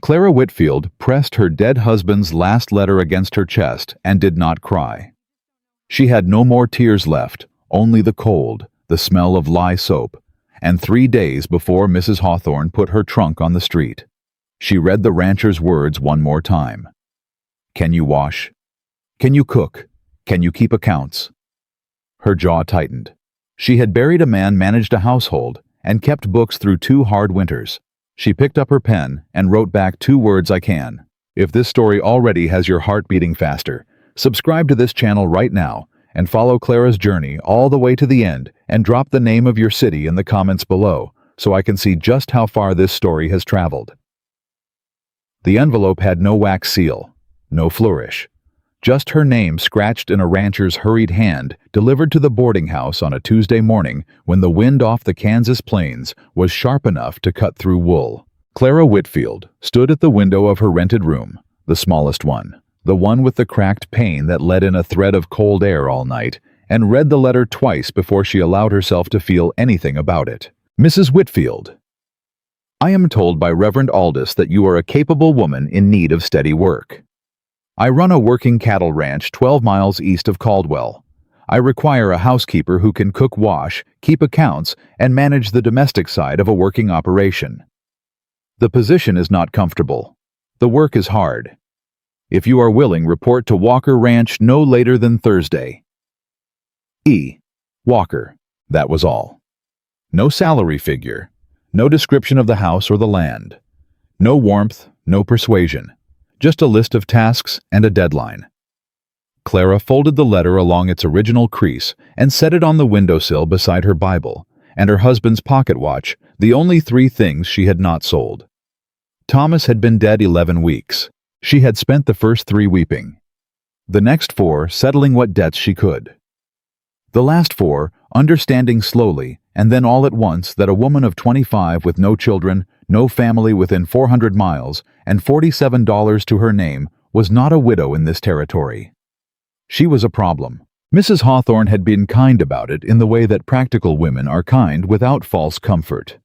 Clara Whitfield pressed her dead husband's last letter against her chest and did not cry. She had no more tears left, only the cold, the smell of lye soap, and 3 days before Mrs. Hawthorne put her trunk on the street. She read the rancher's words one more time. Can you wash? Can you cook? Can you keep accounts? Her jaw tightened. She had buried a man, managed a household, and kept books through 2 hard winters. She picked up her pen and wrote back 2 words: I can. If this story already has your heart beating faster, subscribe to this channel right now and follow Clara's journey all the way to the end, and drop the name of your city in the comments below so I can see just how far this story has traveled. The envelope had no wax seal, no flourish. Just her name scratched in a rancher's hurried hand, delivered to the boarding house on a Tuesday morning when the wind off the Kansas plains was sharp enough to cut through wool. Clara Whitfield stood at the window of her rented room, the smallest one, the one with the cracked pane that let in a thread of cold air all night, and read the letter twice before she allowed herself to feel anything about it. Mrs. Whitfield, I am told by Reverend Aldous that you are a capable woman in need of steady work. I run a working cattle ranch 12 miles east of Caldwell. I require a housekeeper who can cook, wash, keep accounts, and manage the domestic side of a working operation. The position is not comfortable. The work is hard. If you are willing, report to Walker Ranch no later than Thursday. E. Walker. That was all. No salary figure. No description of the house or the land. No warmth, no persuasion. Just a list of tasks and a deadline. Clara folded the letter along its original crease and set it on the windowsill beside her Bible and her husband's pocket watch, the only 3 things she had not sold. Thomas had been dead 11 weeks. She had spent the first 3 weeping. The next 4 settling what debts she could. The last 4 understanding slowly and then all at once that a woman of 25 with no children, no family within 400 miles, and $47 to her name was not a widow in this territory. She was a problem. Mrs. Hawthorne had been kind about it in the way that practical women are kind without false comfort.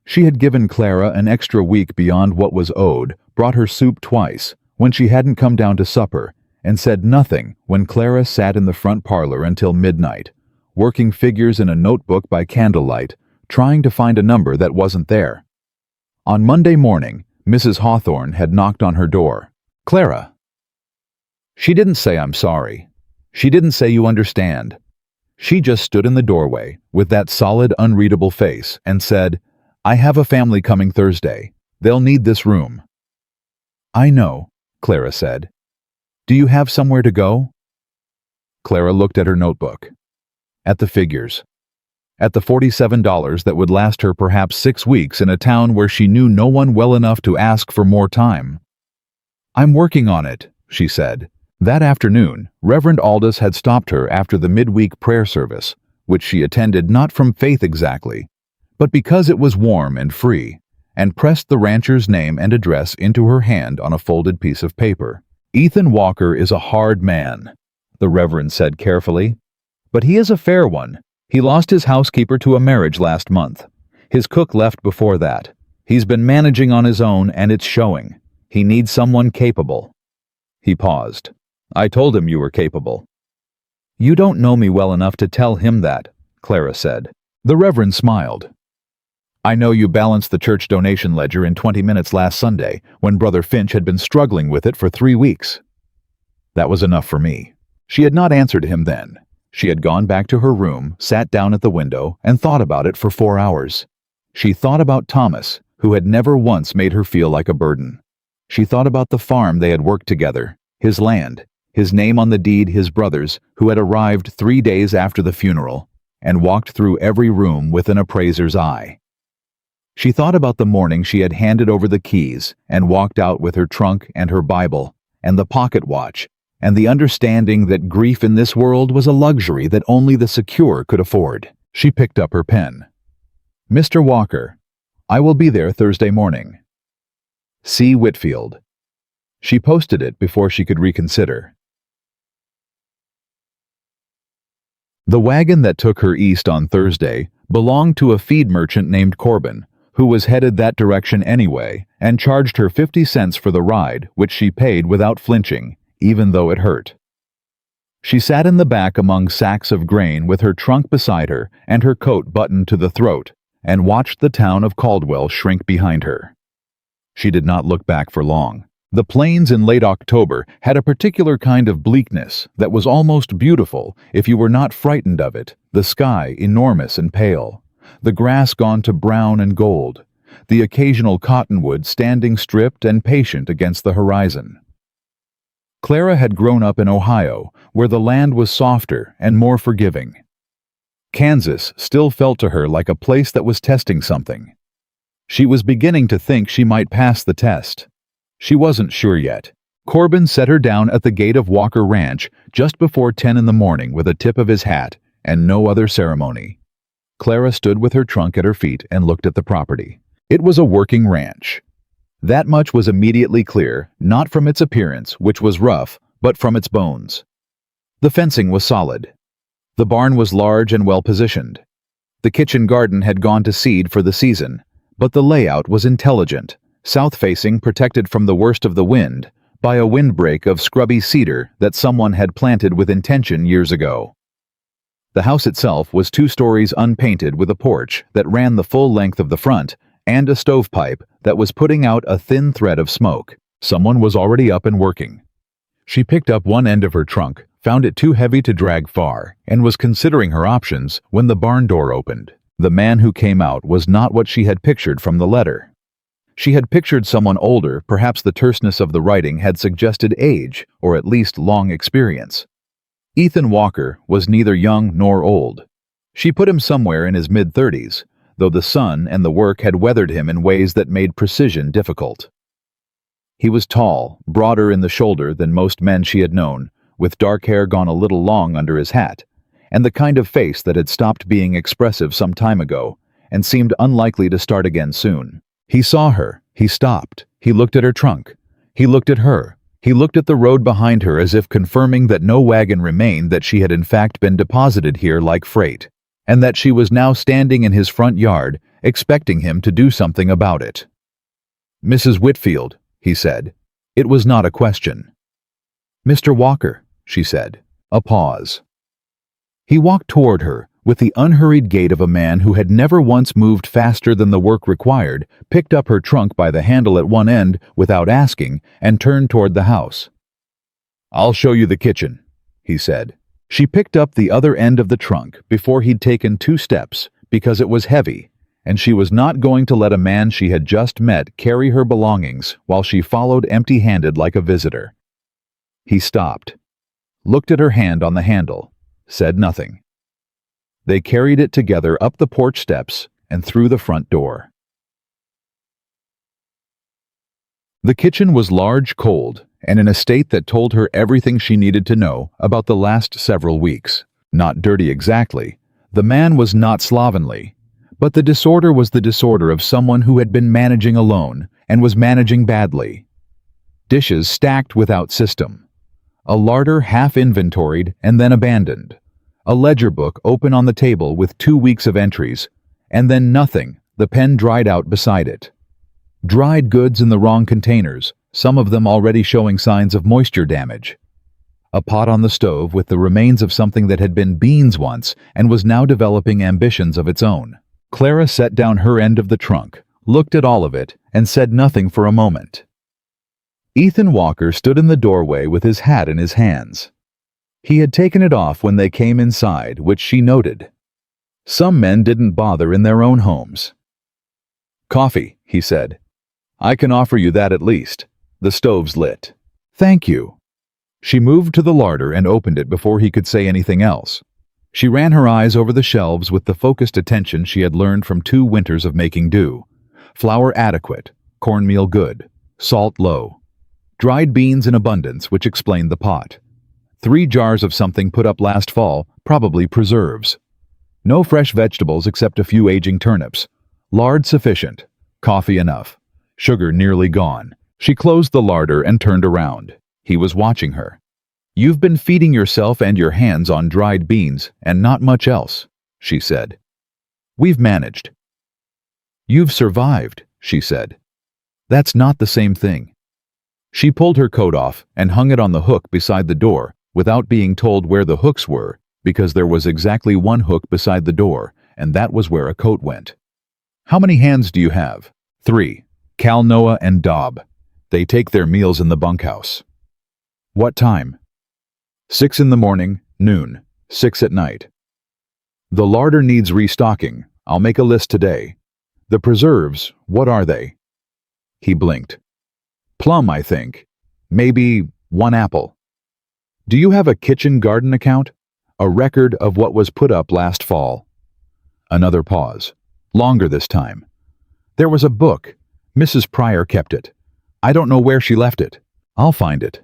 She had given Clara an extra week beyond what was owed, brought her soup twice when she hadn't come down to supper, and said nothing when Clara sat in the front parlor until midnight, working figures in a notebook by candlelight, trying to find a number that wasn't there. On Monday morning, Mrs. Hawthorne had knocked on her door. Clara. She didn't say I'm sorry. She didn't say you understand. She just stood in the doorway with that solid, unreadable face and said, I have a family coming Thursday. They'll need this room. I know, Clara said. Do you have somewhere to go? Clara looked at her notebook. At the figures. At the $47 that would last her perhaps 6 weeks in a town where she knew no one well enough to ask for more time. I'm working on it, she said. That afternoon, Reverend Aldous had stopped her after the midweek prayer service, which she attended not from faith exactly, but because it was warm and free, and pressed the rancher's name and address into her hand on a folded piece of paper. Ethan Walker is a hard man, the Reverend said carefully, but he is a fair one. He lost his housekeeper to a marriage last month. His cook left before that. He's been managing on his own, and it's showing. He needs someone capable. He paused. I told him you were capable. You don't know me well enough to tell him that, Clara said. The Reverend smiled. I know you balanced the church donation ledger in 20 minutes last Sunday, when Brother Finch had been struggling with it for 3 weeks. That was enough for me. She had not answered him then. She had gone back to her room, sat down at the window, and thought about it for 4 hours. She thought about Thomas, who had never once made her feel like a burden. She thought about the farm they had worked together, his land, his name on the deed, his brother's, who had arrived 3 days after the funeral, and walked through every room with an appraiser's eye. She thought about the morning she had handed over the keys and walked out with her trunk and her Bible and the pocket watch, and the understanding that grief in this world was a luxury that only the secure could afford. She picked up her pen. Mr. Walker, I will be there Thursday morning. C. Whitfield. She posted it before she could reconsider. The wagon that took her east on Thursday belonged to a feed merchant named Corbin, who was headed that direction anyway, and charged her 50 cents for the ride, which she paid without flinching, even though it hurt. She sat in the back among sacks of grain with her trunk beside her and her coat buttoned to the throat, and watched the town of Caldwell shrink behind her. She did not look back for long. The plains in late October had a particular kind of bleakness that was almost beautiful if you were not frightened of it, the sky enormous and pale, the grass gone to brown and gold, the occasional cottonwood standing stripped and patient against the horizon. Clara had grown up in Ohio, where the land was softer and more forgiving. Kansas still felt to her like a place that was testing something. She was beginning to think she might pass the test. She wasn't sure yet. Corbin set her down at the gate of Walker Ranch just before 10 in the morning with a tip of his hat and no other ceremony. Clara stood with her trunk at her feet and looked at the property. It was a working ranch. That much was immediately clear, not from its appearance, which was rough, but from its bones. The fencing was solid. The barn was large and well-positioned. The kitchen garden had gone to seed for the season, but the layout was intelligent, south-facing, protected from the worst of the wind by a windbreak of scrubby cedar that someone had planted with intention years ago. The house itself was 2 stories unpainted with a porch that ran the full length of the front and a stovepipe that was putting out a thin thread of smoke. Someone was already up and working. She picked up one end of her trunk, found it too heavy to drag far, and was considering her options when the barn door opened. The man who came out was not what she had pictured from the letter. She had pictured someone older, perhaps the terseness of the writing had suggested age, or at least long experience. Ethan Walker was neither young nor old. She put him somewhere in his mid-30s, though the sun and the work had weathered him in ways that made precision difficult. He was tall, broader in the shoulder than most men she had known, with dark hair gone a little long under his hat, and the kind of face that had stopped being expressive some time ago and seemed unlikely to start again soon. He saw her. He stopped. He looked at her trunk. He looked at her. He looked at the road behind her as if confirming that no wagon remained, that she had in fact been deposited here like freight, and that she was now standing in his front yard, expecting him to do something about it. "Mrs. Whitfield," he said. It was not a question. "Mr. Walker," she said. A pause. He walked toward her with the unhurried gait of a man who had never once moved faster than the work required, picked up her trunk by the handle at one end without asking, and turned toward the house. "I'll show you the kitchen," he said. She picked up the other end of the trunk before he'd taken 2 steps because it was heavy, and she was not going to let a man she had just met carry her belongings while she followed empty-handed like a visitor. He stopped, looked at her hand on the handle, said nothing. They carried it together up the porch steps and through the front door. The kitchen was large, cold, and in a state that told her everything she needed to know about the last several weeks. Not dirty exactly. The man was not slovenly. But the disorder was the disorder of someone who had been managing alone and was managing badly. Dishes stacked without system. A larder half inventoried and then abandoned. A ledger book open on the table with 2 weeks of entries, and then nothing, the pen dried out beside it. Dried goods in the wrong containers, some of them already showing signs of moisture damage. A pot on the stove with the remains of something that had been beans once and was now developing ambitions of its own. Clara set down her end of the trunk, looked at all of it, and said nothing for a moment. Ethan Walker stood in the doorway with his hat in his hands. He had taken it off when they came inside, which she noted. Some men didn't bother in their own homes. "Coffee," he said. "I can offer you that at least. The stove's lit." "Thank you." She moved to the larder and opened it before he could say anything else. She ran her eyes over the shelves with the focused attention she had learned from 2 winters of making do. Flour adequate, cornmeal good, salt low. Dried beans in abundance, which explained the pot. 3 jars of something put up last fall, probably preserves. No fresh vegetables except a few aging turnips. Lard sufficient. Coffee enough. Sugar nearly gone. She closed the larder and turned around. He was watching her. "You've been feeding yourself and your hands on dried beans, and not much else," she said. "We've managed." "You've survived," she said. "That's not the same thing." She pulled her coat off and hung it on the hook beside the door without being told where the hooks were, because there was exactly one hook beside the door, and that was where a coat went. "How many hands do you have?" "3. Cal, Noah, and Dob. They take their meals in the bunkhouse." "What time?" 6 in the morning, noon, 6 at night. "The larder needs restocking. I'll make a list today. The preserves, what are they?" He blinked. "Plum, I think. Maybe 1 apple." "Do you have a kitchen garden account? A record of what was put up last fall?" Another pause. Longer this time. "There was a book. Mrs. Pryor kept it. I don't know where she left it. I'll find it."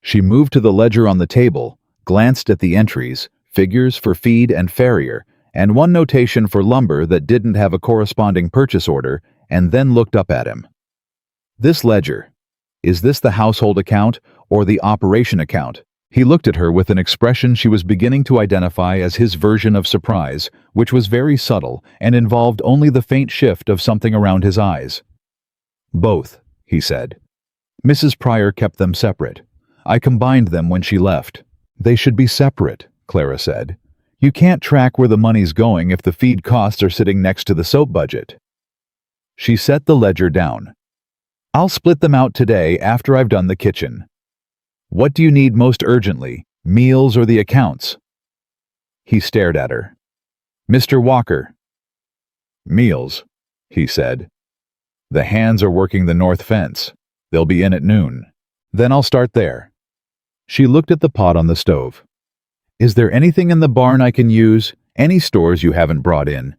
She moved to the ledger on the table, glanced at the entries, figures for feed and farrier, and one notation for lumber that didn't have a corresponding purchase order, and then looked up at him. "This ledger, is this the household account or the operation account?" He looked at her with an expression she was beginning to identify as his version of surprise, which was very subtle and involved only the faint shift of something around his eyes. "Both," he said. "Mrs. Pryor kept them separate. I combined them when she left." "They should be separate," Clara said. "You can't track where the money's going if the feed costs are sitting next to the soap budget." She set the ledger down. "I'll split them out today after I've done the kitchen. What do you need most urgently, meals or the accounts?" He stared at her. "Mr. Walker." "Meals," he said. "The hands are working the north fence. They'll be in at noon. Then I'll start there." She looked at the pot on the stove. "Is there anything in the barn I can use? Any stores you haven't brought in?"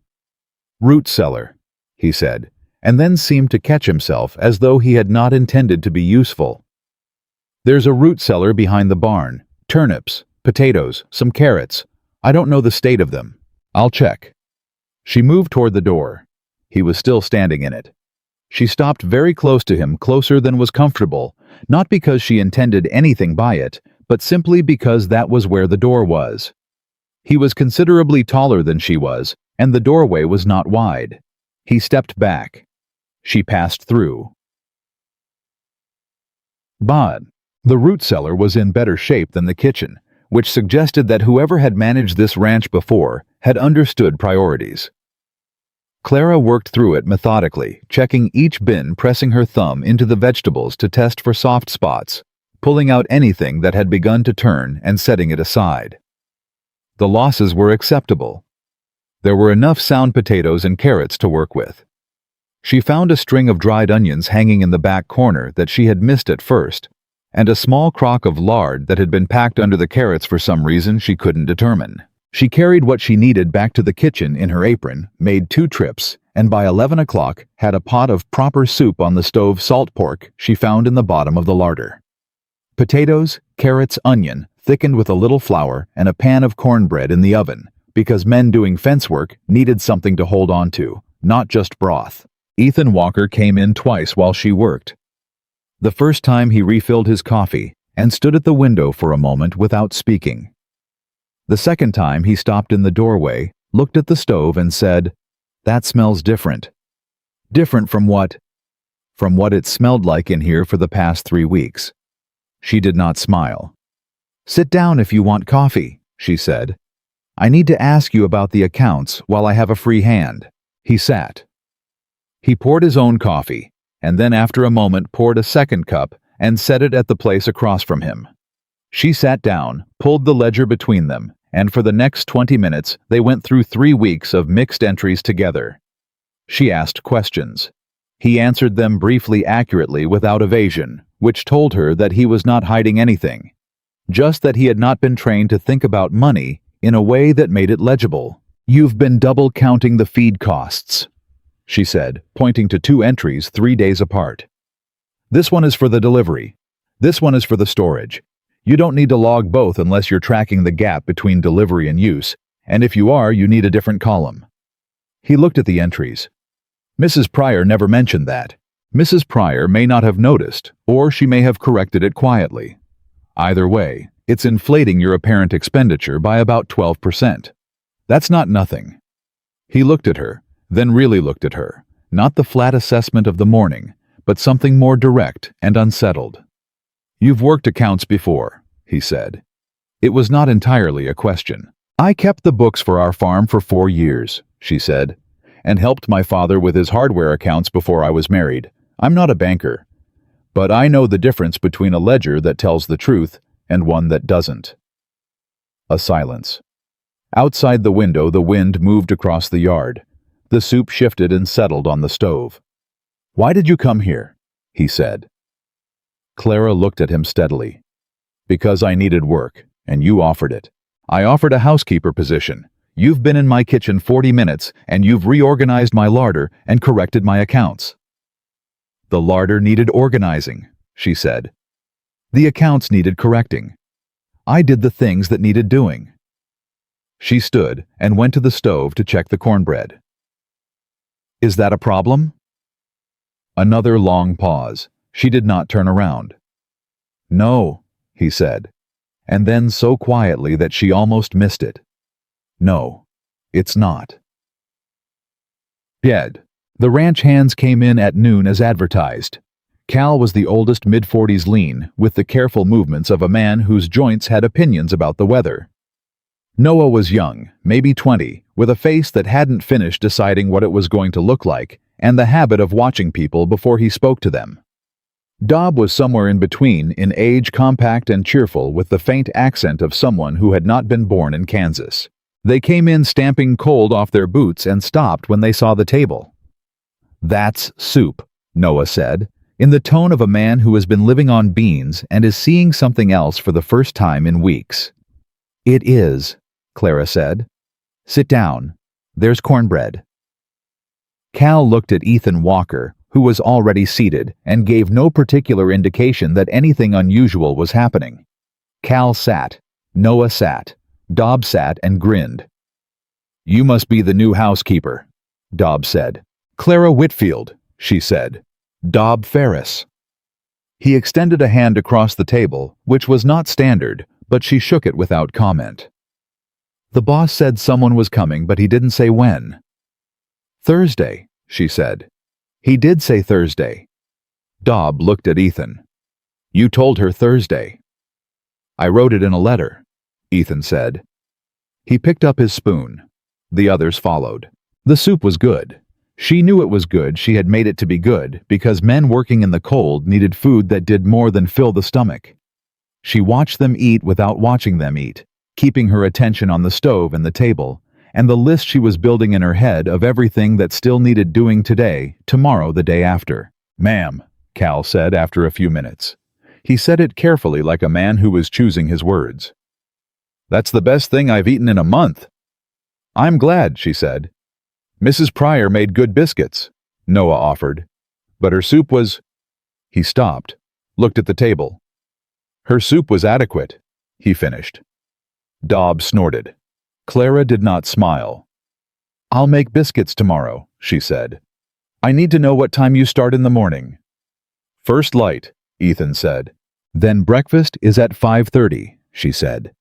"Root cellar," he said, and then seemed to catch himself as though he had not intended to be useful. "There's a root cellar behind the barn. Turnips, potatoes, some carrots. I don't know the state of them. I'll check." She moved toward the door. He was still standing in it. She stopped very close to him, closer than was comfortable, not because she intended anything by it, but simply because that was where the door was. He was considerably taller than she was, and the doorway was not wide. He stepped back. She passed through. But the root cellar was in better shape than the kitchen, which suggested that whoever had managed this ranch before had understood priorities. Clara worked through it methodically, checking each bin, pressing her thumb into the vegetables to test for soft spots, pulling out anything that had begun to turn and setting it aside. The losses were acceptable. There were enough sound potatoes and carrots to work with. She found a string of dried onions hanging in the back corner that she had missed at first, and a small crock of lard that had been packed under the carrots for some reason she couldn't determine. She carried what she needed back to the kitchen in her apron, made 2 trips, and by 11 o'clock had a pot of proper soup on the stove, salt pork she found in the bottom of the larder. Potatoes, carrots, onion, thickened with a little flour, and a pan of cornbread in the oven, because men doing fence work needed something to hold on to, not just broth. Ethan Walker came in twice while she worked. The first time he refilled his coffee and stood at the window for a moment without speaking. The second time he stopped in the doorway, looked at the stove and said, "That smells different." "Different from what?" "From what it smelled like in here for the past 3 weeks. She did not smile. "Sit down if you want coffee," she said. "I need to ask you about the accounts while I have a free hand." He sat. He poured his own coffee, and then after a moment poured a second cup and set it at the place across from him. She sat down, pulled the ledger between them, and for the next 20 minutes they went through 3 weeks of mixed entries together. She asked questions. He answered them briefly, accurately, without evasion, which told her that he was not hiding anything, just that he had not been trained to think about money in a way that made it legible. "You've been double counting the feed costs," she said, pointing to 2 entries 3 days apart. "This one is for the delivery. This one is for the storage. You don't need to log both unless you're tracking the gap between delivery and use, and if you are, you need a different column." He looked at the entries. Mrs. Pryor never mentioned that. Mrs. Pryor may not have noticed, or she may have corrected it quietly. Either way, it's inflating your apparent expenditure by about 12%. That's not nothing. He looked at her, then really looked at her, Not the flat assessment of the morning, but something more direct and unsettled. "You've worked accounts before," he said. It was not entirely a question. "I kept the books for our farm for 4 years," she said, "and helped my father with his hardware accounts before I was married. I'm not a banker, but I know the difference between a ledger that tells the truth and one that doesn't." A silence. Outside the window, the wind moved across the yard. The soup shifted and settled on the stove. "Why did you come here?" he said. Clara looked at him steadily. "Because I needed work, and you offered it. I offered a housekeeper position. You've been in my kitchen 40 minutes, and you've reorganized my larder and corrected my accounts." "The larder needed organizing," she said. "The accounts needed correcting. I did the things that needed doing." She stood and went to the stove to check the cornbread. "Is that a problem?" Another long pause. She did not turn around. "No," he said, and then so quietly that she almost missed it. "No, it's not." Dead. The ranch hands came in at noon as advertised. Cal was the oldest, mid-40s, lean, with the careful movements of a man whose joints had opinions about the weather. Noah was young, maybe 20, with a face that hadn't finished deciding what it was going to look like, and the habit of watching people before he spoke to them. Dob was somewhere in between, in age, compact and cheerful, with the faint accent of someone who had not been born in Kansas. They came in stamping cold off their boots and stopped when they saw the table. "That's soup," Noah said, in the tone of a man who has been living on beans and is seeing something else for the first time in weeks. "It is," Clara said. "Sit down. There's cornbread." Cal looked at Ethan Walker, who was already seated, and gave no particular indication that anything unusual was happening. Cal sat. Noah sat. Dob sat and grinned. "You must be the new housekeeper," Dob said. "Clara Whitfield," she said. "Dob Ferris." He extended a hand across the table, which was not standard, but she shook it without comment. "The boss said someone was coming, but he didn't say when." "Thursday," she said. "He did say Thursday." Dob looked at Ethan. "You told her Thursday." "I wrote it in a letter," Ethan said. He picked up his spoon. The others followed. The soup was good. She knew it was good. She had made it to be good, because men working in the cold needed food that did more than fill the stomach. She watched them eat without watching them eat, keeping her attention on the stove and the table, and the list she was building in her head of everything that still needed doing today, tomorrow, the day after. "Ma'am," Cal said after a few minutes. He said it carefully, like a man who was choosing his words. "That's the best thing I've eaten in a month." "I'm glad," she said. "Mrs. Pryor made good biscuits," Noah offered. "But her soup was—" He stopped, looked at the table. "Her soup was adequate," he finished. Dob snorted. Clara did not smile. "I'll make biscuits tomorrow," she said. "I need to know what time you start in the morning." "First light," Ethan said. "Then breakfast is at 5:30, she said.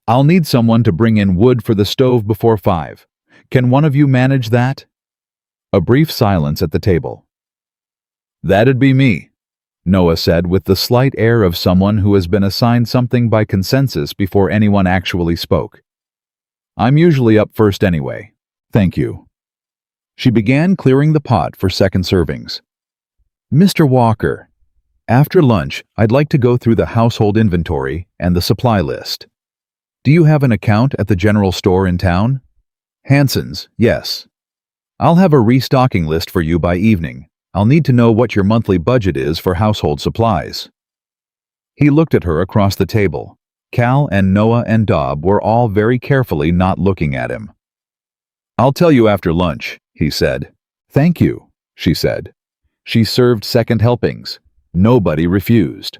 "I'll need someone to bring in wood for the stove before 5. Can one of you manage that?" A brief silence at the table. "That'd be me," Noah said with the slight air of someone who has been assigned something by consensus before anyone actually spoke. "I'm usually up first anyway. Thank you." She began clearing the pot for second servings. "Mr. Walker, after lunch, I'd like to go through the household inventory and the supply list. Do you have an account at the general store in town?" "Hanson's, yes. I'll have a restocking list for you by evening. I'll need to know what your monthly budget is for household supplies." He looked at her across the table. Cal and Noah and Dob were all very carefully not looking at him. "I'll tell you after lunch," he said. "Thank you," she said. She served second helpings. Nobody refused.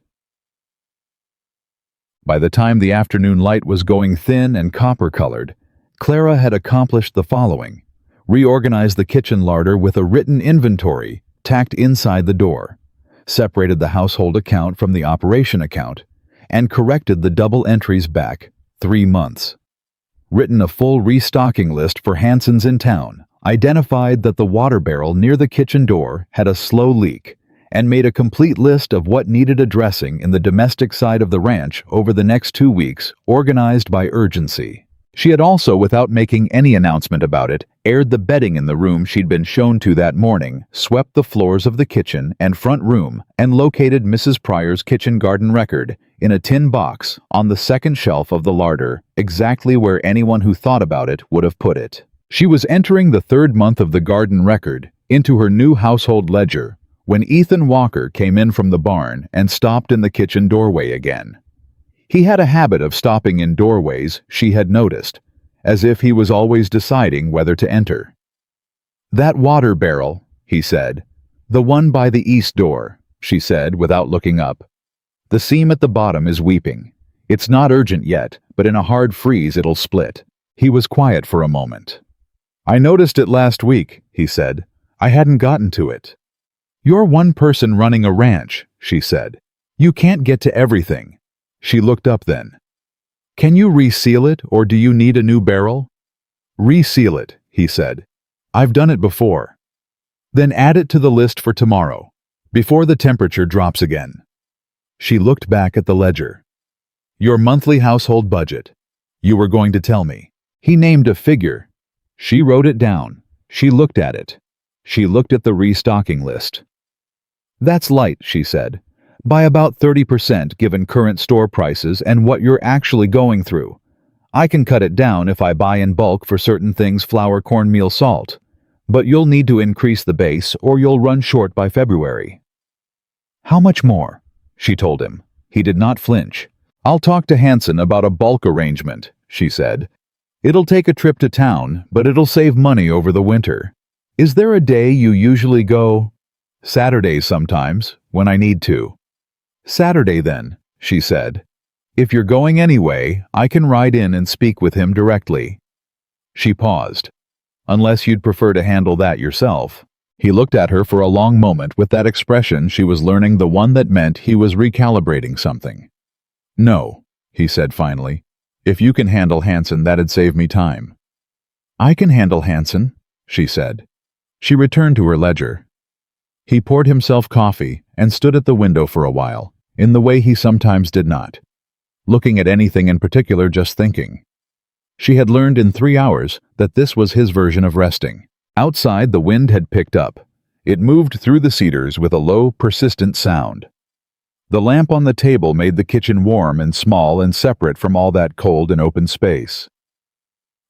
By the time the afternoon light was going thin and copper-colored, Clara had accomplished the following: reorganized the kitchen larder with a written inventory tacked inside the door, separated the household account from the operation account, and corrected the double entries back 3 months. Written a full restocking list for Hanson's in town, identified that the water barrel near the kitchen door had a slow leak, and made a complete list of what needed addressing in the domestic side of the ranch over the next 2 weeks, organized by urgency. She had also, without making any announcement about it, aired the bedding in the room she'd been shown to that morning, swept the floors of the kitchen and front room, and located Mrs. Pryor's kitchen garden record in a tin box on the second shelf of the larder, exactly where anyone who thought about it would have put it. She was entering the 3rd month of the garden record into her new household ledger when Ethan Walker came in from the barn and stopped in the kitchen doorway again. He had a habit of stopping in doorways, she had noticed, as if he was always deciding whether to enter. "That water barrel," he said. "The one by the east door," she said without looking up. "The seam at the bottom is weeping. It's not urgent yet, but in a hard freeze it'll split." He was quiet for a moment. "I noticed it last week," he said. "I hadn't gotten to it." "You're one person running a ranch," she said. "You can't get to everything." She looked up then. "Can you reseal it, or do you need a new barrel?" "Reseal it," he said. "I've done it before." "Then add it to the list for tomorrow, before the temperature drops again." She looked back at the ledger. "Your monthly household budget. You were going to tell me." He named a figure. She wrote it down. She looked at it. She looked at the restocking list. "That's light," she said. "By about 30% given current store prices and what you're actually going through. I can cut it down if I buy in bulk for certain things: flour, cornmeal, salt. But you'll need to increase the base or you'll run short by February." "How much more?" she told him. He did not flinch. "I'll talk to Hanson about a bulk arrangement," she said. "It'll take a trip to town, but it'll save money over the winter. Is there a day you usually go?" "Saturdays sometimes, when I need to." "Saturday then," she said. "If you're going anyway, I can ride in and speak with him directly." She paused. "Unless you'd prefer to handle that yourself." He looked at her for a long moment with that expression she was learning, the one that meant he was recalibrating something. "No," he said finally. "If you can handle Hanson, that'd save me time." "I can handle Hanson," she said. She returned to her ledger. He poured himself coffee and stood at the window for a while, in the way he sometimes did not, looking at anything in particular, just thinking. She had learned in 3 hours that this was his version of resting. Outside, the wind had picked up. It moved through the cedars with a low, persistent sound. The lamp on the table made the kitchen warm and small and separate from all that cold and open space.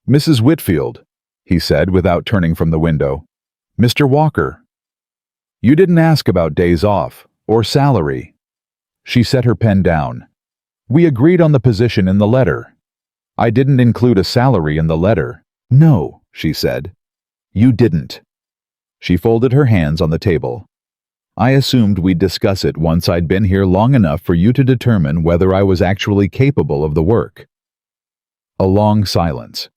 "Mrs. Whitfield," he said without turning from the window. "Mr. Walker. You didn't ask about days off, or salary." She set her pen down. "We agreed on the position in the letter." "I didn't include a salary in the letter." "No," she said. "You didn't." She folded her hands on the table. "I assumed we'd discuss it once I'd been here long enough for you to determine whether I was actually capable of the work." A long silence.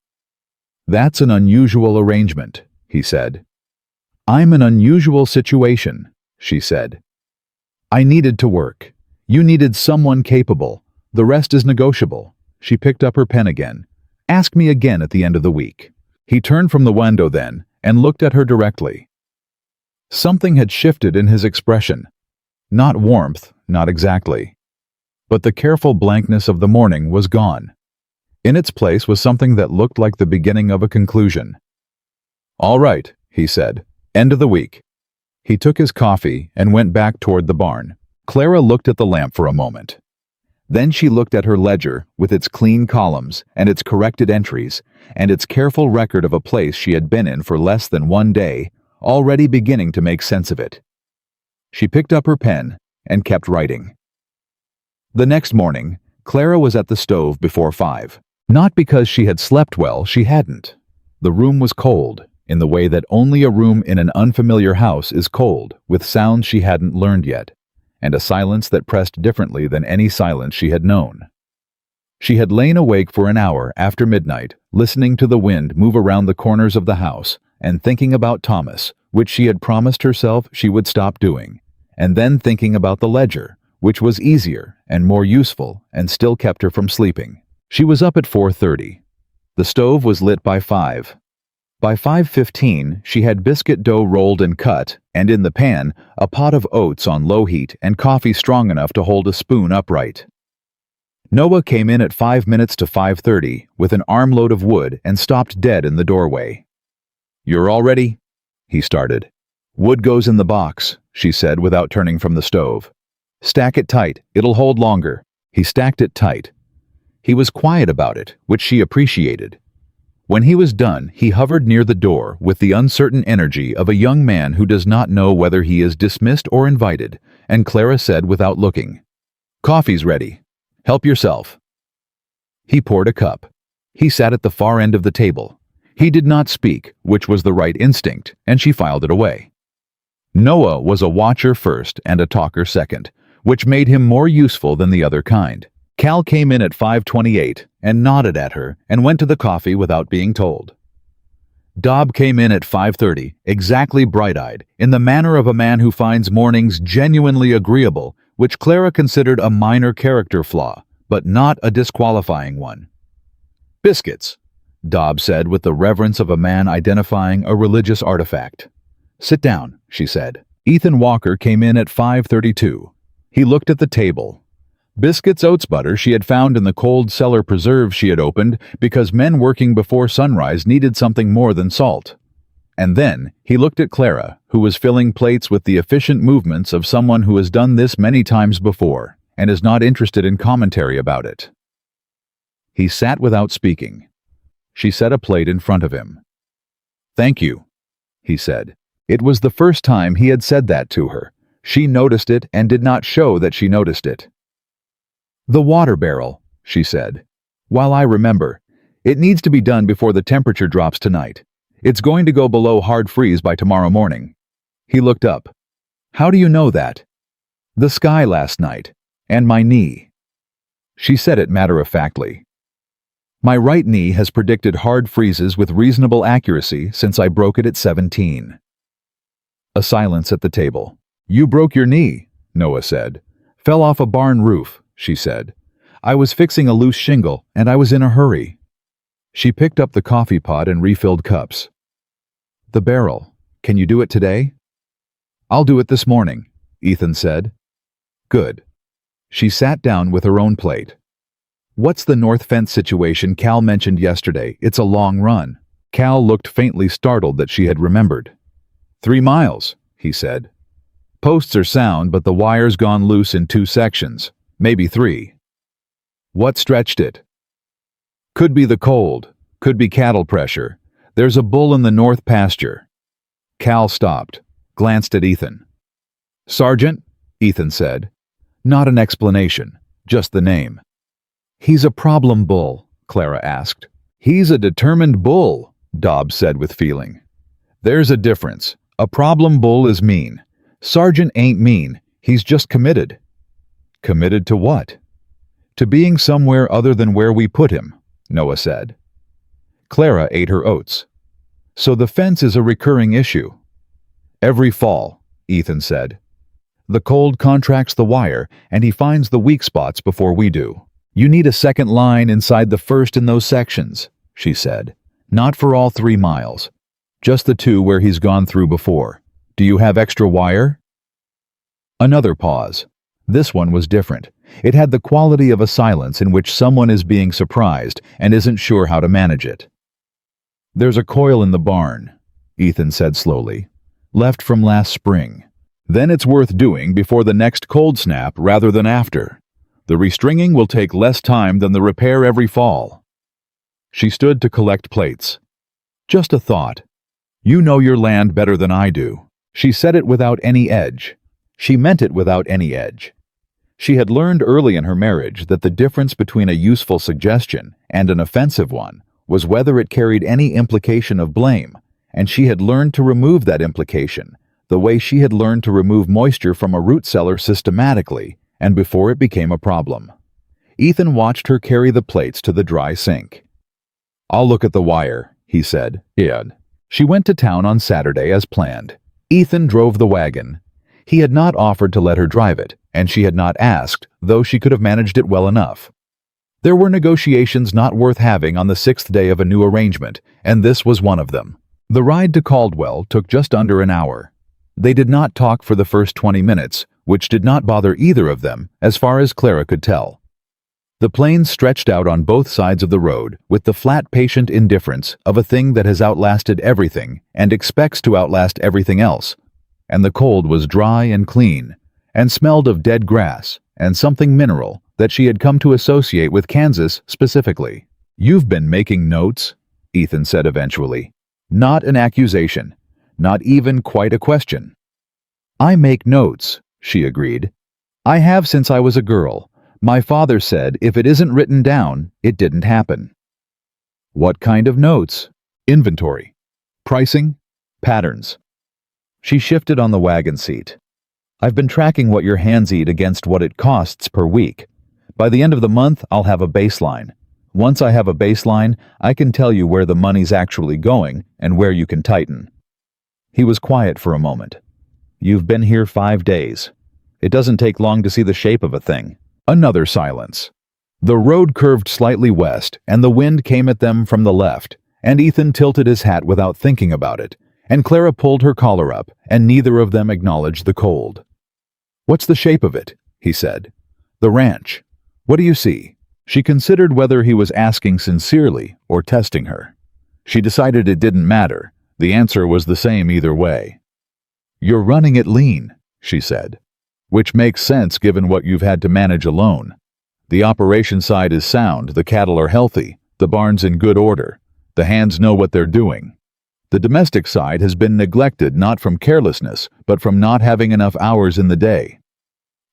"That's an unusual arrangement," he said. "I'm an unusual situation," she said. "I needed to work. You needed someone capable. The rest is negotiable." She picked up her pen again. "Ask me again at the end of the week." He turned from the window then and looked at her directly. Something had shifted in his expression. Not warmth, not exactly. But the careful blankness of the morning was gone. In its place was something that looked like the beginning of a conclusion. "All right," he said. "End of the week." He took his coffee and went back toward the barn. Clara looked at the lamp for a moment. Then she looked at her ledger with its clean columns and its corrected entries and its careful record of a place she had been in for less than 1 day, already beginning to make sense of it. She picked up her pen and kept writing. The next morning, Clara was at the stove before 5. Not because she had slept well, she hadn't. The room was cold, in the way that only a room in an unfamiliar house is cold, with sounds she hadn't learned yet, and a silence that pressed differently than any silence she had known. She had lain awake for an hour after midnight, listening to the wind move around the corners of the house and thinking about Thomas, which she had promised herself she would stop doing, and then thinking about the ledger, which was easier and more useful and still kept her from sleeping. She was up at 4:30. The stove was lit by 5. By 5:15, she had biscuit dough rolled and cut, and in the pan, a pot of oats on low heat and coffee strong enough to hold a spoon upright. Noah came in at 5 minutes to 5:30 with an armload of wood and stopped dead in the doorway. "You're all ready?" he started. "Wood goes in the box," she said without turning from the stove. "Stack it tight, it'll hold longer." He stacked it tight. He was quiet about it, which she appreciated. When he was done, he hovered near the door with the uncertain energy of a young man who does not know whether he is dismissed or invited, and Clara said without looking, "Coffee's ready. Help yourself." He poured a cup. He sat at the far end of the table. He did not speak, which was the right instinct, and she filed it away. Noah was a watcher first and a talker second, which made him more useful than the other kind. Cal came in at 5:28 and nodded at her and went to the coffee without being told. Dobb came in at 5:30, exactly bright-eyed, in the manner of a man who finds mornings genuinely agreeable, which Clara considered a minor character flaw, but not a disqualifying one. "Biscuits," Dobb said with the reverence of a man identifying a religious artifact. "Sit down," she said. Ethan Walker came in at 5:32. He looked at the table. Biscuits oats butter she had found in the cold cellar preserve she had opened because men working before sunrise needed something more than salt. And then he looked at Clara, who was filling plates with the efficient movements of someone who has done this many times before and is not interested in commentary about it. He sat without speaking. She set a plate in front of him. "Thank you," he said. It was the first time he had said that to her. She noticed it and did not show that she noticed it. "The water barrel," she said. "While I remember, it needs to be done before the temperature drops tonight. It's going to go below hard freeze by tomorrow morning." He looked up. "How do you know that?" "The sky last night. And my knee." She said it matter-of-factly. "My right knee has predicted hard freezes with reasonable accuracy since I broke it at 17. A silence at the table. "You broke your knee," Noah said. "Fell off a barn roof," she said. "I was fixing a loose shingle, and I was in a hurry." She picked up the coffee pot and refilled cups. "The barrel. Can you do it today?" "I'll do it this morning," Ethan said. "Good." She sat down with her own plate. "What's the north fence situation Cal mentioned yesterday? It's a long run." Cal looked faintly startled that she had remembered. 3 miles, he said. "Posts are sound, but the wire's gone loose in 2 sections, maybe 3. What stretched it?" "Could be the cold, could be cattle pressure. There's a bull in the north pasture." Cal stopped, glanced at Ethan. "Sergeant?" Ethan said. "Not an explanation, just the name." "He's a problem bull?" Clara asked. "He's a determined bull," Dobbs said with feeling. "There's a difference. A problem bull is mean. Sergeant ain't mean, he's just committed." "Committed to what?" "To being somewhere other than where we put him," Noah said. Clara ate her oats. "So the fence is a recurring issue." "Every fall," Ethan said. "The cold contracts the wire, and he finds the weak spots before we do. You need a second line inside the first in those sections," she said. "Not for all 3 miles. Just the 2 where he's gone through before. Do you have extra wire?" Another pause. This one was different. It had the quality of a silence in which someone is being surprised and isn't sure how to manage it. "There's a coil in the barn," Ethan said slowly. "Left from last spring. Then it's worth doing before the next cold snap rather than after. The restringing will take less time than the repair every fall." She stood to collect plates. "Just a thought. You know your land better than I do." She said it without any edge. She meant it without any edge. She had learned early in her marriage that the difference between a useful suggestion and an offensive one was whether it carried any implication of blame, and she had learned to remove that implication, the way she had learned to remove moisture from a root cellar systematically, and before it became a problem. Ethan watched her carry the plates to the dry sink. "I'll look at the wire," he said. She went to town on Saturday as planned. Ethan drove the wagon. He had not offered to let her drive it, and she had not asked, though she could have managed it well enough. There were negotiations not worth having on the 6th day of a new arrangement, and this was one of them. The ride to Caldwell took just under an hour. They did not talk for the first 20 minutes, which did not bother either of them, as far as Clara could tell. The planes stretched out on both sides of the road with the flat, patient indifference of a thing that has outlasted everything and expects to outlast everything else. And the cold was dry and clean, and smelled of dead grass and something mineral that she had come to associate with Kansas specifically. "You've been making notes?" Ethan said eventually. Not an accusation, not even quite a question. "I make notes," she agreed. "I have since I was a girl. My father said if it isn't written down, it didn't happen." "What kind of notes?" "Inventory. Pricing. Patterns." She shifted on the wagon seat. "I've been tracking what your hands eat against what it costs per week. By the end of the month, I'll have a baseline. Once I have a baseline, I can tell you where the money's actually going and where you can tighten." He was quiet for a moment. "You've been here 5 days. It doesn't take long to see the shape of a thing." Another silence. The road curved slightly west, and the wind came at them from the left, and Ethan tilted his hat without thinking about it, and Clara pulled her collar up, and neither of them acknowledged the cold. "What's the shape of it?" he said. "The ranch. What do you see?" She considered whether he was asking sincerely or testing her. She decided it didn't matter. The answer was the same either way. "You're running it lean," she said. "Which makes sense given what you've had to manage alone. The operation side is sound, the cattle are healthy, the barn's in good order, the hands know what they're doing. The domestic side has been neglected not from carelessness, but from not having enough hours in the day.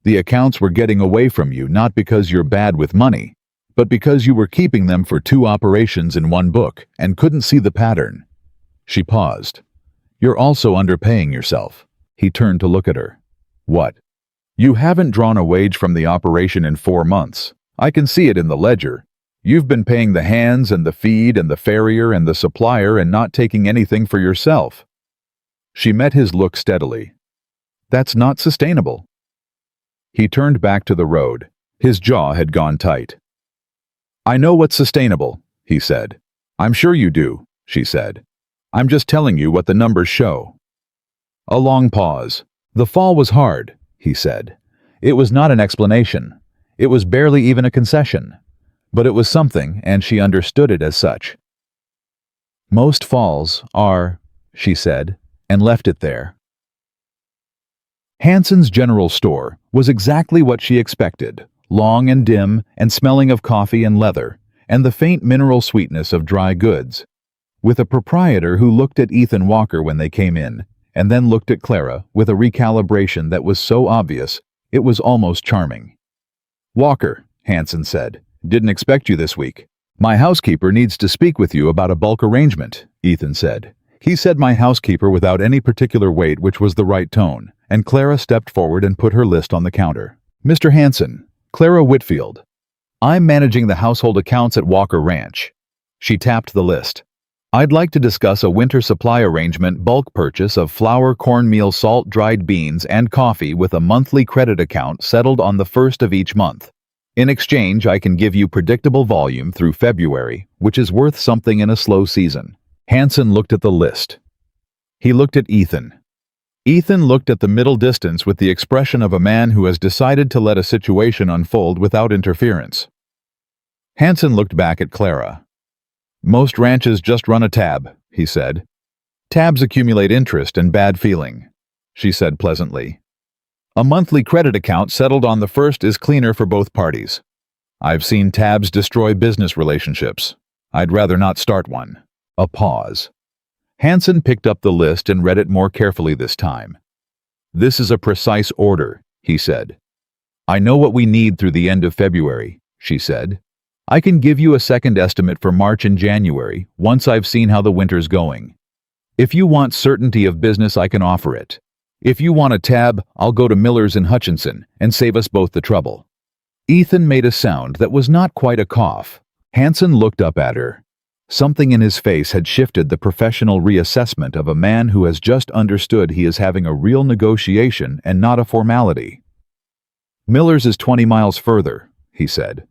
The accounts were getting away from you not because you're bad with money, but because you were keeping them for 2 operations in one book and couldn't see the pattern." She paused. "You're also underpaying yourself." He turned to look at her. "What?" "You haven't drawn a wage from the operation in 4 months. I can see it in the ledger. You've been paying the hands and the feed and the farrier and the supplier and not taking anything for yourself." She met his look steadily. "That's not sustainable." He turned back to the road. His jaw had gone tight. "I know what's sustainable," he said. "I'm sure you do," she said. "I'm just telling you what the numbers show." A long pause. "The fall was hard," he said. It was not an explanation. It was barely even a concession. But it was something, and she understood it as such. "Most falls are," she said, and left it there. Hanson's General Store was exactly what she expected, long and dim and smelling of coffee and leather, and the faint mineral sweetness of dry goods, with a proprietor who looked at Ethan Walker when they came in, and then looked at Clara with a recalibration that was so obvious it was almost charming. "Walker," Hanson said, "didn't expect you this week." "My housekeeper needs to speak with you about a bulk arrangement," Ethan said. He said "my housekeeper" without any particular weight, which was the right tone, and Clara stepped forward and put her list on the counter. "Mr. Hanson, Clara Whitfield. I'm managing the household accounts at Walker Ranch." She tapped the list. "I'd like to discuss a winter supply arrangement bulk purchase of flour, cornmeal, salt, dried beans, and coffee with a monthly credit account settled on the 1st of each month. In exchange, I can give you predictable volume through February, which is worth something in a slow season." Hanson looked at the list. He looked at Ethan. Ethan looked at the middle distance with the expression of a man who has decided to let a situation unfold without interference. Hanson looked back at Clara. "Most ranches just run a tab," he said. "Tabs accumulate interest and bad feeling," she said pleasantly. "A monthly credit account settled on the 1st is cleaner for both parties. I've seen tabs destroy business relationships. I'd rather not start one." A pause. Hanson picked up the list and read it more carefully this time. "This is a precise order," he said. "I know what we need through the end of February," she said. "I can give you a second estimate for March and January once I've seen how the winter's going. If you want certainty of business, I can offer it. If you want a tab, I'll go to Miller's in Hutchinson and save us both the trouble." Ethan made a sound that was not quite a cough. Hanson looked up at her. Something in his face had shifted the professional reassessment of a man who has just understood he is having a real negotiation and not a formality. "Miller's is 20 miles further," he said.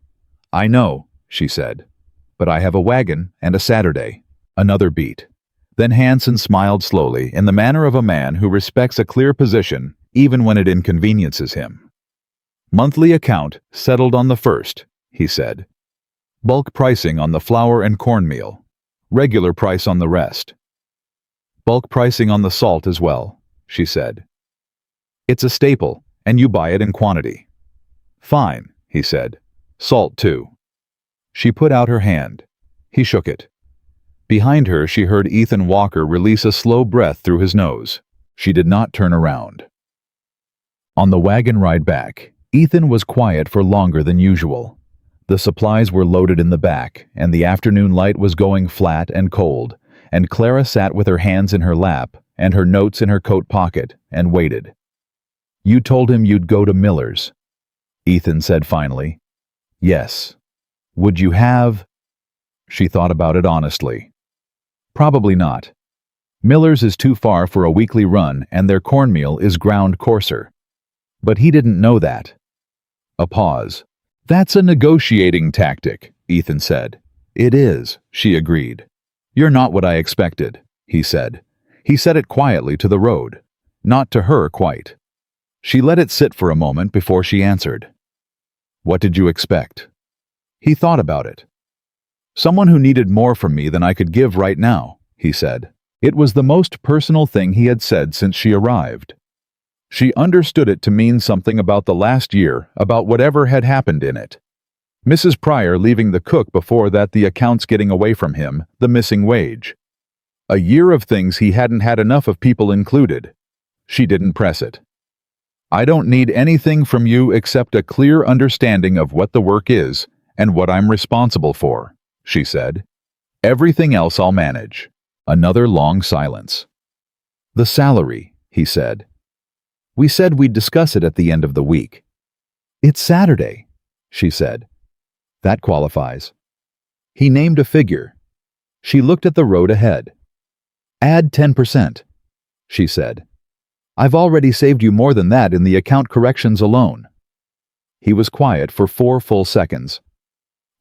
"I know," she said, "but I have a wagon and a Saturday." Another beat. Then Hansen smiled slowly in the manner of a man who respects a clear position even when it inconveniences him. "Monthly account settled on the 1st, he said. "Bulk pricing on the flour and cornmeal. Regular price on the rest. "Bulk pricing on the salt as well," she said. "It's a staple, and you buy it in quantity." "Fine," he said. "Salt too." She put out her hand. He shook it. Behind her she heard Ethan Walker release a slow breath through his nose. She did not turn around. On the wagon ride back, Ethan was quiet for longer than usual. The supplies were loaded in the back, and the afternoon light was going flat and cold, and Clara sat with her hands in her lap and her notes in her coat pocket and waited. "You told him you'd go to Miller's," Ethan said finally. "Yes. Would you have—" She thought about it honestly. "Probably not. Miller's is too far for a weekly run, and their cornmeal is ground coarser." But he didn't know that. A pause. "That's a negotiating tactic," Ethan said. "It is," she agreed. "You're not what I expected," he said. He said it quietly to the road. Not to her quite. She let it sit for a moment before she answered. "What did you expect?" He thought about it. "Someone who needed more from me than I could give right now," he said. It was the most personal thing he had said since she arrived. She understood it to mean something about the last year, about whatever had happened in it. Mrs. Pryor leaving the cook before that, the accounts getting away from him, the missing wage. A year of things he hadn't had enough of, people included. She didn't press it. "I don't need anything from you except a clear understanding of what the work is and what I'm responsible for," she said. "Everything else I'll manage." Another long silence. "The salary," he said. "We said we'd discuss it at the end of the week." "It's Saturday," she said. "That qualifies." He named a figure. She looked at the road ahead. "Add 10%, she said. "I've already saved you more than that in the account corrections alone." He was quiet for 4 full seconds.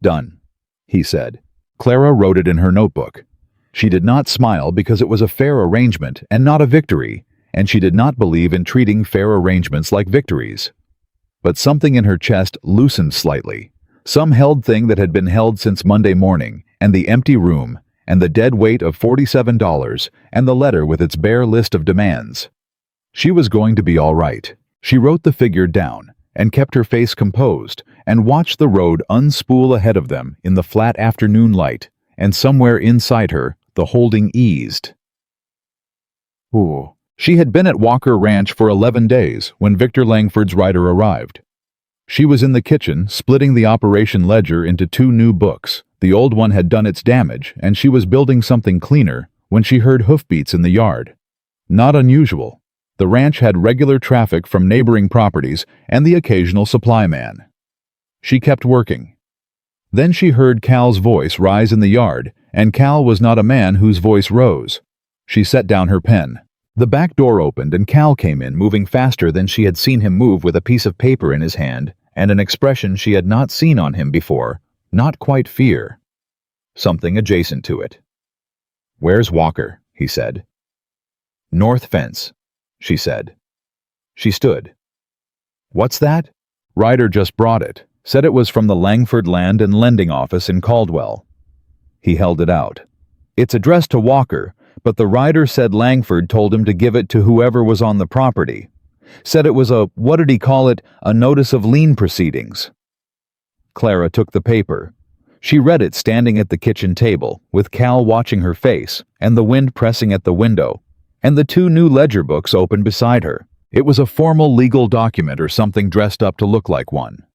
"Done," he said. Clara wrote it in her notebook. She did not smile because it was a fair arrangement and not a victory, and she did not believe in treating fair arrangements like victories. But something in her chest loosened slightly, some held thing that had been held since Monday morning, and the empty room, and the dead weight of $47, and the letter with its bare list of demands. She was going to be all right. She wrote the figure down, and kept her face composed, and watched the road unspool ahead of them in the flat afternoon light, and somewhere inside her, the holding eased. Ooh. She had been at Walker Ranch for 11 days when Victor Langford's rider arrived. She was in the kitchen, splitting the operation ledger into 2 new books. The old one had done its damage, and she was building something cleaner when she heard hoofbeats in the yard. Not unusual. The ranch had regular traffic from neighboring properties and the occasional supply man. She kept working. Then she heard Cal's voice rise in the yard, and Cal was not a man whose voice rose. She set down her pen. The back door opened and Cal came in, moving faster than she had seen him move, with a piece of paper in his hand and an expression she had not seen on him before, not quite fear. Something adjacent to it. "Where's Walker?" he said. "North fence," she said. She stood. "What's that?" "Ryder just brought it. Said it was from the Langford Land and Lending Office in Caldwell." He held it out. "It's addressed to Walker, but the rider said Langford told him to give it to whoever was on the property. Said it was a, what did he call it, a notice of lien proceedings." Clara took the paper. She read it standing at the kitchen table, with Cal watching her face, and the wind pressing at the window, and the 2 new ledger books open beside her. It was a formal legal document or something dressed up to look like one.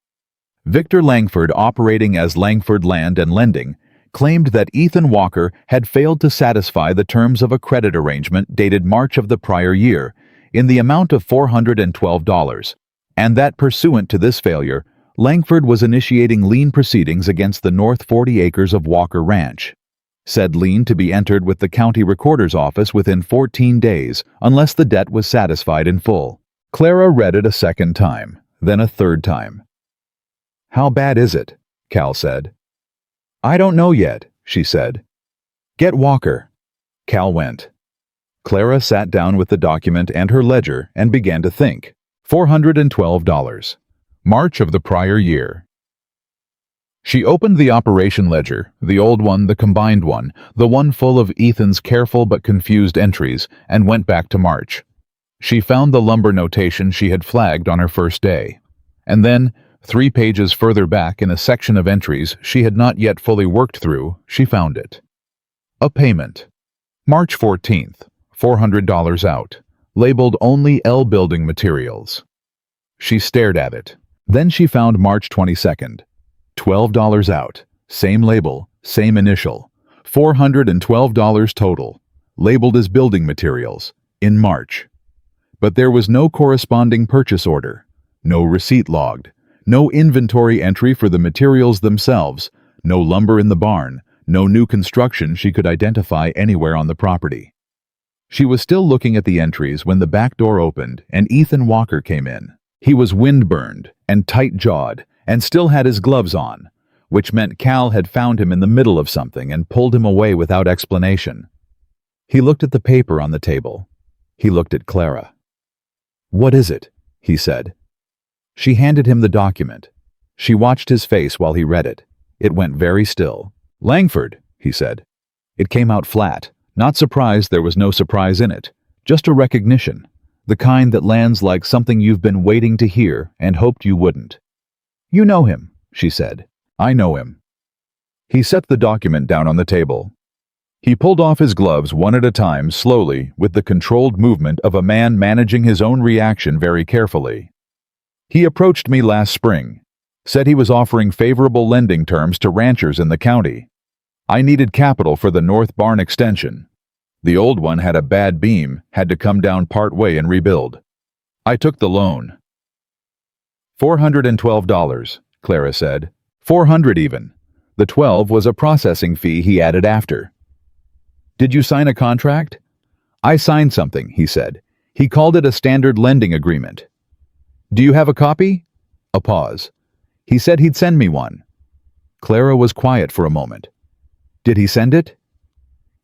Victor Langford, operating as Langford Land and Lending, claimed that Ethan Walker had failed to satisfy the terms of a credit arrangement dated March of the prior year in the amount of $412, and that pursuant to this failure, Langford was initiating lien proceedings against the north 40 acres of Walker Ranch. Said lien to be entered with the county recorder's office within 14 days unless the debt was satisfied in full. Clara read it a second time, then a third time. "How bad is it?" Cal said. "I don't know yet," she said. "Get Walker." Cal went. Clara sat down with the document and her ledger and began to think. $412. March of the prior year. She opened the operation ledger, the old one, the combined one, the one full of Ethan's careful but confused entries, and went back to March. She found the lumber notation she had flagged on her first day. And then, 3 pages further back in a section of entries she had not yet fully worked through, she found it. A payment. March 14th, $400 out, labeled only L building materials. She stared at it. Then she found March 22nd, $12 out, same label, same initial, $412 total, labeled as building materials, in March. But there was no corresponding purchase order, no receipt logged, no inventory entry for the materials themselves, no lumber in the barn, no new construction she could identify anywhere on the property. She was still looking at the entries when the back door opened and Ethan Walker came in. He was windburned and tight-jawed and still had his gloves on, which meant Cal had found him in the middle of something and pulled him away without explanation. He looked at the paper on the table. He looked at Clara. "What is it?" he said. She handed him the document. She watched his face while he read it. It went very still. "Langford," he said. It came out flat, not surprised there was no surprise in it, just a recognition, the kind that lands like something you've been waiting to hear and hoped you wouldn't. "You know him," she said. "I know him." He set the document down on the table. He pulled off his gloves one at a time, slowly, with the controlled movement of a man managing his own reaction very carefully. "He approached me last spring, said he was offering favorable lending terms to ranchers in the county. I needed capital for the North Barn extension. The old one had a bad beam, had to come down part way and rebuild. I took the loan." $412, Clara said. $400 even. The 12 was a processing fee he added after. "Did you sign a contract?" "I signed something," he said. "He called it a standard lending agreement." "Do you have a copy?" A pause. "He said he'd send me one." Clara was quiet for a moment. "Did he send it?"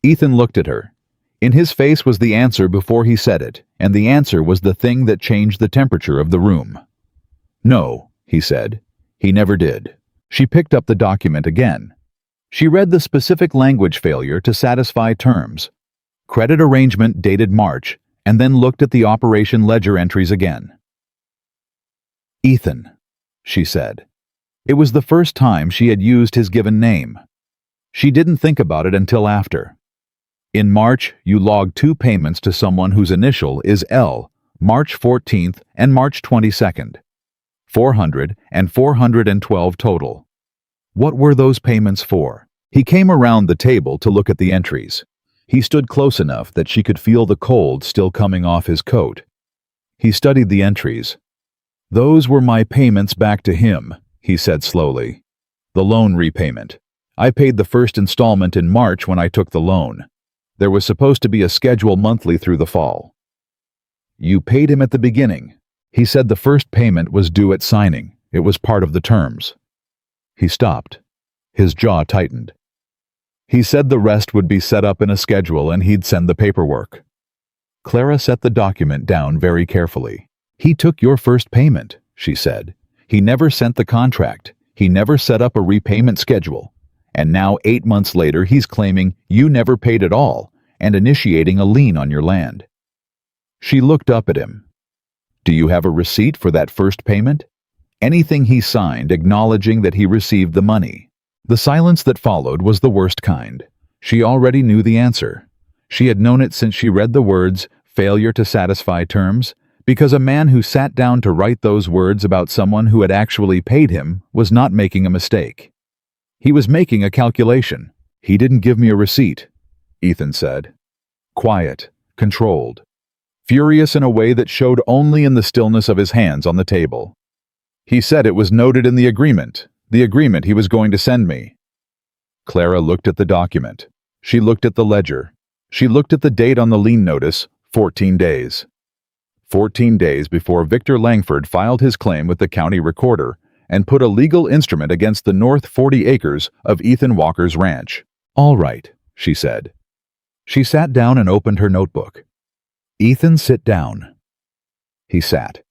Ethan looked at her. In his face was the answer before he said it, and the answer was the thing that changed the temperature of the room. "No," he said. "He never did." She picked up the document again. She read the specific language failure to satisfy terms. Credit arrangement dated March, and then looked at the operation ledger entries again. "Ethan," she said. It was the first time she had used his given name. She didn't think about it until after. "In March, you logged 2 payments to someone whose initial is L, March 14th and March 22nd. 400 and 412 total. What were those payments for?" He came around the table to look at the entries. He stood close enough that she could feel the cold still coming off his coat. He studied the entries. "Those were my payments back to him," he said slowly. "The loan repayment. I paid the first installment in March when I took the loan. There was supposed to be a schedule monthly through the fall." "You paid him at the beginning." He said the first payment was due at signing. It was part of the terms. He stopped. His jaw tightened. "He said the rest would be set up in a schedule and he'd send the paperwork." Clara set the document down very carefully. "He took your first payment," she said. "He never sent the contract. He never set up a repayment schedule. And now 8 months later he's claiming you never paid at all and initiating a lien on your land." She looked up at him. "Do you have a receipt for that first payment? Anything he signed acknowledging that he received the money?" The silence that followed was the worst kind. She already knew the answer. She had known it since she read the words, "failure to satisfy terms," because a man who sat down to write those words about someone who had actually paid him was not making a mistake. He was making a calculation. "He didn't give me a receipt," Ethan said. Quiet, controlled, furious in a way that showed only in the stillness of his hands on the table. "He said it was noted in the agreement he was going to send me." Clara looked at the document. She looked at the ledger. She looked at the date on the lien notice, 14 days. 14 days before Victor Langford filed his claim with the county recorder and put a legal instrument against the north 40 acres of Ethan Walker's ranch. "All right," she said. She sat down and opened her notebook. "Ethan, sit down." He sat.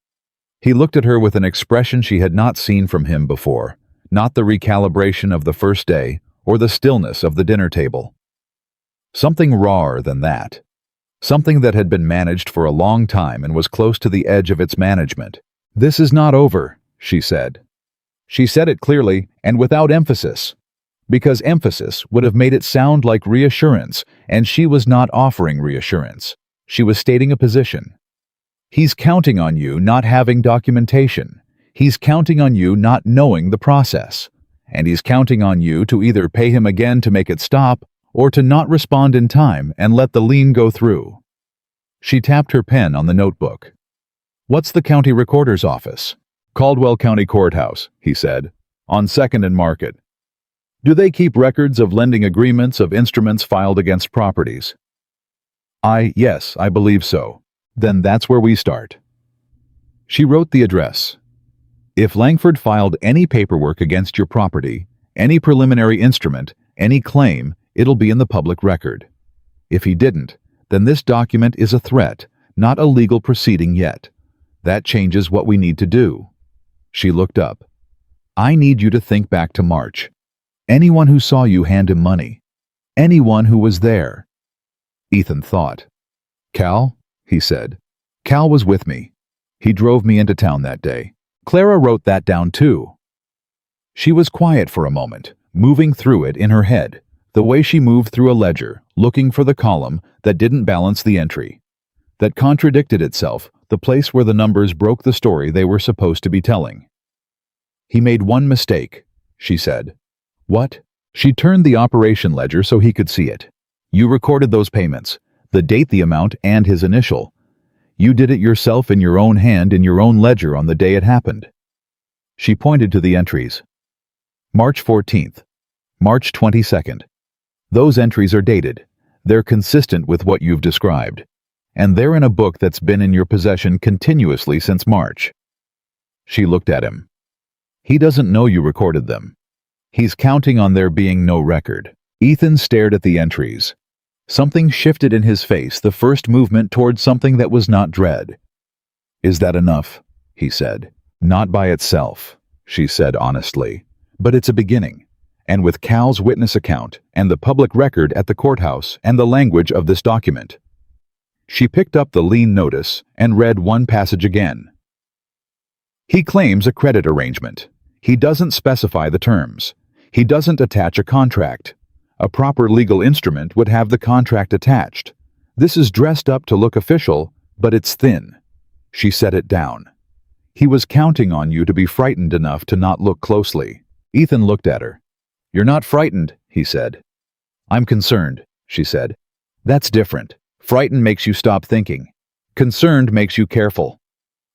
He looked at her with an expression she had not seen from him before, not the recalibration of the first day or the stillness of the dinner table. Something rawer than that. Something that had been managed for a long time and was close to the edge of its management. "This is not over," she said. She said it clearly and without emphasis, because emphasis would have made it sound like reassurance, and she was not offering reassurance. She was stating a position. He's counting on you not having documentation. He's counting on you not knowing the process. And he's counting on you to either pay him again to make it stop or to not respond in time and let the lien go through. She tapped her pen on the notebook. "What's the county recorder's office?" "Caldwell County Courthouse," he said, "on 2nd and Market." "Do they keep records of lending agreements of instruments filed against properties?" Yes, I believe so." "Then that's where we start." She wrote the address. "If Langford filed any paperwork against your property, any preliminary instrument, any claim, it'll be in the public record. If he didn't, then this document is a threat, not a legal proceeding yet. That changes what we need to do." She looked up. "I need you to think back to March. Anyone who saw you hand him money. Anyone who was there." Ethan thought. "Cal?" he said. "Cal was with me. He drove me into town that day. Clara wrote that down too." She was quiet for a moment, moving through it in her head, the way she moved through a ledger, looking for the column that didn't balance the entry, that contradicted itself, the place where the numbers broke the story they were supposed to be telling. "He made one mistake," she said. "What?" She turned the operation ledger so he could see it. "You recorded those payments, the date, the amount, and his initial. You did it yourself in your own hand in your own ledger on the day it happened." She pointed to the entries. "March 14th. March 22nd. Those entries are dated. They're consistent with what you've described. And they're in a book that's been in your possession continuously since March." She looked at him. "He doesn't know you recorded them. He's counting on there being no record." Ethan stared at the entries. Something shifted in his face, the first movement towards something that was not dread. "Is that enough?" he said. "Not by itself," she said honestly. "But it's a beginning. And with Cal's witness account, and the public record at the courthouse, and the language of this document." She picked up the lien notice and read one passage again. "He claims a credit arrangement. He doesn't specify the terms. He doesn't attach a contract. A proper legal instrument would have the contract attached. This is dressed up to look official, but it's thin." She set it down. "He was counting on you to be frightened enough to not look closely." Ethan looked at her. "You're not frightened," he said. "I'm concerned," she said. "That's different. Frightened makes you stop thinking. Concerned makes you careful."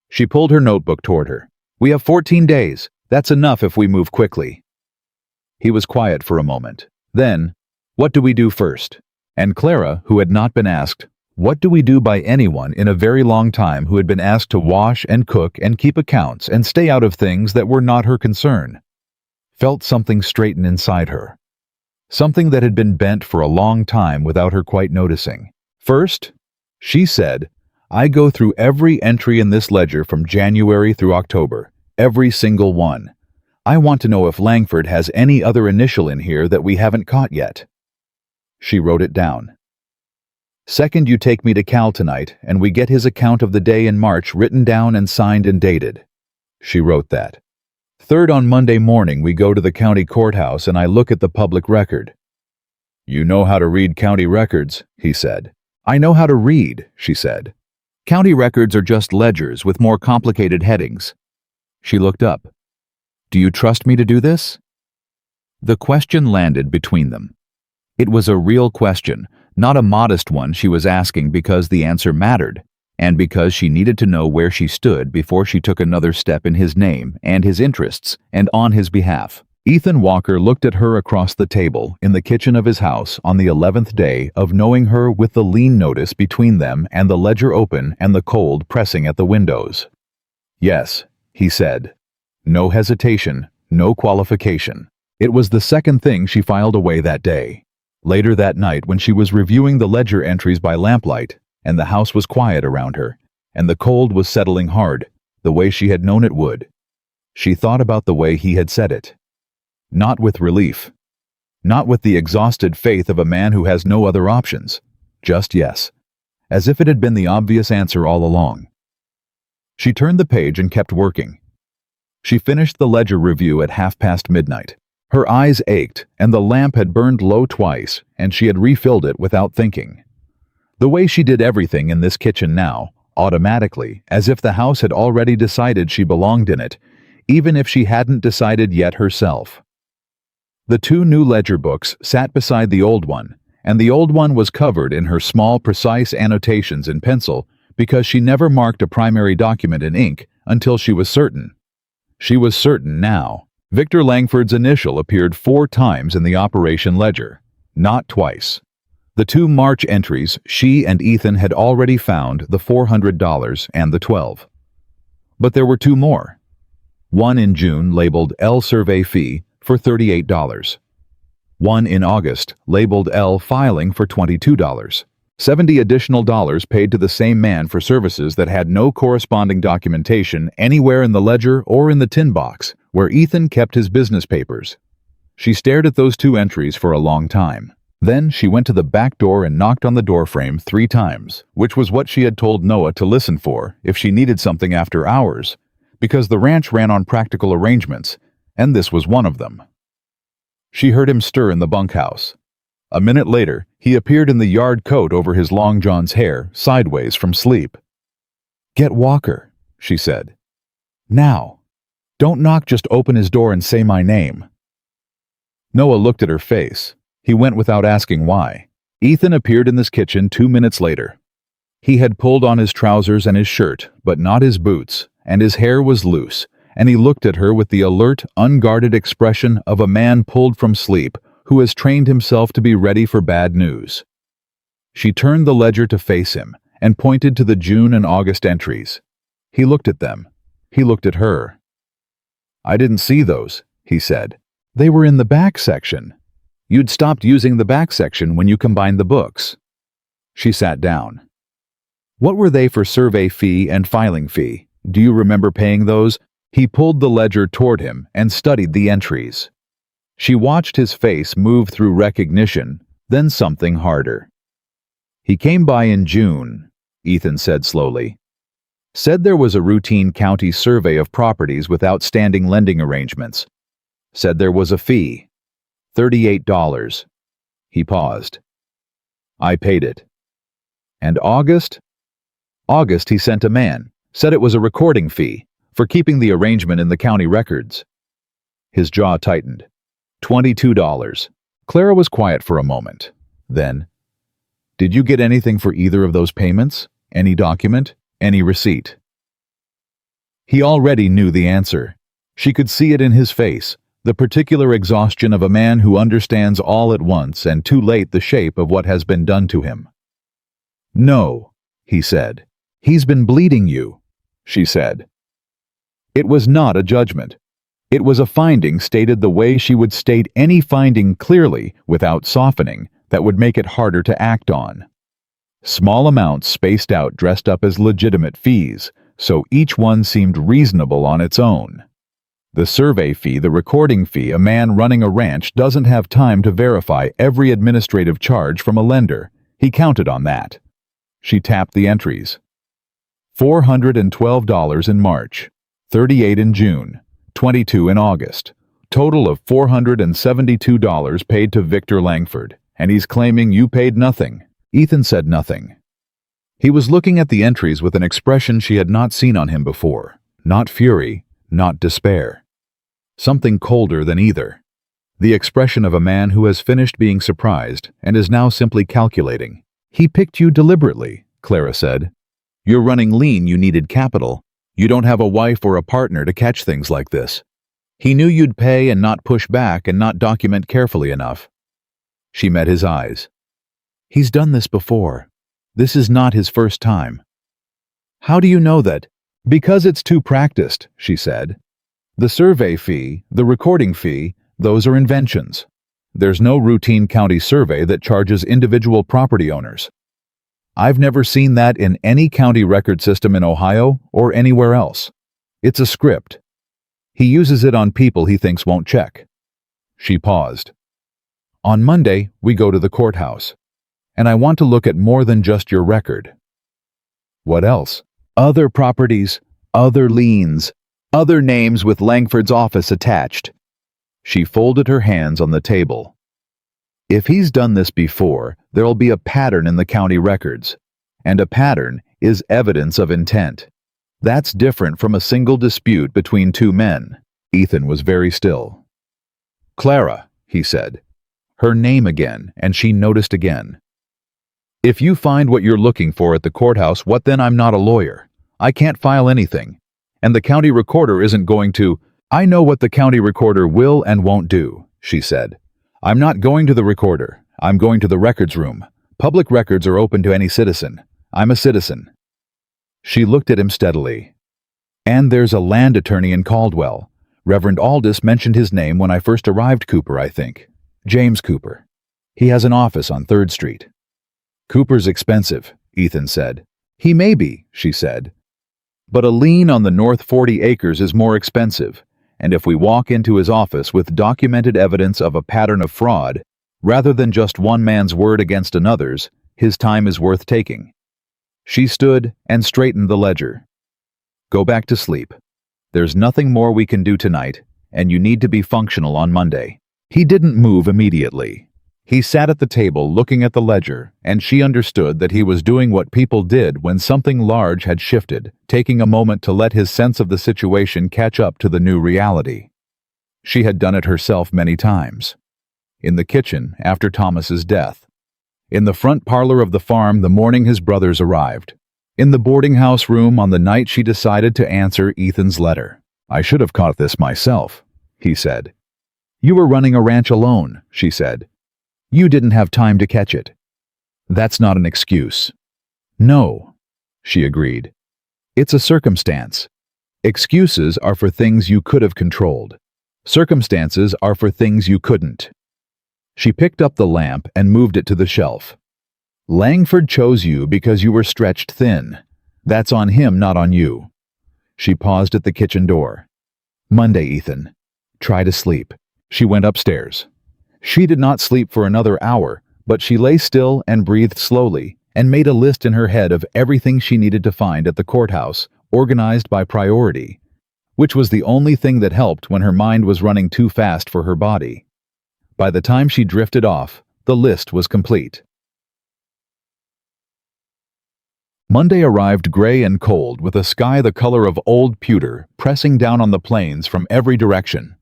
She pulled her notebook toward her. "We have 14 days. That's enough if we move quickly." He was quiet for a moment. Then, "What do we do first?" And Clara, who had not been asked, "What do we do?" by anyone in a very long time, who had been asked to wash and cook and keep accounts and stay out of things that were not her concern, felt something straighten inside her. Something that had been bent for a long time without her quite noticing. "First," she said, "I go through every entry in this ledger from January through October, every single one. I want to know if Langford has any other initial in here that we haven't caught yet." She wrote it down. "Second, you take me to Cal tonight, and we get his account of the day in March written down and signed and dated." She wrote that. "Third, on Monday morning we go to the county courthouse and I look at the public record." "You know how to read county records," he said. "I know how to read," she said. "County records are just ledgers with more complicated headings." She looked up. "Do you trust me to do this?" The question landed between them. It was a real question, not a modest one she was asking because the answer mattered, and because she needed to know where she stood before she took another step in his name and his interests and on his behalf. Ethan Walker looked at her across the table in the kitchen of his house on the 11th day of knowing her, with the lien notice between them and the ledger open and the cold pressing at the windows. "Yes," he said. No hesitation, no qualification. It was the second thing she filed away that day. Later that night, when she was reviewing the ledger entries by lamplight, and the house was quiet around her, and the cold was settling hard, the way she had known it would, she thought about the way he had said it. Not with relief. Not with the exhausted faith of a man who has no other options. Just yes. As if it had been the obvious answer all along. She turned the page and kept working. She finished the ledger review at midnight. Her eyes ached, and the lamp had burned low twice, and she had refilled it without thinking. The way she did everything in this kitchen now, automatically, as if the house had already decided she belonged in it, even if she hadn't decided yet herself. The two new ledger books sat beside the old one, and the old one was covered in her small, precise annotations in pencil because she never marked a primary document in ink until she was certain. She was certain now. Victor Langford's initial appeared 4 times in the operation ledger, not twice. The 2 March entries, she and Ethan had already found the $400 and the $12. But there were 2 more. One in June labeled L survey fee for $38. One in August labeled L filing for $22. 70 additional dollars paid to the same man for services that had no corresponding documentation anywhere in the ledger or in the tin box where Ethan kept his business papers. She stared at those 2 entries for a long time. Then she went to the back door and knocked on the doorframe 3 times, which was what she had told Noah to listen for if she needed something after hours, because the ranch ran on practical arrangements, and this was one of them. She heard him stir in the bunkhouse. A minute later, he appeared in the yard coat over his long John's hair, sideways from sleep. "Get Walker," she said. "Now. Don't knock, just open his door and say my name." Noah looked at her face. He went without asking why. Ethan appeared in this kitchen 2 minutes later. He had pulled on his trousers and his shirt, but not his boots, and his hair was loose, and he looked at her with the alert, unguarded expression of a man pulled from sleep who has trained himself to be ready for bad news. She turned the ledger to face him and pointed to the June and August entries. He looked at them. He looked at her. "I didn't see those," he said. "They were in the back section. You'd stopped using the back section when you combined the books." She sat down. "What were they for survey fee and filing fee? Do you remember paying those?" He pulled the ledger toward him and studied the entries. She watched his face move through recognition, then something harder. "He came by in June," Ethan said slowly. "Said there was a routine county survey of properties with outstanding lending arrangements. Said there was a fee. $38. He paused. "I paid it." "And August?" "August he sent a man. Said it was a recording fee for keeping the arrangement in the county records." His jaw tightened. $22. Clara was quiet for a moment. Then, "Did you get anything for either of those payments? Any document? Any receipt?" He already knew the answer. She could see it in his face, the particular exhaustion of a man who understands all at once and too late the shape of what has been done to him. "No," he said. "He's been bleeding you," she said. It was not a judgment. It was a finding stated the way she would state any finding clearly, without softening, that would make it harder to act on. Small amounts spaced out dressed up as legitimate fees, so each one seemed reasonable on its own. The survey fee, the recording fee, a man running a ranch doesn't have time to verify every administrative charge from a lender. He counted on that. She tapped the entries. $412 in March, $38 in June, $22 in August. Total of $472 paid to Victor Langford, and he's claiming you paid nothing. Ethan said nothing. He was looking at the entries with an expression she had not seen on him before. Not fury, not despair. Something colder than either. The expression of a man who has finished being surprised and is now simply calculating. "He picked you deliberately," Clara said. "You're running lean, you needed capital. You don't have a wife or a partner to catch things like this. He knew you'd pay and not push back and not document carefully enough." She met his eyes. "He's done this before. This is not his first time." "How do you know that?" "Because it's too practiced," she said. "The survey fee, the recording fee, those are inventions. There's no routine county survey that charges individual property owners. I've never seen that in any county record system in Ohio or anywhere else. It's a script. He uses it on people he thinks won't check." She paused. "On Monday, we go to the courthouse. And I want to look at more than just your record." "What else?" "Other properties, other liens, other names with Langford's office attached." She folded her hands on the table. "If he's done this before, there'll be a pattern in the county records. And a pattern is evidence of intent. That's different from a single dispute between two men." Ethan was very still. "Clara," he said. Her name again, and she noticed again. "If you find what you're looking for at the courthouse, what then? I'm not a lawyer. I can't file anything. And the county recorder isn't going to—" "I know what the county recorder will and won't do," she said. "I'm not going to the recorder. I'm going to the records room. Public records are open to any citizen. I'm a citizen." She looked at him steadily. "And there's a land attorney in Caldwell. Reverend Aldis mentioned his name when I first arrived. Cooper, I think. James Cooper. He has an office on 3rd Street. "Cooper's expensive," Ethan said. "He may be," she said. "But a lien on the North 40 acres is more expensive, and if we walk into his office with documented evidence of a pattern of fraud, rather than just one man's word against another's, his time is worth taking." She stood and straightened the ledger. "Go back to sleep. There's nothing more we can do tonight, and you need to be functional on Monday." He didn't move immediately. He sat at the table looking at the ledger, and she understood that he was doing what people did when something large had shifted, taking a moment to let his sense of the situation catch up to the new reality. She had done it herself many times. In the kitchen after Thomas's death. In the front parlor of the farm the morning his brothers arrived. In the boarding house room on the night she decided to answer Ethan's letter. "I should have caught this myself," he said. "You were running a ranch alone," she said. "You didn't have time to catch it." "That's not an excuse." "No," she agreed. "It's a circumstance. Excuses are for things you could have controlled. Circumstances are for things you couldn't." She picked up the lamp and moved it to the shelf. "Langford chose you because you were stretched thin. That's on him, not on you." She paused at the kitchen door. "Monday, Ethan. Try to sleep." She went upstairs. She did not sleep for another hour, but she lay still and breathed slowly and made a list in her head of everything she needed to find at the courthouse, organized by priority, which was the only thing that helped when her mind was running too fast for her body. By the time she drifted off, the list was complete. Monday arrived gray and cold, with a sky the color of old pewter pressing down on the plains from every direction.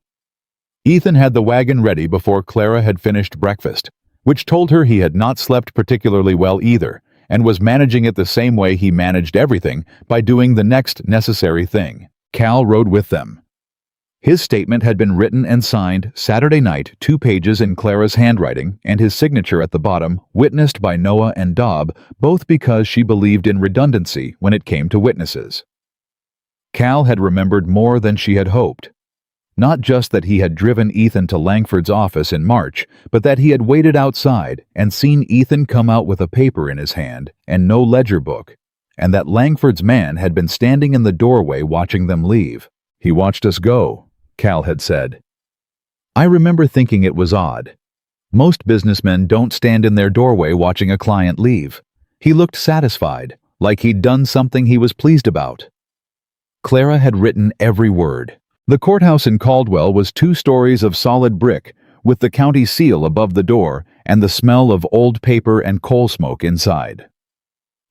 Ethan had the wagon ready before Clara had finished breakfast, which told her he had not slept particularly well either, and was managing it the same way he managed everything, by doing the next necessary thing. Cal rode with them. His statement had been written and signed Saturday night, 2 pages in Clara's handwriting, and his signature at the bottom, witnessed by Noah and Dobb, both because she believed in redundancy when it came to witnesses. Cal had remembered more than she had hoped. Not just that he had driven Ethan to Langford's office in March, but that he had waited outside and seen Ethan come out with a paper in his hand and no ledger book, and that Langford's man had been standing in the doorway watching them leave. "He watched us go," Cal had said. "I remember thinking it was odd. Most businessmen don't stand in their doorway watching a client leave." He looked satisfied, like he'd done something he was pleased about. Clara had written every word. The courthouse in Caldwell was 2 stories of solid brick, with the county seal above the door and the smell of old paper and coal smoke inside.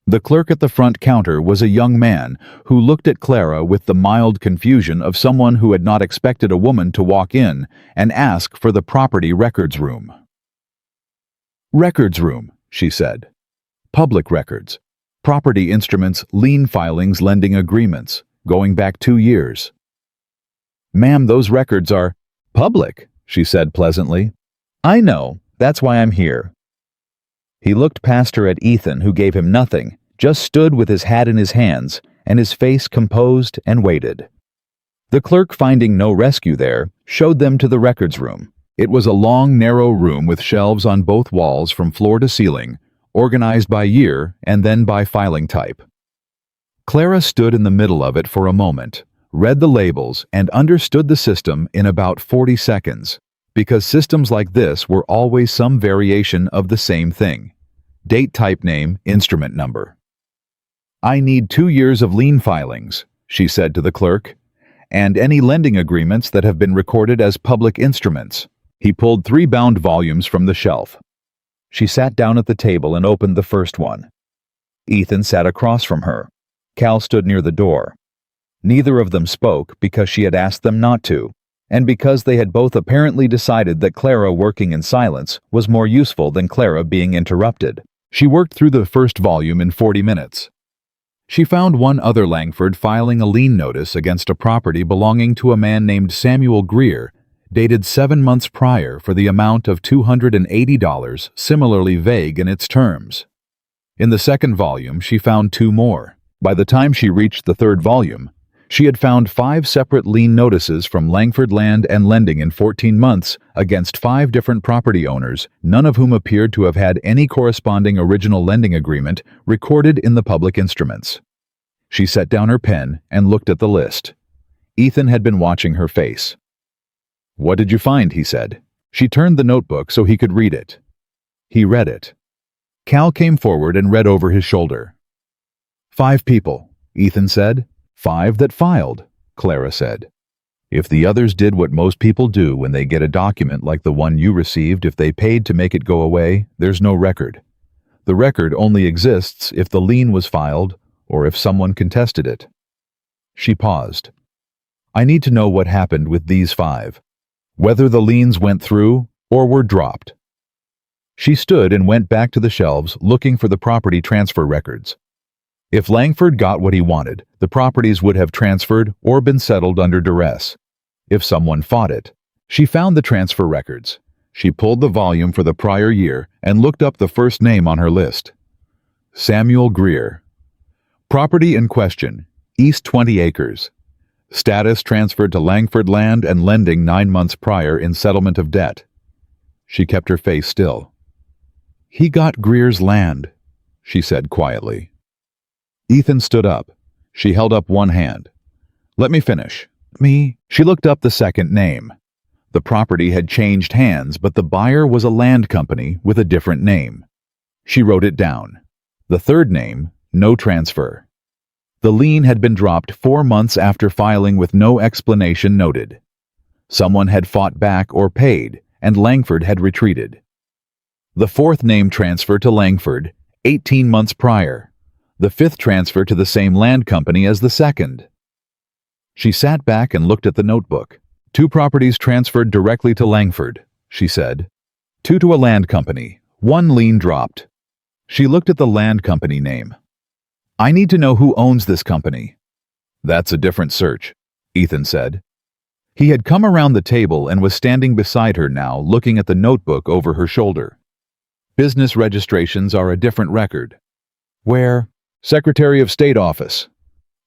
The clerk at the front counter was a young man who looked at Clara with the mild confusion of someone who had not expected a woman to walk in and ask for the property records room. "Records room," she said. "Public records. Property instruments, lien filings, lending agreements, going back 2 years. "Ma'am, those records are—" "Public," she said pleasantly. "I know. That's why I'm here." He looked past her at Ethan, who gave him nothing, just stood with his hat in his hands, and his face composed, and waited. The clerk, finding no rescue there, showed them to the records room. It was a long, narrow room with shelves on both walls from floor to ceiling, organized by year and then by filing type. Clara stood in the middle of it for a moment, read the labels, and understood the system in about 40 seconds, because systems like this were always some variation of the same thing. Date, type name, instrument number. "I need 2 years of lien filings," she said to the clerk, "and any lending agreements that have been recorded as public instruments." He pulled 3 bound volumes from the shelf. She sat down at the table and opened the first one. Ethan sat across from her. Cal stood near the door. Neither of them spoke because she had asked them not to, and because they had both apparently decided that Clara working in silence was more useful than Clara being interrupted. She worked through the first volume in 40 minutes. She found one other Langford filing a lien notice against a property belonging to a man named Samuel Greer, dated 7 months prior for the amount of $280, similarly vague in its terms. In the second volume, she found 2 more. By the time she reached the third volume, she had found 5 separate lien notices from Langford Land and Lending in 14 months against 5 different property owners, none of whom appeared to have had any corresponding original lending agreement recorded in the public instruments. She set down her pen and looked at the list. Ethan had been watching her face. "What did you find?" he said. She turned the notebook so he could read it. He read it. Cal came forward and read over his shoulder. 5 people, Ethan said. 5 that filed, Clara said. If the others did what most people do when they get a document like the one you received, if they paid to make it go away, there's no record. The record only exists if the lien was filed or if someone contested it. She paused. I need to know what happened with these 5. Whether the liens went through or were dropped. She stood and went back to the shelves looking for the property transfer records. If Langford got what he wanted, the properties would have transferred or been settled under duress. If someone fought it, she found the transfer records. She pulled the volume for the prior year and looked up the first name on her list. Samuel Greer. Property in question, East 20 acres. Status transferred to Langford Land and Lending 9 months prior in settlement of debt. She kept her face still. He got Greer's land, she said quietly. Ethan stood up. She held up one hand. Let me finish. Me? She looked up the second name. The property had changed hands, but the buyer was a land company with a different name. She wrote it down. The third name, no transfer. The lien had been dropped 4 months after filing with no explanation noted. Someone had fought back or paid, and Langford had retreated. The fourth name transfer to Langford, 18 months prior. The fifth transfer to the same land company as the second. She sat back and looked at the notebook. 2 properties transferred directly to Langford, she said. 2 to a land company. 1 lien dropped. She looked at the land company name. I need to know who owns this company. That's a different search, Ethan said. He had come around the table and was standing beside her now, looking at the notebook over her shoulder. Business registrations are a different record. Where? Secretary of State office,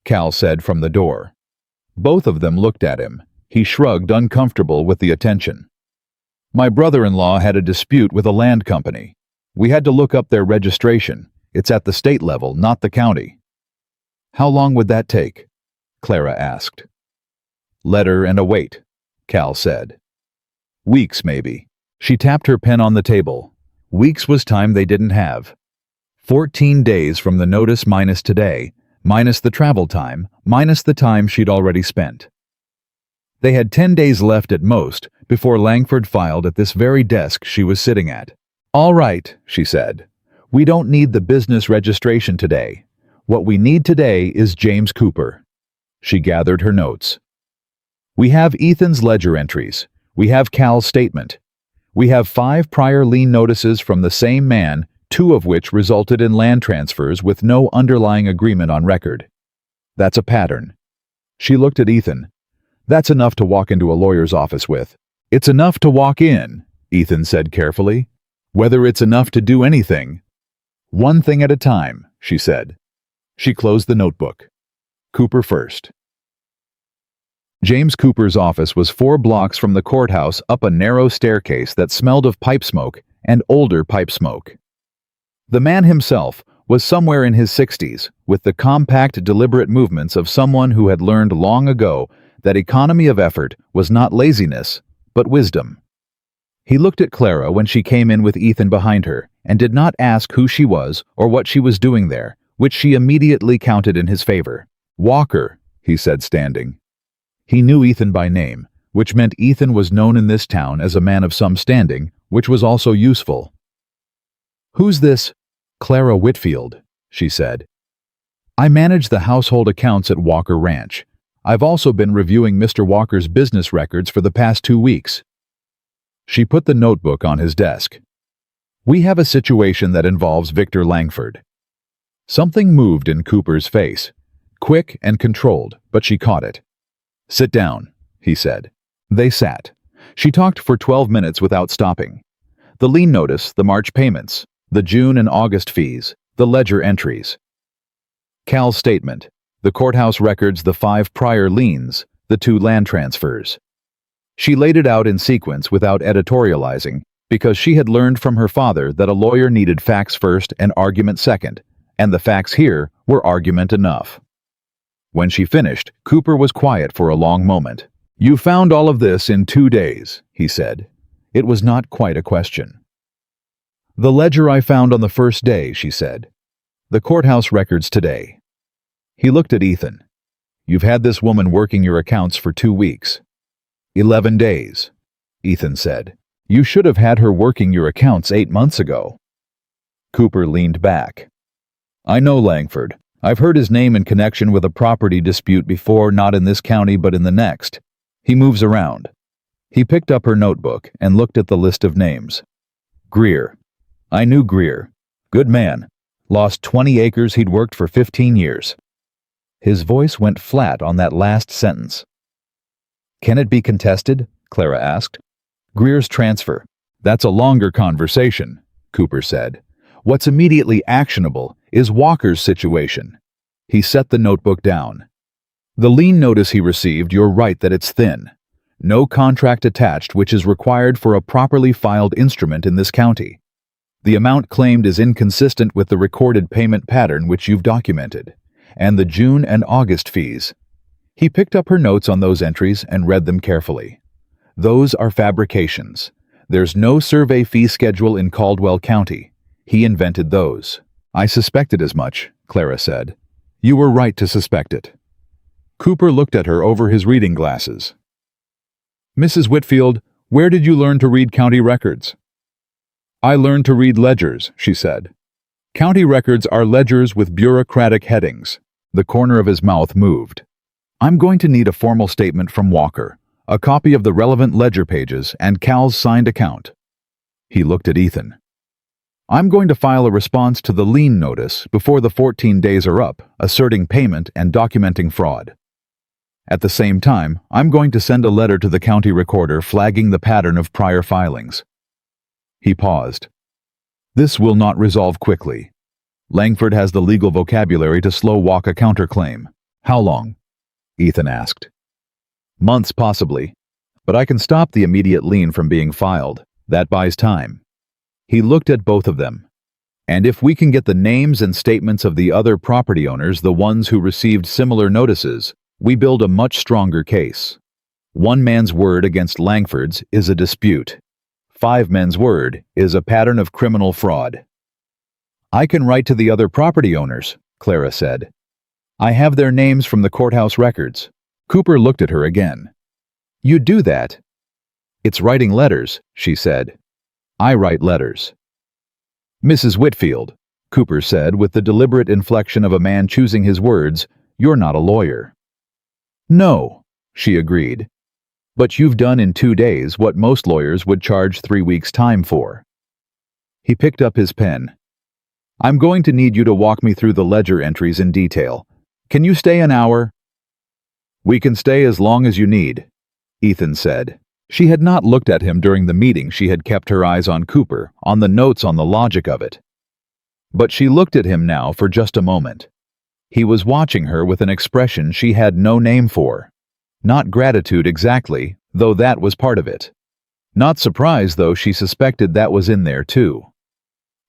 Cal said from the door. Both of them looked at him. He shrugged, uncomfortable with the attention. My brother-in-law had a dispute with a land company. We had to look up their registration. It's at the state level, not the county. How long would that take? Clara asked. Letter and a wait, Cal said. Weeks, maybe. She tapped her pen on the table. Weeks was time they didn't have. 14 days from the notice minus today, minus the travel time, minus the time she'd already spent. They had 10 days left at most before Langford filed at this very desk she was sitting at. All right, she said. We don't need the business registration today. What we need today is James Cooper. She gathered her notes. We have Ethan's ledger entries. We have Cal's statement. We have 5 prior lien notices from the same man, 2 of which resulted in land transfers with no underlying agreement on record. That's a pattern. She looked at Ethan. That's enough to walk into a lawyer's office with. It's enough to walk in, Ethan said carefully. Whether it's enough to do anything. One thing at a time, she said. She closed the notebook. Cooper first. James Cooper's office was 4 blocks from the courthouse up a narrow staircase that smelled of pipe smoke and older pipe smoke. The man himself was somewhere in his 60s, with the compact, deliberate movements of someone who had learned long ago that economy of effort was not laziness, but wisdom. He looked at Clara when she came in with Ethan behind her and did not ask who she was or what she was doing there, which she immediately counted in his favor. "Walker," he said, standing. He knew Ethan by name, which meant Ethan was known in this town as a man of some standing, which was also useful. "Who's this?" "Clara Whitfield," she said. "I manage the household accounts at Walker Ranch. I've also been reviewing Mr. Walker's business records for the past 2 weeks. She put the notebook on his desk. "We have a situation that involves Victor Langford." Something moved in Cooper's face, quick and controlled, but she caught it. "Sit down," he said. They sat. She talked for 12 minutes without stopping. The lien notice, the March payments, the June and August fees, the ledger entries. Cal's statement, the courthouse records, the 5 prior liens, the 2 land transfers. She laid it out in sequence without editorializing, because she had learned from her father that a lawyer needed facts first and argument second, and the facts here were argument enough. When she finished, Cooper was quiet for a long moment. "You found all of this in 2 days," he said. It was not quite a question. "The ledger I found on the first day," she said. "The courthouse records today." He looked at Ethan. "You've had this woman working your accounts for 2 weeks. 11 days, Ethan said. "You should have had her working your accounts 8 months ago." Cooper leaned back. "I know Langford. I've heard his name in connection with a property dispute before, not in this county but in the next. He moves around." He picked up her notebook and looked at the list of names. "Greer. I knew Greer. Good man. Lost 20 acres he'd worked for 15 years. His voice went flat on that last sentence. "Can it be contested?" Clara asked. "Greer's transfer. That's a longer conversation," Cooper said. "What's immediately actionable is Walker's situation." He set the notebook down. "The lien notice he received, you're right that it's thin. No contract attached, which is required for a properly filed instrument in this county. The amount claimed is inconsistent with the recorded payment pattern which you've documented, and the June and August fees." He picked up her notes on those entries and read them carefully. "Those are fabrications. There's no survey fee schedule in Caldwell County. He invented those." "I suspected as much," Clara said. "You were right to suspect it." Cooper looked at her over his reading glasses. "Mrs. Whitfield, where did you learn to read county records?" "I learned to read ledgers," she said. "County records are ledgers with bureaucratic headings." The corner of his mouth moved. "I'm going to need a formal statement from Walker, a copy of the relevant ledger pages, and Cal's signed account." He looked at Ethan. "I'm going to file a response to the lien notice before the 14 days are up, asserting payment and documenting fraud. At the same time, I'm going to send a letter to the county recorder flagging the pattern of prior filings." He paused. "This will not resolve quickly. Langford has the legal vocabulary to slow-walk a counterclaim." "How long?" Ethan asked. "Months, possibly. But I can stop the immediate lien from being filed. That buys time." He looked at both of them. "And if we can get the names and statements of the other property owners, the ones who received similar notices, we build a much stronger case. 1 man's word against Langford's is a dispute. 5 men's word is a pattern of criminal fraud." "I can write to the other property owners," Clara said. "I have their names from the courthouse records." Cooper looked at her again. "You do that?" "It's writing letters," she said. "I write letters." "Mrs. Whitfield," Cooper said with the deliberate inflection of a man choosing his words, "you're not a lawyer." "No," she agreed. "But you've done in 2 days what most lawyers would charge 3 weeks' time for." He picked up his pen. "I'm going to need you to walk me through the ledger entries in detail. Can you stay an hour?" "We can stay as long as you need," Ethan said. She had not looked at him during the meeting. She had kept her eyes on Cooper, on the notes, on the logic of it. But she looked at him now for just a moment. He was watching her with an expression she had no name for. Not gratitude exactly, though that was part of it. Not surprise, though she suspected that was in there too.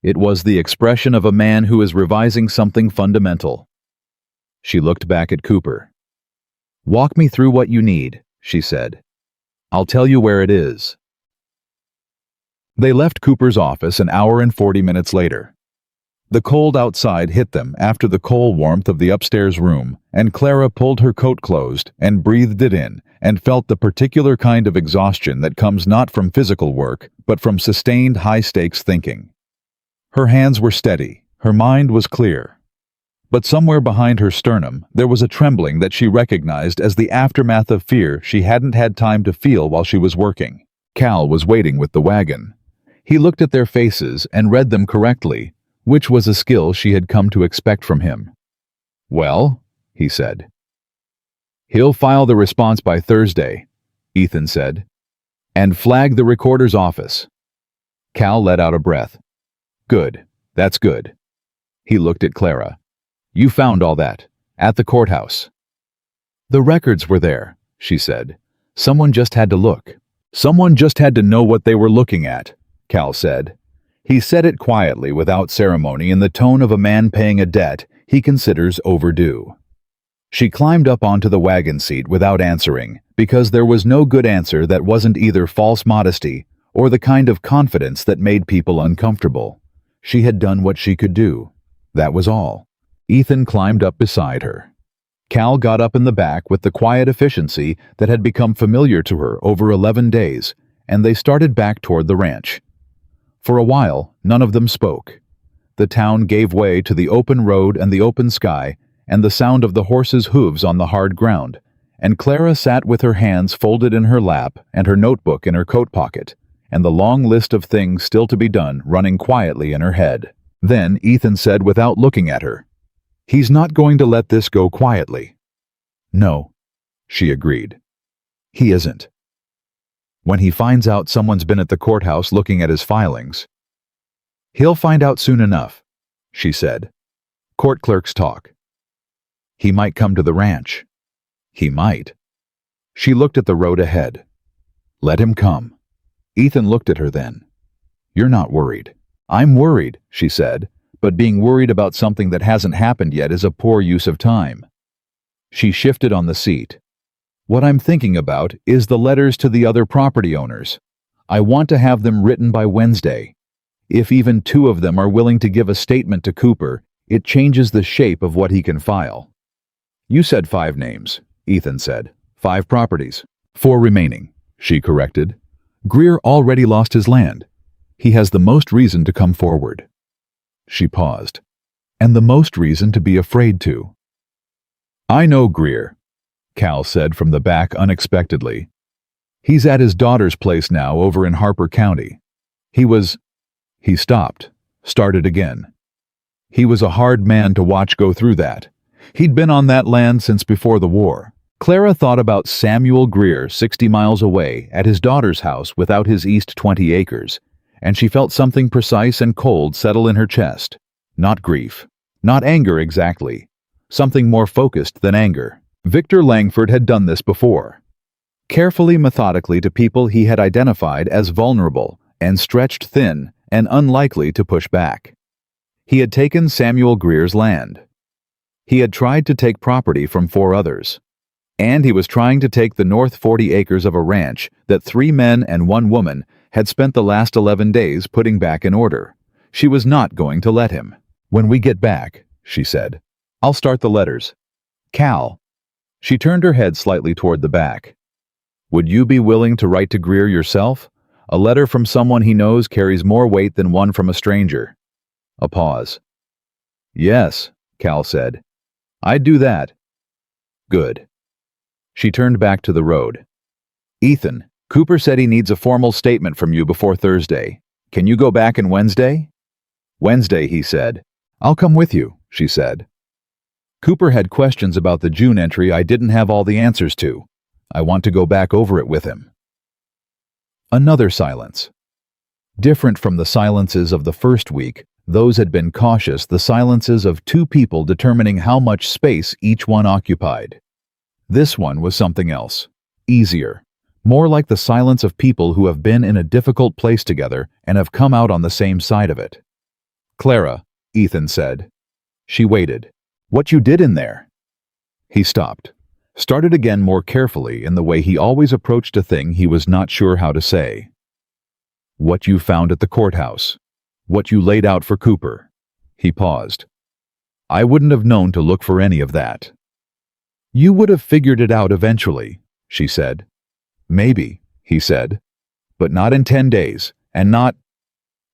It was the expression of a man who is revising something fundamental. She looked back at Cooper. "Walk me through what you need," she said. "I'll tell you where it is." They left Cooper's office an hour and 40 minutes later. The cold outside hit them after the cold warmth of the upstairs room, and Clara pulled her coat closed and breathed it in and felt the particular kind of exhaustion that comes not from physical work, but from sustained high-stakes thinking. Her hands were steady, her mind was clear. But somewhere behind her sternum, there was a trembling that she recognized as the aftermath of fear she hadn't had time to feel while she was working. Cal was waiting with the wagon. He looked at their faces and read them correctly, which was a skill she had come to expect from him. "Well," he said. "He'll file the response by Thursday," Ethan said, "and flag the recorder's office." Cal let out a breath. "Good, that's good." He looked at Clara. "You found all that, at the courthouse." "The records were there," she said. "Someone just had to look. Someone just had to know what they were looking at," Cal said. He said it quietly, without ceremony, in the tone of a man paying a debt he considers overdue. She climbed up onto the wagon seat without answering, because there was no good answer that wasn't either false modesty or the kind of confidence that made people uncomfortable. She had done what she could do. That was all. Ethan climbed up beside her. Cal got up in the back with the quiet efficiency that had become familiar to her over 11 days, and they started back toward the ranch. For a while, none of them spoke. The town gave way to the open road and the open sky and the sound of the horses' hooves on the hard ground, and Clara sat with her hands folded in her lap and her notebook in her coat pocket, and the long list of things still to be done running quietly in her head. Then Ethan said without looking at her, "He's not going to let this go quietly." "No," she agreed. "He isn't. When he finds out someone's been at the courthouse looking at his filings." "He'll find out soon enough," she said. "Court clerks talk." "He might come to the ranch." "He might." She looked at the road ahead. "Let him come." Ethan looked at her then. "You're not worried." "I'm worried," she said, "but being worried about something that hasn't happened yet is a poor use of time." She shifted on the seat. "What I'm thinking about is the letters to the other property owners. I want to have them written by Wednesday. If even 2 of them are willing to give a statement to Cooper, it changes the shape of what he can file." "You said 5 names," Ethan said. 5 properties. 4 remaining," she corrected. "Greer already lost his land. He has the most reason to come forward." She paused. "And the most reason to be afraid to." "I know Greer," Cal said from the back unexpectedly. "He's at his daughter's place now over in Harper County. He stopped, started again. He was a hard man to watch go through that. He'd been on that land since before the war." Clara thought about Samuel Greer 60 miles away at his daughter's house without his East 20 acres, and she felt something precise and cold settle in her chest. Not grief. Not anger exactly. Something more focused than anger. Victor Langford had done this before. Carefully, methodically to people he had identified as vulnerable and stretched thin and unlikely to push back. He had taken Samuel Greer's land. He had tried to take property from 4 others. And he was trying to take the north 40 acres of a ranch that 3 men and 1 woman had spent the last 11 days putting back in order. She was not going to let him. "When we get back," she said, "I'll start the letters. Cal." She turned her head slightly toward the back. "Would you be willing to write to Greer yourself? A letter from someone he knows carries more weight than one from a stranger." A pause. "Yes," Cal said. "I'd do that." "Good." She turned back to the road. "Ethan, Cooper said he needs a formal statement from you before Thursday. Can you go back on Wednesday?" "Wednesday," he said. "I'll come with you," she said. "Cooper had questions about the June entry I didn't have all the answers to. I want to go back over it with him." Another silence. Different from the silences of the first week, those had been cautious, the silences of 2 people determining how much space each one occupied. This one was something else. Easier. More like the silence of people who have been in a difficult place together and have come out on the same side of it. "Clara," Ethan said. She waited. "What you did in there?" He stopped. Started again more carefully in the way he always approached a thing he was not sure how to say. "What you found at the courthouse. What you laid out for Cooper." He paused. "I wouldn't have known to look for any of that." "You would have figured it out eventually," she said. "Maybe," he said. "But not in 10 days, and not—"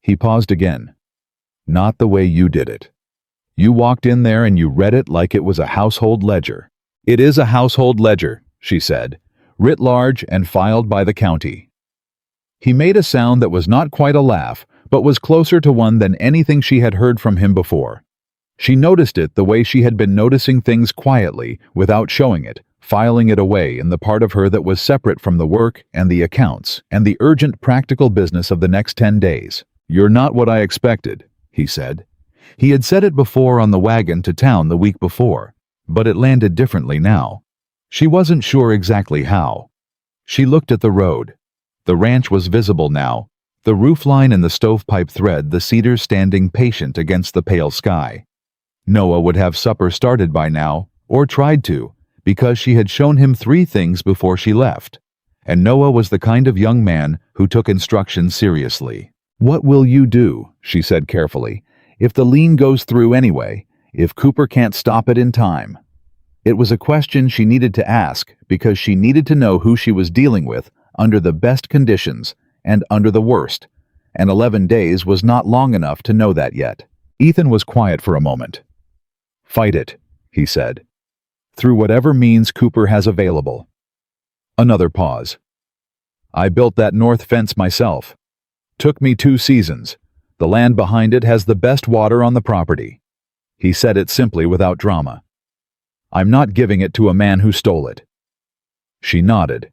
He paused again. "Not the way you did it. You walked in there and you read it like it was a household ledger." "It is a household ledger," she said, "writ large and filed by the county." He made a sound that was not quite a laugh, but was closer to one than anything she had heard from him before. She noticed it the way she had been noticing things quietly, without showing it, filing it away in the part of her that was separate from the work and the accounts and the urgent practical business of the next 10 days. "You're not what I expected," he said. He had said it before on the wagon to town the week before, but it landed differently now. She wasn't sure exactly how. She looked at the road. The ranch was visible now, the roofline and the stovepipe thread, the cedars standing patient against the pale sky. Noah would have supper started by now, or tried to, because she had shown him 3 things before she left. And Noah was the kind of young man who took instructions seriously. "What will you do," she said carefully, "if the lien goes through anyway, if Cooper can't stop it in time?" It was a question she needed to ask because she needed to know who she was dealing with under the best conditions and under the worst, and 11 days was not long enough to know that yet. Ethan was quiet for a moment. "Fight it," he said. "Through whatever means Cooper has available." Another pause. "I built that north fence myself. Took me 2 seasons. The land behind it has the best water on the property." He said it simply without drama. "I'm not giving it to a man who stole it." She nodded.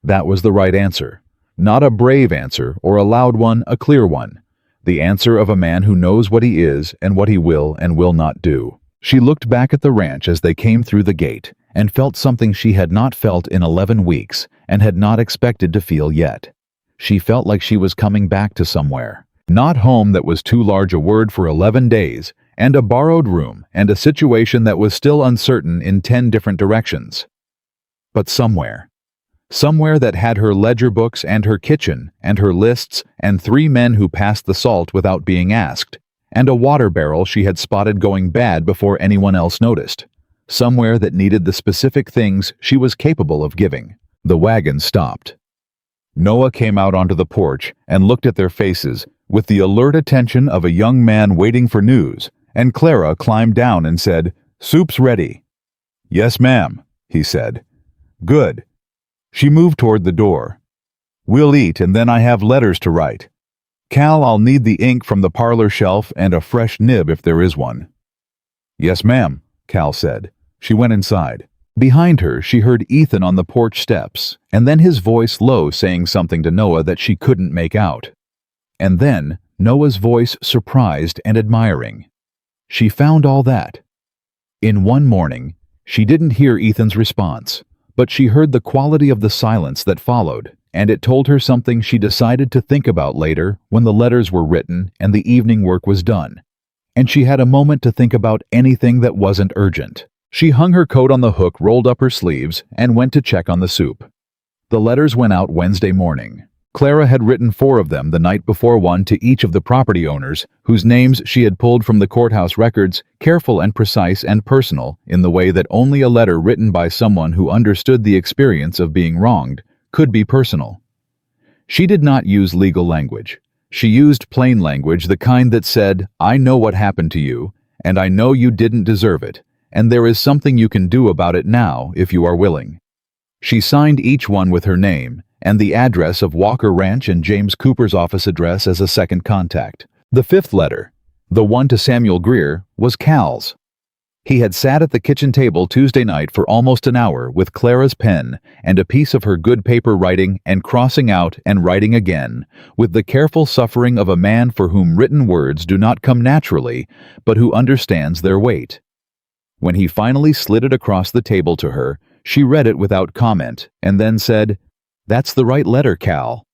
That was the right answer. Not a brave answer or a loud one, a clear one. The answer of a man who knows what he is and what he will and will not do. She looked back at the ranch as they came through the gate and felt something she had not felt in 11 weeks and had not expected to feel yet. She felt like she was coming back to somewhere. Not home that was too large a word for 11 days, and a borrowed room and a situation that was still uncertain in 10 different directions. But somewhere. Somewhere that had her ledger books and her kitchen and her lists and 3 men who passed the salt without being asked, and a water barrel she had spotted going bad before anyone else noticed. Somewhere that needed the specific things she was capable of giving. The wagon stopped. Noah came out onto the porch and looked at their faces with the alert attention of a young man waiting for news, and Clara climbed down and said, "Soup's ready." "Yes, ma'am," he said. "Good." She moved toward the door. "We'll eat and then I have letters to write. Cal, I'll need the ink from the parlor shelf and a fresh nib if there is one." "Yes, ma'am," Cal said. She went inside. Behind her, she heard Ethan on the porch steps, and then his voice low saying something to Noah that she couldn't make out. And then Noah's voice surprised and admiring. She found all that. In one morning, she didn't hear Ethan's response, but she heard the quality of the silence that followed, and it told her something she decided to think about later when the letters were written and the evening work was done. And she had a moment to think about anything that wasn't urgent. She hung her coat on the hook, rolled up her sleeves, and went to check on the soup. The letters went out Wednesday morning. Clara had written 4 of them the night before, one to each of the property owners, whose names she had pulled from the courthouse records, careful and precise and personal in the way that only a letter written by someone who understood the experience of being wronged could be personal. She did not use legal language. She used plain language, the kind that said, "I know what happened to you, and I know you didn't deserve it, and there is something you can do about it now if you are willing." She signed each one with her name and the address of Walker Ranch and James Cooper's office address as a second contact. The 5th letter, the one to Samuel Greer, was Cal's. He had sat at the kitchen table Tuesday night for almost an hour with Clara's pen and a piece of her good paper, writing and crossing out and writing again, with the careful suffering of a man for whom written words do not come naturally, but who understands their weight. When he finally slid it across the table to her, She read it without comment and then said, "That's the right letter, Cal."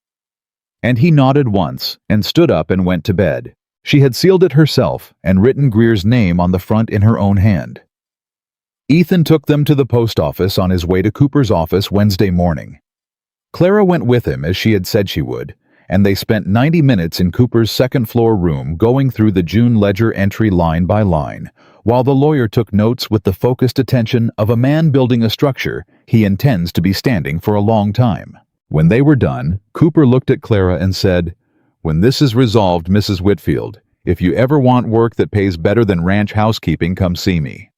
And he nodded once and stood up and went to bed. She had sealed it herself and written Greer's name on the front in her own hand. Ethan took them to the post office on his way to Cooper's office Wednesday morning. Clara went with him as she had said she would, and they spent 90 minutes in Cooper's second-floor room going through the June ledger entry line by line, while the lawyer took notes with the focused attention of a man building a structure he intends to be standing for a long time. When they were done, Cooper looked at Clara and said, "When this is resolved, Mrs. Whitfield, if you ever want work that pays better than ranch housekeeping, come see me."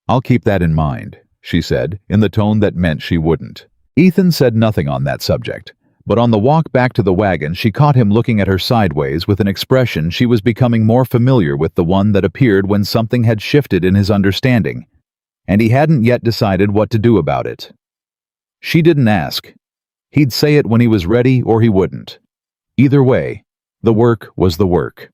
"I'll keep that in mind," she said, in the tone that meant she wouldn't. Ethan said nothing on that subject, but on the walk back to the wagon she caught him looking at her sideways with an expression she was becoming more familiar with, the one that appeared when something had shifted in his understanding, and he hadn't yet decided what to do about it. She didn't ask. He'd say it when he was ready or he wouldn't. Either way, the work was the work.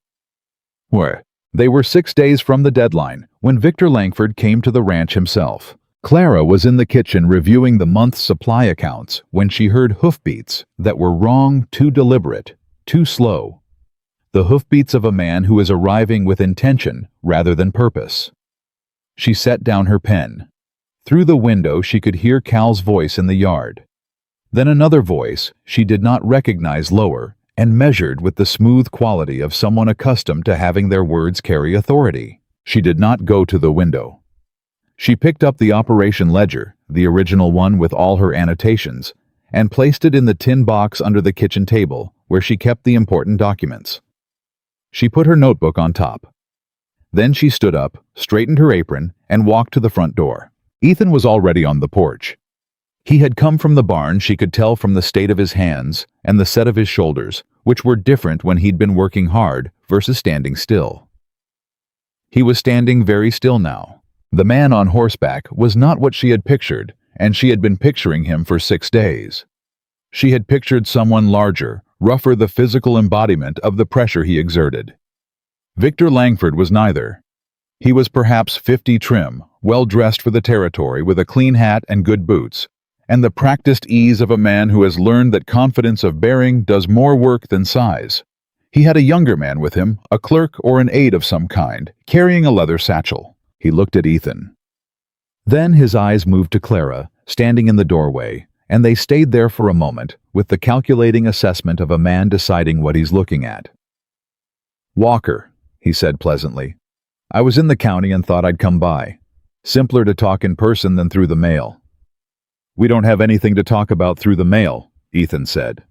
They were 6 days from the deadline when Victor Langford came to the ranch himself. Clara was in the kitchen reviewing the month's supply accounts when she heard hoofbeats that were wrong, too deliberate, too slow. The hoofbeats of a man who is arriving with intention rather than purpose. She set down her pen. Through the window she could hear Cal's voice in the yard. Then another voice she did not recognize, lower and measured with the smooth quality of someone accustomed to having their words carry authority. She did not go to the window. She picked up the operation ledger, the original one with all her annotations, and placed it in the tin box under the kitchen table, where she kept the important documents. She put her notebook on top. Then she stood up, straightened her apron, and walked to the front door. Ethan was already on the porch. He had come from the barn, she could tell from the state of his hands and the set of his shoulders, which were different when he'd been working hard versus standing still. He was standing very still now. The man on horseback was not what she had pictured, and she had been picturing him for 6 days. She had pictured someone larger, rougher, the physical embodiment of the pressure he exerted. Victor Langford was neither. He was perhaps 50, trim, well-dressed for the territory, with a clean hat and good boots, and the practiced ease of a man who has learned that confidence of bearing does more work than size. He had a younger man with him, a clerk or an aide of some kind, carrying a leather satchel. He looked at Ethan. Then his eyes moved to Clara, standing in the doorway, and they stayed there for a moment, with the calculating assessment of a man deciding what he's looking at. "Walker," he said pleasantly. "I was in the county and thought I'd come by. Simpler to talk in person than through the mail." "We don't have anything to talk about through the mail," Ethan said.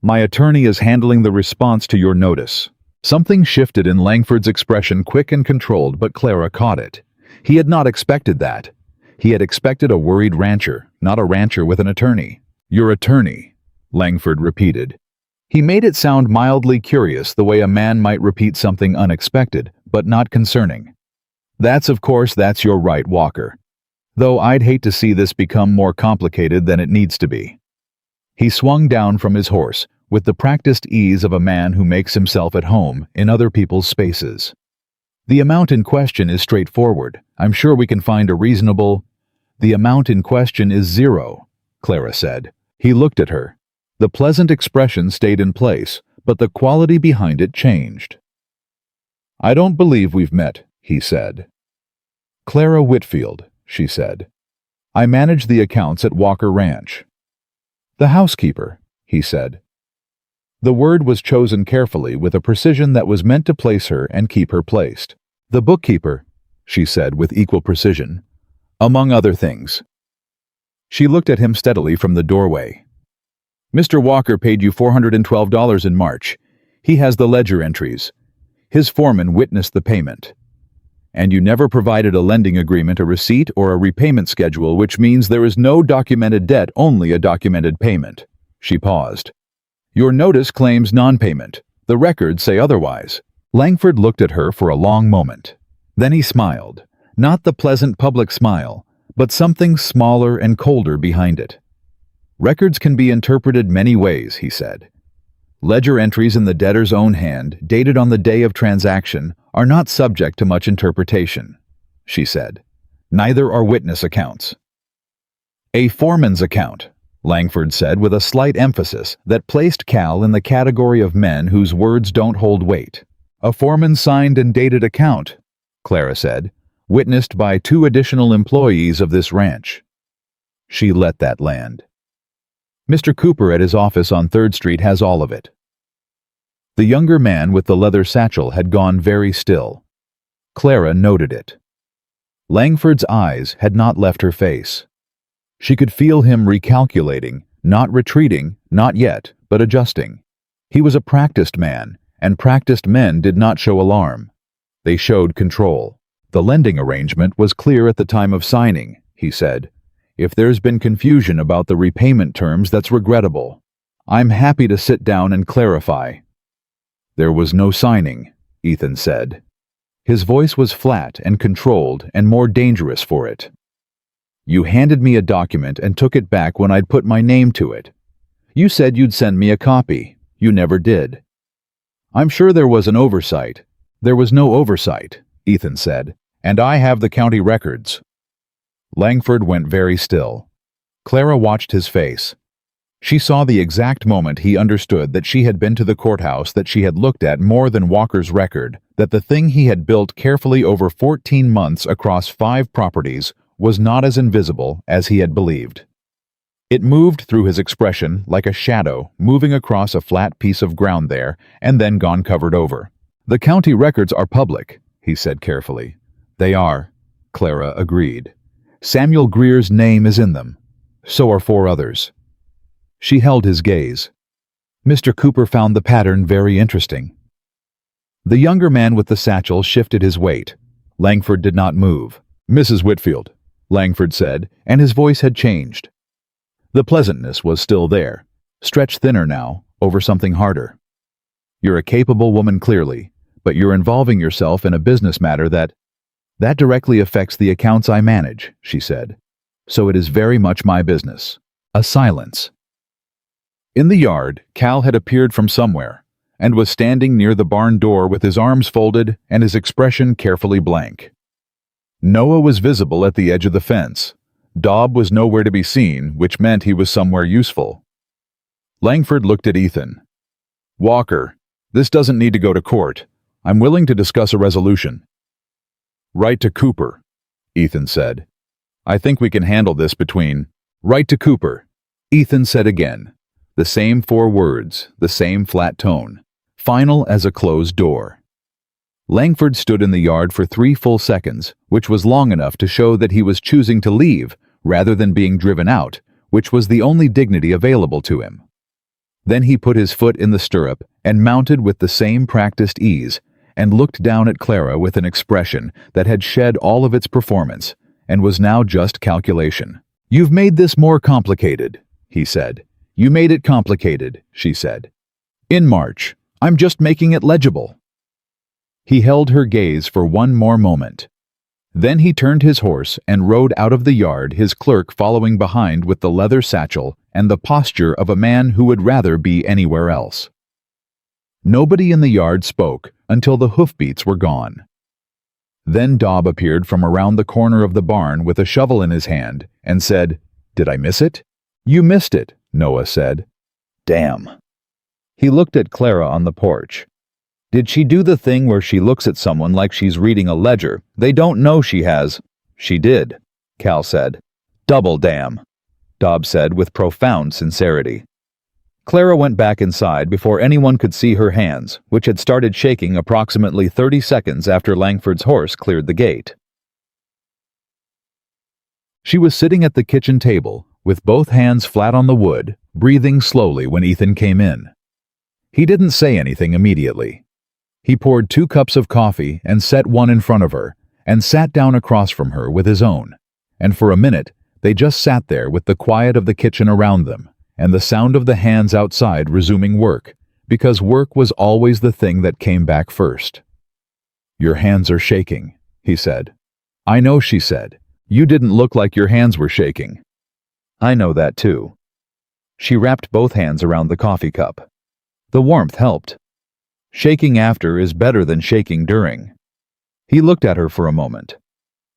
"My attorney is handling the response to your notice." Something shifted in Langford's expression, quick and controlled, but Clara caught it. He had not expected that. He had expected a worried rancher, not a rancher with an attorney. "Your attorney," Langford repeated. He made it sound mildly curious, the way a man might repeat something unexpected, but not concerning. Of course, that's your right, Walker. Though I'd hate to see this become more complicated than it needs to be." He swung down from his horse, with the practiced ease of a man who makes himself at home in other people's spaces. "The amount in question is straightforward. I'm sure we can find a reasonable—" "The amount in question is 0, Clara said. He looked at her. The pleasant expression stayed in place, but the quality behind it changed. "I don't believe we've met," he said. "Clara Whitfield," she said. "I manage the accounts at Walker Ranch." "The housekeeper," he said. The word was chosen carefully, with a precision that was meant to place her and keep her placed. "The bookkeeper," she said with equal precision. "Among other things." She looked at him steadily from the doorway. "Mr. Walker paid you $412 in March. He has the ledger entries. His foreman witnessed the payment. And you never provided a lending agreement, a receipt, or a repayment schedule, which means there is no documented debt, only a documented payment." She paused. "Your notice claims non-payment. The records say otherwise." Langford looked at her for a long moment. Then he smiled, not the pleasant public smile, but something smaller and colder behind it. "Records can be interpreted many ways," he said. "Ledger entries in the debtor's own hand, dated on the day of transaction, are not subject to much interpretation," she said. "Neither are witness accounts." A foreman's account, Langford said with a slight emphasis that placed Cal in the category of men whose words don't hold weight. A foreman's signed and dated account, Clara said, witnessed by 2 additional employees of this ranch. She let that land. Mr. Cooper at his office on 3rd Street has all of it. The younger man with the leather satchel had gone very still. Clara noted it. Langford's eyes had not left her face. She could feel him recalculating, not retreating, not yet, but adjusting. He was a practiced man, and practiced men did not show alarm. They showed control. The lending arrangement was clear at the time of signing, he said. If there's been confusion about the repayment terms, that's regrettable. I'm happy to sit down and clarify. There was no signing, Ethan said. His voice was flat and controlled and more dangerous for it. You handed me a document and took it back when I'd put my name to it. You said you'd send me a copy. You never did. I'm sure there was an oversight. There was no oversight, Ethan said, and I have the county records. Langford went very still. Clara watched his face. She saw the exact moment he understood that she had been to the courthouse, that she had looked at more than Walker's record, that the thing he had built carefully over 14 months across 5 properties was not as invisible as he had believed. It moved through his expression like a shadow moving across a flat piece of ground there and then gone covered over. The county records are public, he said carefully. They are, Clara agreed. Samuel Greer's name is in them. So are 4 others. She held his gaze. Mr. Cooper found the pattern very interesting. The younger man with the satchel shifted his weight. Langford did not move. Mrs. Whitfield, Langford said, and his voice had changed. The pleasantness was still there, stretched thinner now, over something harder. You're a capable woman clearly, but you're involving yourself in a business matter that directly affects the accounts I manage, she said. So it is very much my business. A silence. In the yard, Cal had appeared from somewhere, and was standing near the barn door with his arms folded and his expression carefully blank. Noah was visible at the edge of the fence. Dobb was nowhere to be seen, which meant he was somewhere useful. Langford looked at Ethan. Walker, this doesn't need to go to court. I'm willing to discuss a resolution. Write to Cooper, Ethan said. I think we can handle this between. Write to Cooper, Ethan said again. The same 4 words, the same flat tone. Final as a closed door. Langford stood in the yard for 3 full seconds, which was long enough to show that he was choosing to leave rather than being driven out, which was the only dignity available to him. Then he put his foot in the stirrup and mounted with the same practiced ease and looked down at Clara with an expression that had shed all of its performance and was now just calculation. You've made this more complicated, he said. You made it complicated, she said. In March, I'm just making it legible. He held her gaze for one more moment. Then he turned his horse and rode out of the yard, his clerk following behind with the leather satchel and the posture of a man who would rather be anywhere else. Nobody in the yard spoke until the hoofbeats were gone. Then Dobb appeared from around the corner of the barn with a shovel in his hand and said, Did I miss it? You missed it, Noah said. Damn. He looked at Clara on the porch. Did she do the thing where she looks at someone like she's reading a ledger? They don't know she has. She did, Cal said. Double damn, Dobb said with profound sincerity. Clara went back inside before anyone could see her hands, which had started shaking approximately 30 seconds after Langford's horse cleared the gate. She was sitting at the kitchen table, with both hands flat on the wood, breathing slowly when Ethan came in. He didn't say anything immediately. He poured 2 cups of coffee and set one in front of her, and sat down across from her with his own, and for a minute they just sat there with the quiet of the kitchen around them, and the sound of the hands outside resuming work, because work was always the thing that came back first. Your hands are shaking, he said. I know, she said. You didn't look like your hands were shaking. I know that too. She wrapped both hands around the coffee cup. The warmth helped. Shaking after is better than shaking during. He looked at her for a moment.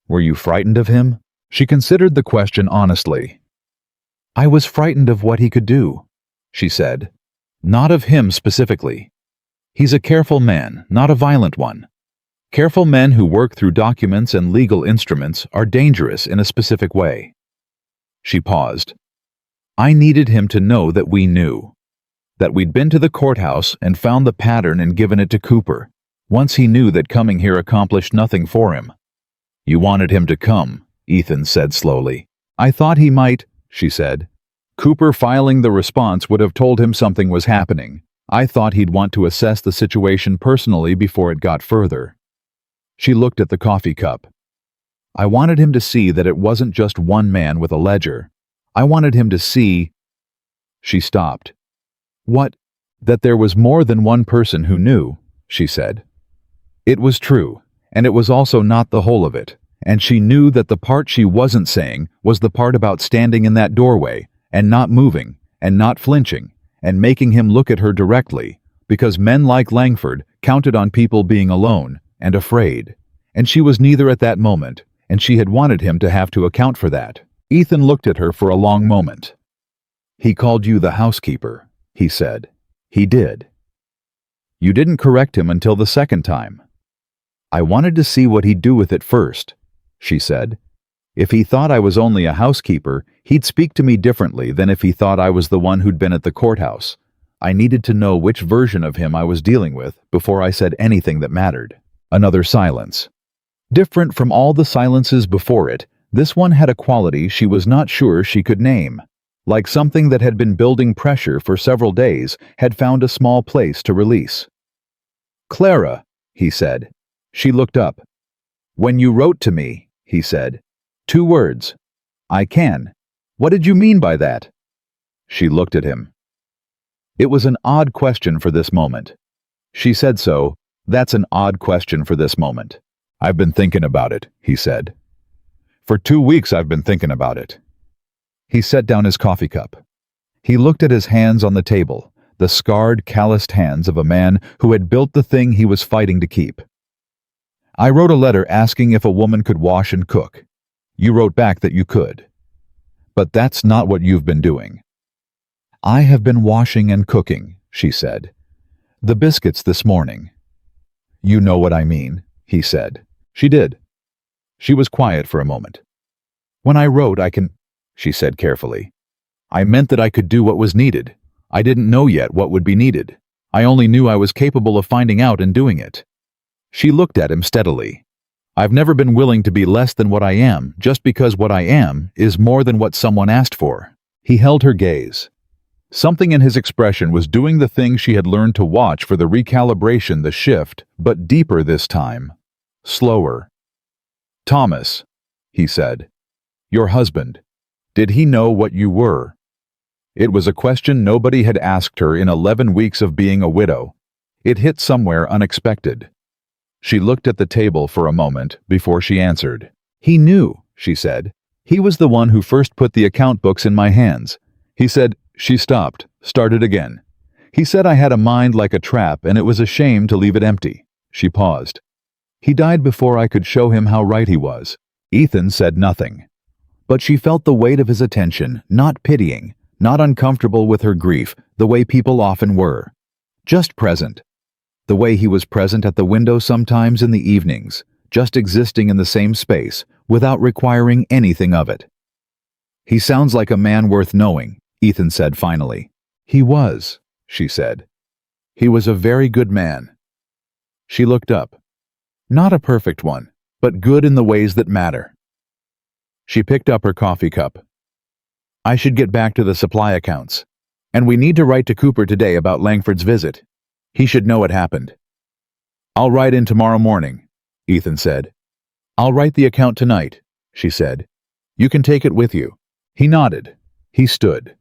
Were you frightened of him? She considered the question honestly. I was frightened of what he could do, she said. Not of him specifically. He's a careful man, not a violent one. Careful men who work through documents and legal instruments are dangerous in a specific way. She paused. I needed him to know that we knew. That we'd been to the courthouse and found the pattern and given it to Cooper. Once he knew that coming here accomplished nothing for him. You wanted him to come, Ethan said slowly. I thought he might, she said. Cooper filing the response would have told him something was happening. I thought he'd want to assess the situation personally before it got further. She looked at the coffee cup. I wanted him to see that it wasn't just one man with a ledger. I wanted him to see... She stopped. What? That there was more than one person who knew, she said. It was true, and it was also not the whole of it, and she knew that the part she wasn't saying was the part about standing in that doorway, and not moving, and not flinching, and making him look at her directly, because men like Langford counted on people being alone and afraid, and she was neither at that moment, and she had wanted him to have to account for that. Ethan looked at her for a long moment. He called you the housekeeper, he said. He did. You didn't correct him until the second time. I wanted to see what he'd do with it first, she said. If he thought I was only a housekeeper, he'd speak to me differently than if he thought I was the one who'd been at the courthouse. I needed to know which version of him I was dealing with before I said anything that mattered. Another silence. Different from all the silences before it, this one had a quality she was not sure she could name. Like something that had been building pressure for several days had found a small place to release. Clara, he said. She looked up. When you wrote to me, he said. 2 words. I can. What did you mean by that? She looked at him. It was an odd question for this moment. She said so. That's an odd question for this moment. I've been thinking about it, he said. For 2 weeks I've been thinking about it. He set down his coffee cup. He looked at his hands on the table, the scarred, calloused hands of a man who had built the thing he was fighting to keep. I wrote a letter asking if a woman could wash and cook. You wrote back that you could. But that's not what you've been doing. I have been washing and cooking, she said. The biscuits this morning. You know what I mean, he said. She did. She was quiet for a moment. When I wrote, she said carefully. I meant that I could do what was needed. I didn't know yet what would be needed. I only knew I was capable of finding out and doing it. She looked at him steadily. I've never been willing to be less than what I am, just because what I am is more than what someone asked for. He held her gaze. Something in his expression was doing the thing she had learned to watch for the recalibration, the shift, but deeper this time. Slower. Thomas, he said. Your husband. Did he know what you were? It was a question nobody had asked her in 11 weeks of being a widow. It hit somewhere unexpected. She looked at the table for a moment before she answered. He knew, she said. He was the one who first put the account books in my hands. He said, she stopped, started again. He said I had a mind like a trap and it was a shame to leave it empty. She paused. He died before I could show him how right he was. Ethan said nothing. But she felt the weight of his attention, not pitying, not uncomfortable with her grief, the way people often were. Just present. The way he was present at the window sometimes in the evenings, just existing in the same space, without requiring anything of it. He sounds like a man worth knowing, Ethan said finally. He was, she said. He was a very good man. She looked up. Not a perfect one, but good in the ways that matter. She picked up her coffee cup. I should get back to the supply accounts. And we need to write to Cooper today about Langford's visit. He should know it happened. I'll write in tomorrow morning, Ethan said. I'll write the account tonight, she said. You can take it with you. He nodded. He stood.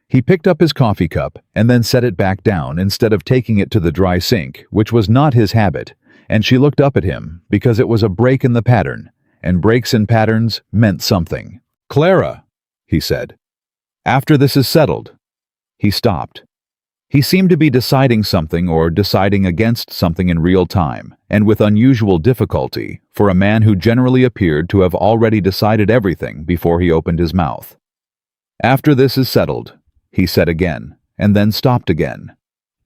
He picked up his coffee cup and then set it back down instead of taking it to the dry sink, which was not his habit, and she looked up at him because it was a break in the pattern, and breaks in patterns meant something. Clara, he said. After this is settled. He stopped. He seemed to be deciding something or deciding against something in real time, and with unusual difficulty, for a man who generally appeared to have already decided everything before he opened his mouth. "After this is settled," he said again, and then stopped again.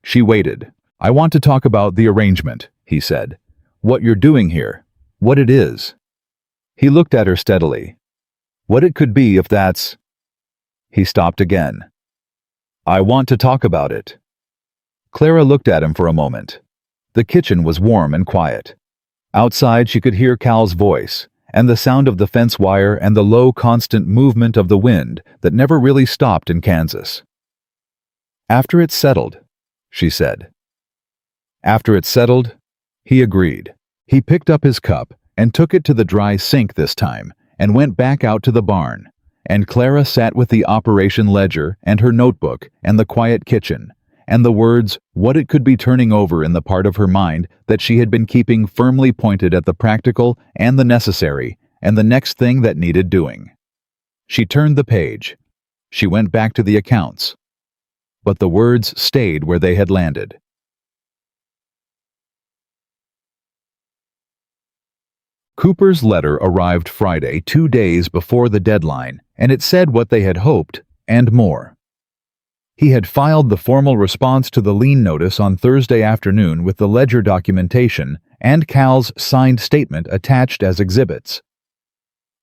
She waited. "I want to talk about the arrangement," he said. "What you're doing here. What it is." He looked at her steadily. "What it could be if that's—" He stopped again. "I want to talk about it." Clara looked at him for a moment. The kitchen was warm and quiet. Outside she could hear Cal's voice, and the sound of the fence wire and the low, constant movement of the wind that never really stopped in Kansas. "After it's settled," she said. "After it's settled," he agreed. He picked up his cup and took it to the dry sink this time and went back out to the barn, and Clara sat with the operation ledger and her notebook and the quiet kitchen, and the words, what it could be turning over in the part of her mind that she had been keeping firmly pointed at the practical and the necessary and the next thing that needed doing. She turned the page. She went back to the accounts. But the words stayed where they had landed. Cooper's letter arrived Friday, 2 days before the deadline, and it said what they had hoped, and more. He had filed the formal response to the lien notice on Thursday afternoon with the ledger documentation and Cal's signed statement attached as exhibits.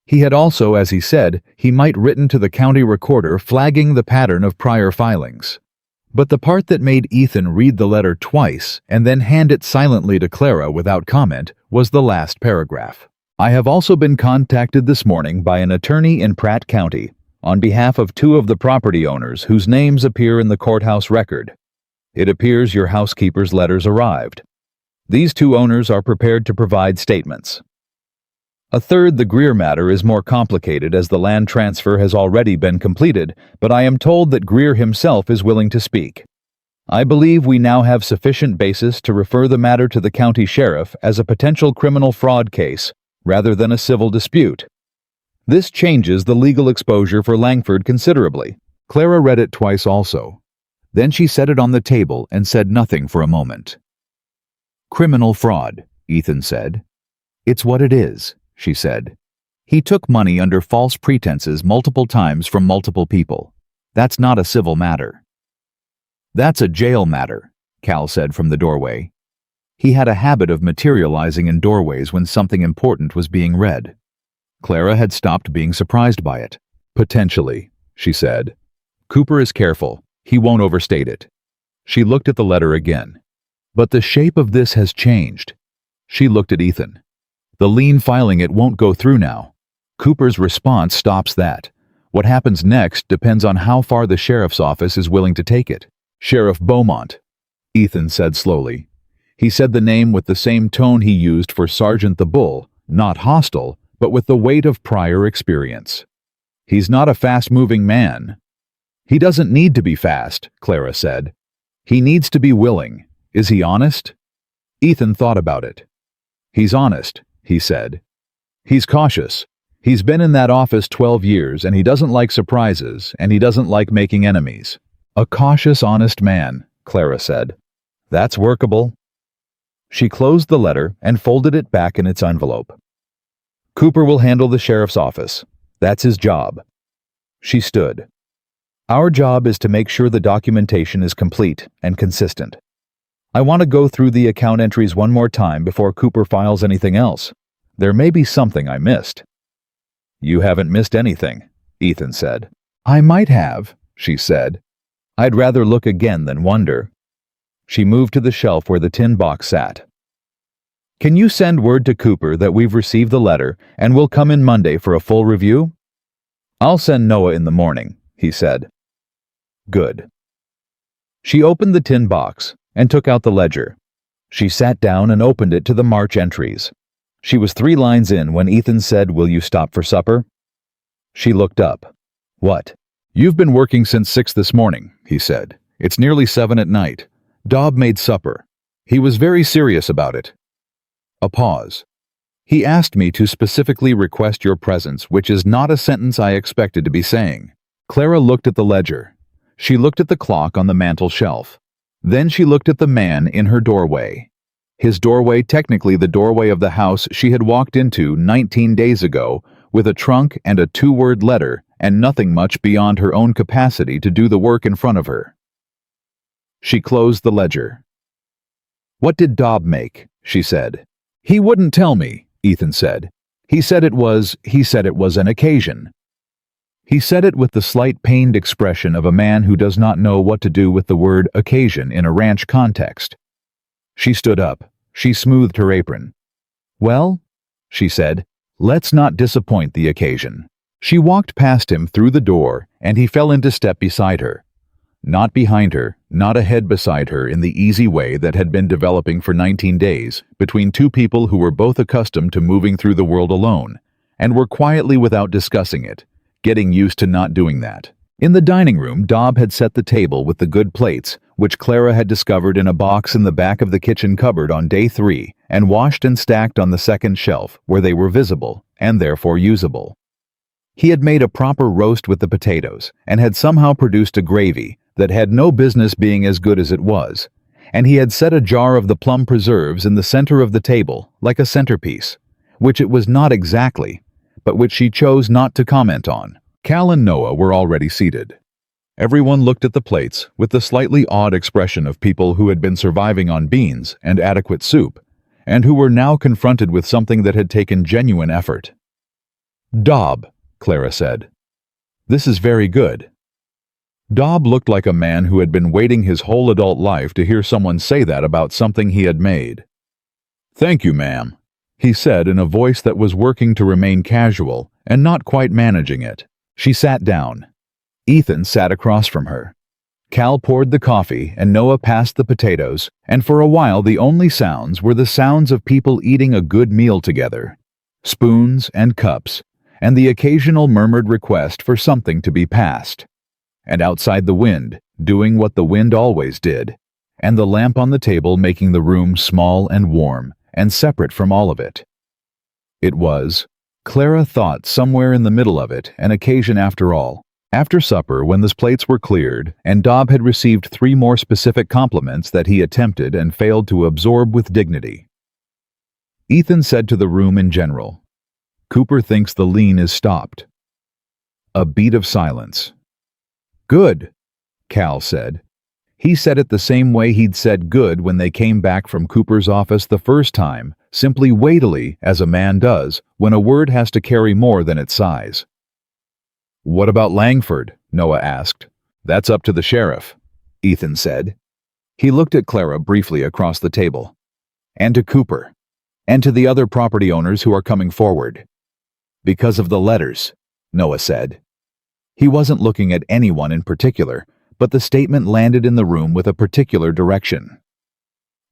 He had also, as he said, he might written to the county recorder flagging the pattern of prior filings. But the part that made Ethan read the letter twice and then hand it silently to Clara without comment was the last paragraph. "I have also been contacted this morning by an attorney in Pratt County on behalf of 2 of the property owners whose names appear in the courthouse record. It appears your housekeeper's letters arrived. These 2 owners are prepared to provide statements. A third, the Greer matter, is more complicated as the land transfer has already been completed, but I am told that Greer himself is willing to speak. I believe we now have sufficient basis to refer the matter to the county sheriff as a potential criminal fraud case rather than a civil dispute. This changes the legal exposure for Langford considerably." Clara read it twice also. Then she set it on the table and said nothing for a moment. "Criminal fraud," Ethan said. "It's what it is," she said. "He took money under false pretenses multiple times from multiple people. That's not a civil matter." "That's a jail matter," Cal said from the doorway. He had a habit of materializing in doorways when something important was being read. Clara had stopped being surprised by it. "Potentially," she said. "Cooper is careful. He won't overstate it." She looked at the letter again. "But the shape of this has changed." She looked at Ethan. "The lien filing it won't go through now. Cooper's response stops that. What happens next depends on how far the sheriff's office is willing to take it." "Sheriff Beaumont," Ethan said slowly. He said the name with the same tone he used for Sergeant the Bull, not hostile, but with the weight of prior experience. "He's not a fast-moving man." "He doesn't need to be fast," Clara said. "He needs to be willing. Is he honest?" Ethan thought about it. "He's honest," he said. "He's cautious. He's been in that office 12 years, and he doesn't like surprises, and he doesn't like making enemies." "A cautious, honest man," Clara said. "That's workable." She closed the letter and folded it back in its envelope. "Cooper will handle the sheriff's office. That's his job." She stood. "Our job is to make sure the documentation is complete and consistent. I want to go through the account entries one more time before Cooper files anything else. There may be something I missed." "You haven't missed anything," Ethan said. "I might have," she said. "I'd rather look again than wonder." She moved to the shelf where the tin box sat. "Can you send word to Cooper that we've received the letter and we'll come in Monday for a full review?" "I'll send Noah in the morning," he said. "Good." She opened the tin box and took out the ledger. She sat down and opened it to the March entries. She was 3 lines in when Ethan said, "Will you stop for supper?" She looked up. "What?" "You've been working since 6 this morning," he said. "It's nearly 7 at night. Dobb made supper. He was very serious about it." A pause. "He asked me to specifically request your presence, which is not a sentence I expected to be saying." Clara looked at the ledger. She looked at the clock on the mantel shelf. Then she looked at the man in her doorway. His doorway, technically the doorway of the house she had walked into 19 days ago, with a trunk and a 2-word letter and nothing much beyond her own capacity to do the work in front of her. She closed the ledger. "What did Dobb make?" she said. "He wouldn't tell me," Ethan said. He said it was an occasion." He said it with the slight pained expression of a man who does not know what to do with the word occasion in a ranch context. She stood up. She smoothed her apron. "Well," she said, "let's not disappoint the occasion." She walked past him through the door, and he fell into step beside her. Not behind her, not ahead beside her in the easy way that had been developing for 19 days between two people who were both accustomed to moving through the world alone, and were quietly without discussing it, getting used to not doing that. In the dining room, Dobb had set the table with the good plates, which Clara had discovered in a box in the back of the kitchen cupboard on day 3, and washed and stacked on the second shelf, where they were visible, and therefore usable. He had made a proper roast with the potatoes, and had somehow produced a gravy that had no business being as good as it was, and he had set a jar of the plum preserves in the center of the table, like a centerpiece, which it was not exactly, but which she chose not to comment on. Cal and Noah were already seated. Everyone looked at the plates with the slightly odd expression of people who had been surviving on beans and adequate soup, and who were now confronted with something that had taken genuine effort. "Dobb," Clara said. "This is very good." Dobb looked like a man who had been waiting his whole adult life to hear someone say that about something he had made. "Thank you, ma'am," he said in a voice that was working to remain casual and not quite managing it. She sat down. Ethan sat across from her. Cal poured the coffee and Noah passed the potatoes, and for a while the only sounds were the sounds of people eating a good meal together. Spoons and cups, and the occasional murmured request for something to be passed. And outside the wind, doing what the wind always did, and the lamp on the table making the room small and warm, and separate from all of it. It was, Clara thought, somewhere in the middle of it, an occasion after all. After supper, when the plates were cleared, and Dobb had received 3 more specific compliments that he attempted and failed to absorb with dignity. Ethan said to the room in general, "Cooper thinks the lean is stopped." A beat of silence. "Good," Cal said. He said it the same way he'd said good when they came back from Cooper's office the first time, simply weightily, as a man does, when a word has to carry more than its size. "What about Langford?" Noah asked. "That's up to the sheriff," Ethan said. He looked at Clara briefly across the table. "And to Cooper. And to the other property owners who are coming forward." "Because of the letters," Noah said. He wasn't looking at anyone in particular, but the statement landed in the room with a particular direction.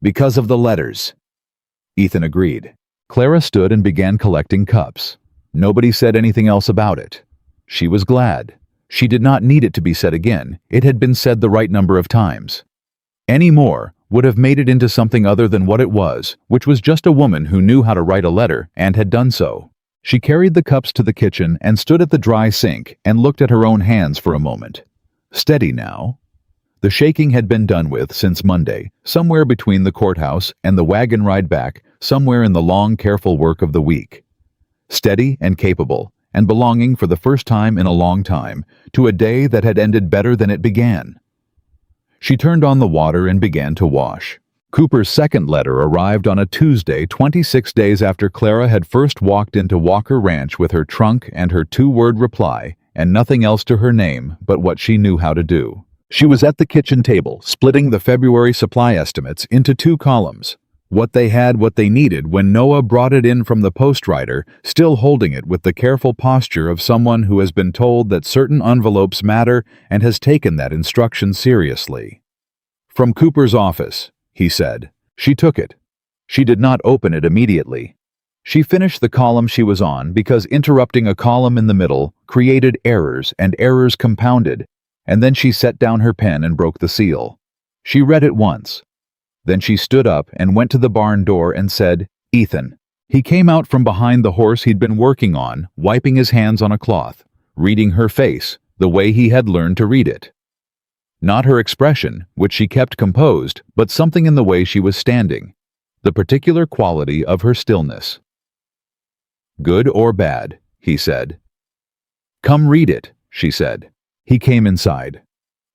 "Because of the letters," Ethan agreed. Clara stood and began collecting cups. Nobody said anything else about it. She was glad. She did not need it to be said again. It had been said the right number of times. Any more would have made it into something other than what it was, which was just a woman who knew how to write a letter and had done so. She carried the cups to the kitchen and stood at the dry sink and looked at her own hands for a moment. Steady now. The shaking had been done with since Monday, somewhere between the courthouse and the wagon ride back, somewhere in the long, careful work of the week. Steady and capable, and belonging for the first time in a long time to a day that had ended better than it began. She turned on the water and began to wash. Cooper's second letter arrived on a Tuesday 26 days after Clara had first walked into Walker Ranch with her trunk and her 2-word reply, and nothing else to her name but what she knew how to do. She was at the kitchen table, splitting the February supply estimates into 2 columns. What they had, what they needed, when Noah brought it in from the postwriter, still holding it with the careful posture of someone who has been told that certain envelopes matter and has taken that instruction seriously. "From Cooper's office," he said. She took it. She did not open it immediately. She finished the column she was on because interrupting a column in the middle created errors and errors compounded, and then she set down her pen and broke the seal. She read it once. Then she stood up and went to the barn door and said, "Ethan." He came out from behind the horse he'd been working on, wiping his hands on a cloth, reading her face the way he had learned to read it. Not her expression, which she kept composed, but something in the way she was standing, the particular quality of her stillness. "Good or bad?" he said. "Come read it," she said. He came inside.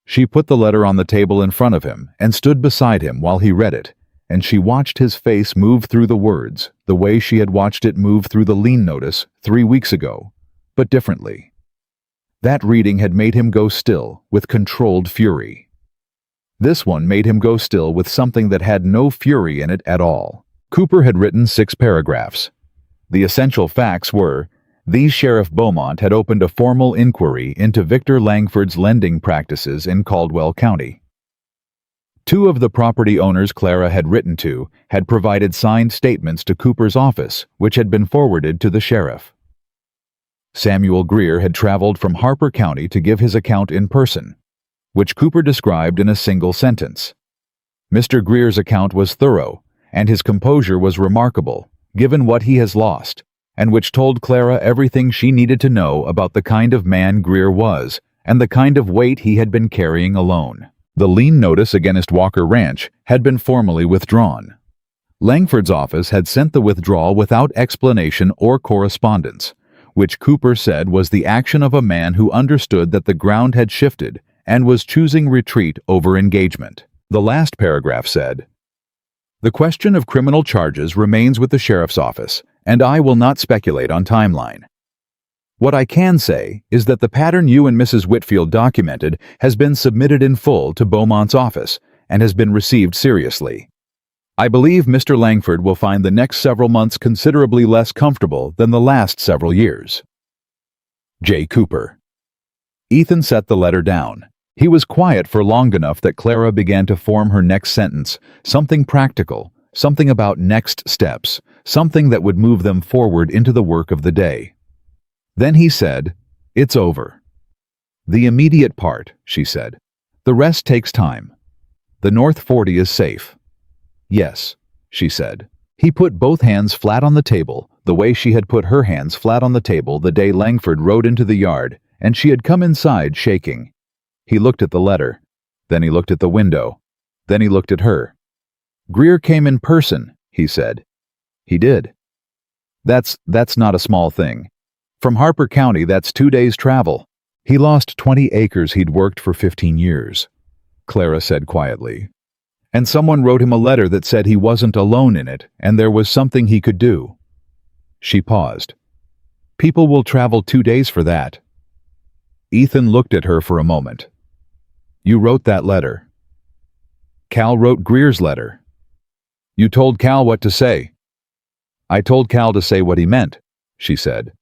She put the letter on the table in front of him and stood beside him while he read it, and she watched his face move through the words the way she had watched it move through the lien notice 3 weeks ago, but differently. That reading had made him go still with controlled fury. This one made him go still with something that had no fury in it at all. Cooper had written 6 paragraphs. The essential facts were, these Sheriff Beaumont had opened a formal inquiry into Victor Langford's lending practices in Caldwell County. 2 of the property owners Clara had written to had provided signed statements to Cooper's office, which had been forwarded to the sheriff. Samuel Greer had traveled from Harper County to give his account in person, which Cooper described in a single sentence. Mr. Greer's account was thorough, and his composure was remarkable, given what he has lost, and which told Clara everything she needed to know about the kind of man Greer was and the kind of weight he had been carrying alone. The lien notice against Walker Ranch had been formally withdrawn. Langford's office had sent the withdrawal without explanation or correspondence, which Cooper said was the action of a man who understood that the ground had shifted and was choosing retreat over engagement. The last paragraph said, "The question of criminal charges remains with the sheriff's office, and I will not speculate on timeline. What I can say is that the pattern you and Mrs. Whitfield documented has been submitted in full to Beaumont's office and has been received seriously. I believe Mr. Langford will find the next several months considerably less comfortable than the last several years. J. Cooper." Ethan set the letter down. He was quiet for long enough that Clara began to form her next sentence, something practical, something about next steps, something that would move them forward into the work of the day. Then he said, "It's over." "The immediate part," she said. "The rest takes time. The North 40 is safe." "Yes," she said. He put both hands flat on the table, the way she had put her hands flat on the table the day Langford rode into the yard, and she had come inside shaking. He looked at the letter. Then he looked at the window. Then he looked at her. "Greer came in person," he said. "He did." That's not a small thing. From Harper County, that's 2 days' travel. He lost 20 acres he'd worked for 15 years, Clara said quietly. And someone wrote him a letter that said he wasn't alone in it and there was something he could do. She paused. "People will travel 2 days for that." Ethan looked at her for a moment. "You wrote that letter." "Cal wrote Greer's letter." "You told Cal what to say." "I told Cal to say what he meant," she said.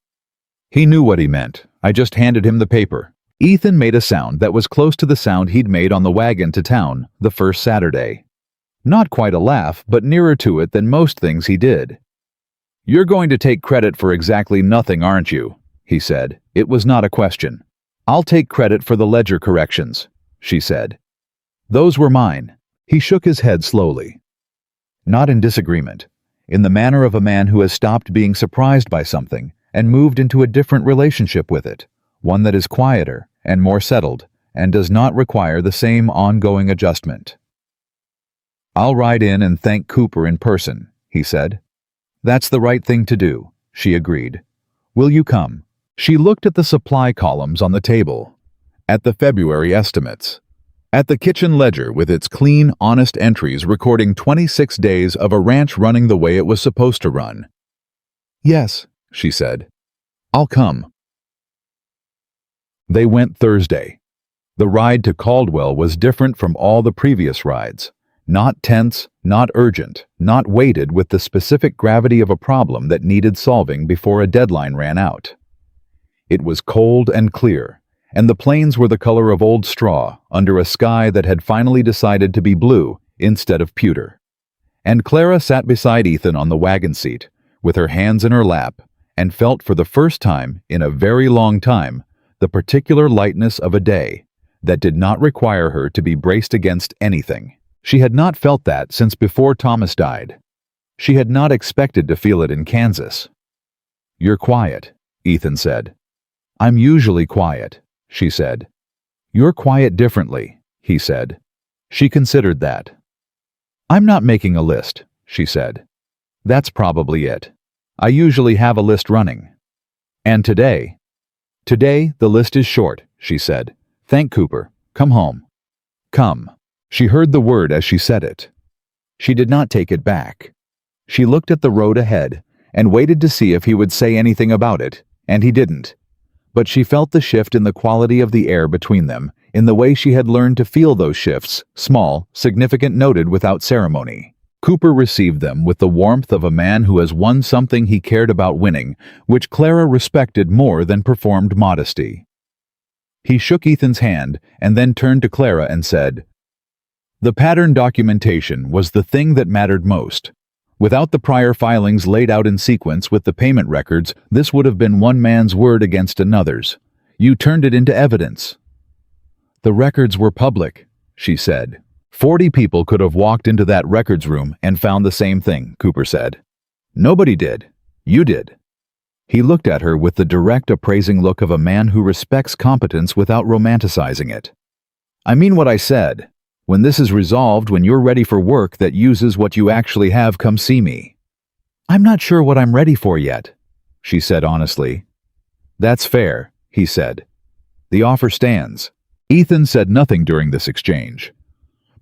"He knew what he meant. I just handed him the paper." Ethan made a sound that was close to the sound he'd made on the wagon to town the first Saturday. Not quite a laugh, but nearer to it than most things he did. "You're going to take credit for exactly nothing, aren't you?" he said. It was not a question. "I'll take credit for the ledger corrections," she said. "Those were mine." He shook his head slowly. Not in disagreement, in the manner of a man who has stopped being surprised by something and moved into a different relationship with it, one that is quieter and more settled and does not require the same ongoing adjustment. "I'll ride in and thank Cooper in person," he said. "That's the right thing to do," she agreed. "Will you come?" She looked at the supply columns on the table, at the February estimates, at the kitchen ledger with its clean, honest entries recording 26 days of a ranch running the way it was supposed to run. "Yes," she said. "I'll come." They went Thursday. The ride to Caldwell was different from all the previous rides. Not tense, not urgent, not weighted with the specific gravity of a problem that needed solving before a deadline ran out. It was cold and clear, and the plains were the color of old straw under a sky that had finally decided to be blue instead of pewter. And Clara sat beside Ethan on the wagon seat, with her hands in her lap, and felt for the first time in a very long time the particular lightness of a day that did not require her to be braced against anything. She had not felt that since before Thomas died. She had not expected to feel it in Kansas. "You're quiet," Ethan said. "I'm usually quiet," she said. "You're quiet differently," he said. She considered that. "I'm not making a list," she said. "That's probably it. I usually have a list running. And today, Today, the list is short, she said. Thank Cooper. Come home. Come. She heard the word as she said it. She did not take it back. She looked at the road ahead and waited to see if he would say anything about it, and he didn't. But she felt the shift in the quality of the air between them, in the way she had learned to feel those shifts, small, significant, noted without ceremony. Cooper received them with the warmth of a man who has won something he cared about winning, which Clara respected more than performed modesty. He shook Ethan's hand and then turned to Clara and said, "The pattern documentation was the thing that mattered most. Without the prior filings laid out in sequence with the payment records, this would have been one man's word against another's. You turned it into evidence." "The records were public," she said. 40 people could have walked into that records room and found the same thing, Cooper said. "Nobody did. You did." He looked at her with the direct, appraising look of a man who respects competence without romanticizing it. "I mean what I said. When this is resolved, when you're ready for work that uses what you actually have, come see me." "I'm not sure what I'm ready for yet," she said honestly. "That's fair," he said. "The offer stands." Ethan said nothing during this exchange.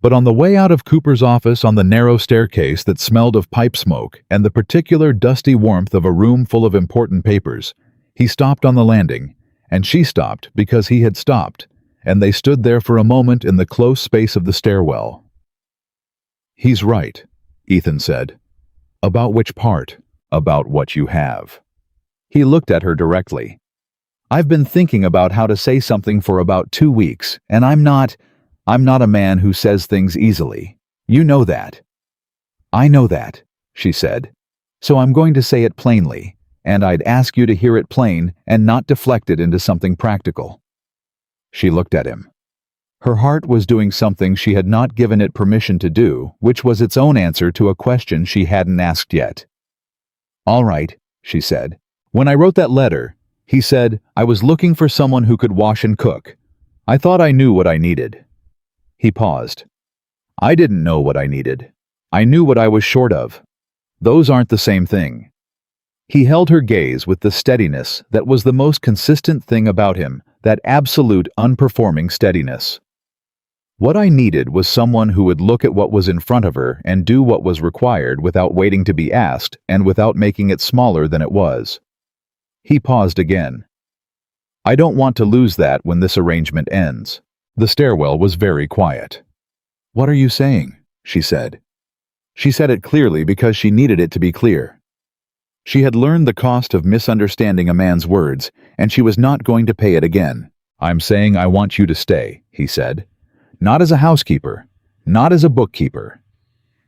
But on the way out of Cooper's office, on the narrow staircase that smelled of pipe smoke and the particular dusty warmth of a room full of important papers, he stopped on the landing, and she stopped because he had stopped, and they stood there for a moment in the close space of the stairwell. "He's right," Ethan said. "About which part? About what you have." He looked at her directly. "I've been thinking about how to say something for about 2 weeks, and I'm not a man who says things easily. You know that." "I know that," she said. "So I'm going to say it plainly, and I'd ask you to hear it plain and not deflect it into something practical." She looked at him. Her heart was doing something she had not given it permission to do, which was its own answer to a question she hadn't asked yet. "All right," she said. "When I wrote that letter," he said, "I was looking for someone who could wash and cook. I thought I knew what I needed." He paused. "I didn't know what I needed. I knew what I was short of. Those aren't the same thing." He held her gaze with the steadiness that was the most consistent thing about him, that absolute, unperforming steadiness. "What I needed was someone who would look at what was in front of her and do what was required without waiting to be asked and without making it smaller than it was." He paused again. "I don't want to lose that when this arrangement ends." The stairwell was very quiet. "What are you saying?" she said. She said it clearly because she needed it to be clear. She had learned the cost of misunderstanding a man's words, and she was not going to pay it again. "I'm saying I want you to stay," he said. "Not as a housekeeper, not as a bookkeeper."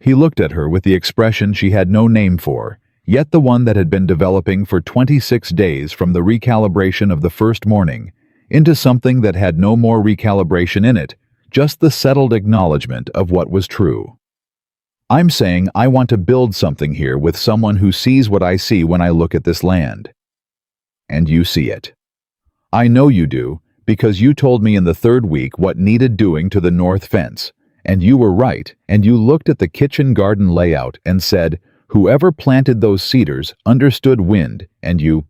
He looked at her with the expression she had no name for, yet the one that had been developing for 26 days from the recalibration of the first morning, into something that had no more recalibration in it, just the settled acknowledgement of what was true. "I'm saying I want to build something here with someone who sees what I see when I look at this land. And you see it. I know you do, because you told me in the 3rd week what needed doing to the north fence, and you were right, and you looked at the kitchen garden layout and said, whoever planted those cedars understood wind, and you—"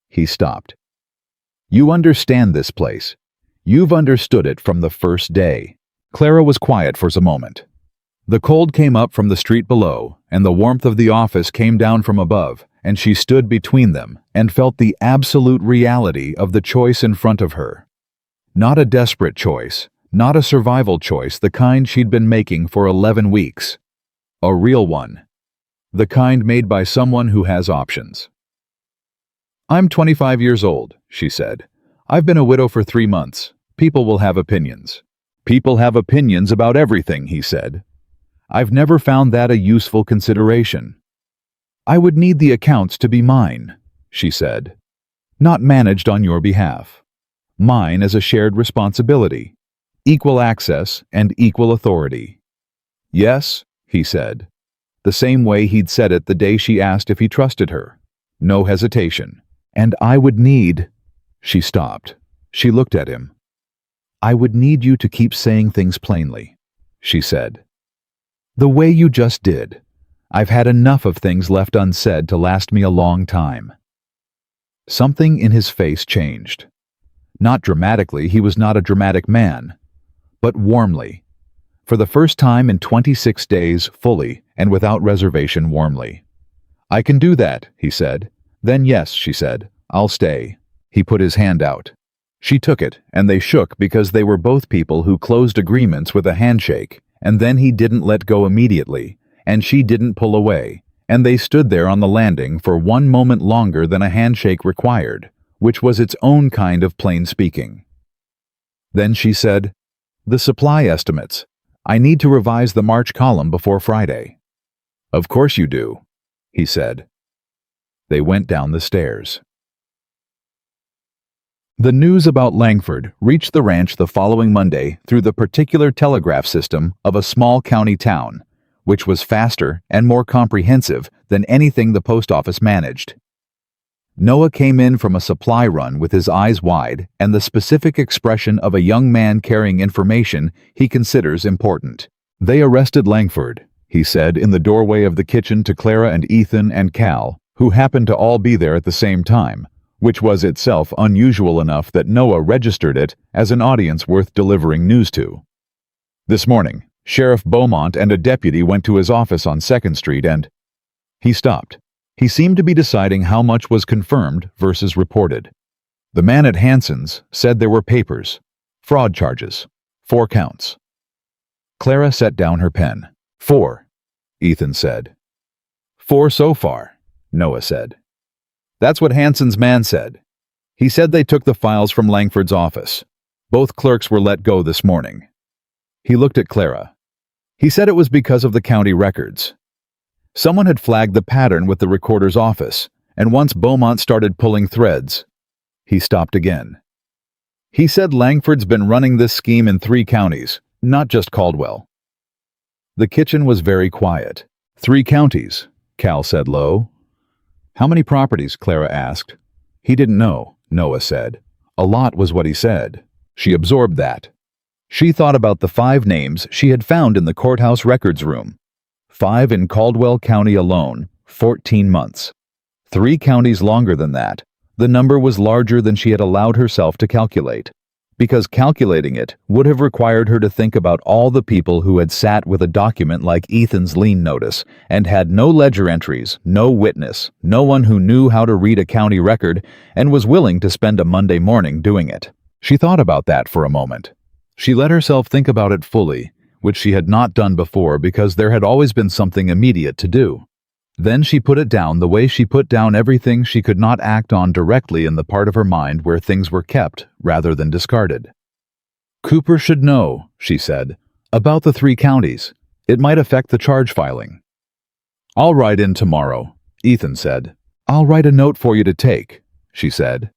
He stopped. "You understand this place. You've understood it from the first day." Clara was quiet for a moment. The cold came up from the street below, and the warmth of the office came down from above, and she stood between them and felt the absolute reality of the choice in front of her. Not a desperate choice, not a survival choice, the kind she'd been making for 11 weeks. A real one. The kind made by someone who has options. "I'm 25 years old," she said. "I've been a widow for 3 months. People will have opinions." "People have opinions about everything," he said. "I've never found that a useful consideration." "I would need the accounts to be mine," she said. "Not managed on your behalf. Mine as a shared responsibility. Equal access and equal authority." "Yes," he said. The same way he'd said it the day she asked if he trusted her. No hesitation. "And I would need—" She stopped. She looked at him. "I would need you to keep saying things plainly," she said. "The way you just did. I've had enough of things left unsaid to last me a long time." Something in his face changed. Not dramatically, he was not a dramatic man, but warmly. For the first time in 26 days, fully and without reservation, warmly. "I can do that," he said. "Then yes," she said. "I'll stay." He put his hand out. She took it, and they shook because they were both people who closed agreements with a handshake, and then he didn't let go immediately, and she didn't pull away, and they stood there on the landing for one moment longer than a handshake required, which was its own kind of plain speaking. Then she said, "The supply estimates. I need to revise the March column before Friday." "Of course you do," he said. They went down the stairs. The news about Langford reached the ranch the following Monday through the particular telegraph system of a small county town, which was faster and more comprehensive than anything the post office managed. Noah came in from a supply run with his eyes wide and the specific expression of a young man carrying information he considers important. "They arrested Langford," he said in the doorway of the kitchen to Clara and Ethan and Cal, who happened to all be there at the same time, which was itself unusual enough that Noah registered it as an audience worth delivering news to. "This morning, Sheriff Beaumont and a deputy went to his office on 2nd Street and—" He stopped. He seemed to be deciding how much was confirmed versus reported. "The man at Hanson's said there were papers. Fraud charges. 4 counts. Clara set down her pen. "4, Ethan said. "4 so far," Noah said. "That's what Hanson's man said. He said they took the files from Langford's office. Both clerks were let go this morning." He looked at Clara. "He said it was because of the county records. Someone had flagged the pattern with the recorder's office, and once Beaumont started pulling threads..." He stopped again. "He said Langford's been running this scheme in 3 counties, not just Caldwell." The kitchen was very quiet. "3 counties," Cal said low. "How many properties?" Clara asked. He didn't know, Noah said. A lot was what he said. She absorbed that. She thought about the 5 names she had found in the courthouse records room. 5 in Caldwell County alone, 14 months. 3 counties longer than that. The number was larger than she had allowed herself to calculate, because calculating it would have required her to think about all the people who had sat with a document like Ethan's lien notice and had no ledger entries, no witness, no one who knew how to read a county record and was willing to spend a Monday morning doing it. She thought about that for a moment. She let herself think about it fully, which she had not done before because there had always been something immediate to do. Then she put it down the way she put down everything she could not act on directly in the part of her mind where things were kept rather than discarded. "Cooper should know," she said, "about the 3 counties. It might affect the charge filing." "I'll write in tomorrow," Ethan said. "I'll write a note for you to take," she said.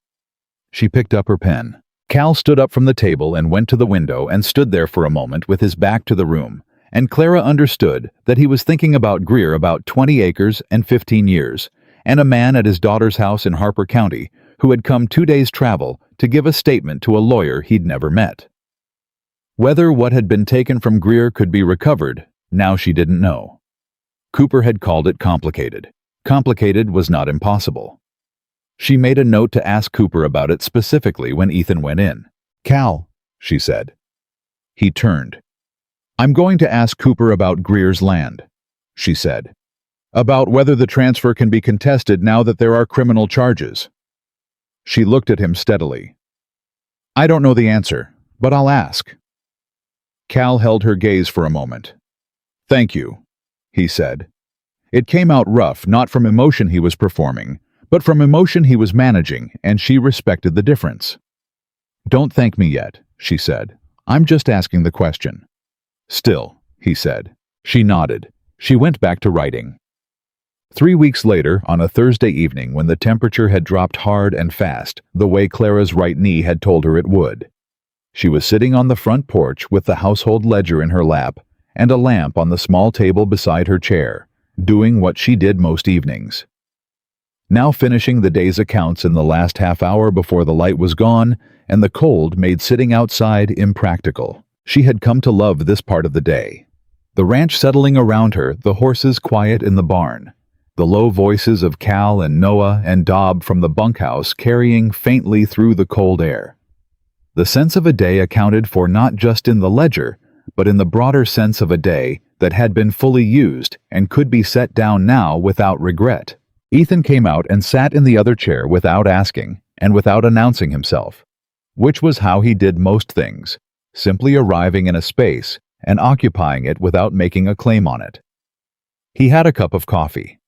She picked up her pen. Cal stood up from the table and went to the window and stood there for a moment with his back to the room, and Clara understood that he was thinking about Greer about 20 acres and 15 years, and a man at his daughter's house in Harper County who had come 2 days' travel to give a statement to a lawyer he'd never met. Whether what had been taken from Greer could be recovered, now she didn't know. Cooper had called it complicated. Complicated was not impossible. She made a note to ask Cooper about it specifically when Ethan went in. "Cal," she said. He turned. "I'm going to ask Cooper about Greer's land," she said. "About whether the transfer can be contested now that there are criminal charges." She looked at him steadily. "I don't know the answer, but I'll ask." Cal held her gaze for a moment. "Thank you," he said. It came out rough, not from emotion he was performing, but from emotion he was managing, and she respected the difference. "Don't thank me yet," she said. "I'm just asking the question." "Still," he said. She nodded. She went back to writing. 3 weeks later, on a Thursday evening when the temperature had dropped hard and fast, the way Clara's right knee had told her it would, she was sitting on the front porch with the household ledger in her lap and a lamp on the small table beside her chair, doing what she did most evenings. Now finishing the day's accounts in the last half hour before the light was gone and the cold made sitting outside impractical. She had come to love this part of the day. The ranch settling around her, the horses quiet in the barn, the low voices of Cal and Noah and Dob from the bunkhouse carrying faintly through the cold air. The sense of a day accounted for not just in the ledger, but in the broader sense of a day that had been fully used and could be set down now without regret. Ethan came out and sat in the other chair without asking and without announcing himself, which was how he did most things, simply arriving in a space and occupying it without making a claim on it. He had a cup of coffee.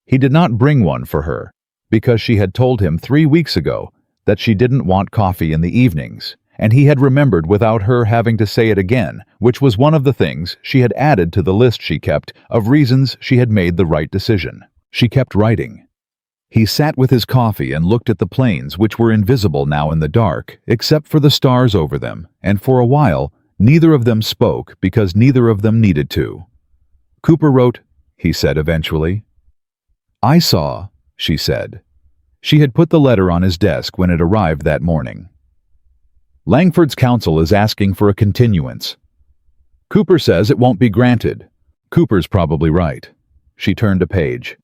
He did not bring one for her, because she had told him 3 weeks ago that she didn't want coffee in the evenings, and he had remembered without her having to say it again, which was one of the things she had added to the list she kept of reasons she had made the right decision. She kept writing. He sat with his coffee and looked at the planes, which were invisible now in the dark, except for the stars over them, and for a while, neither of them spoke because neither of them needed to. "Cooper wrote," he said eventually. "I saw," she said. She had put the letter on his desk when it arrived that morning. "Langford's counsel is asking for a continuance. Cooper says it won't be granted. Cooper's probably right." She turned a page.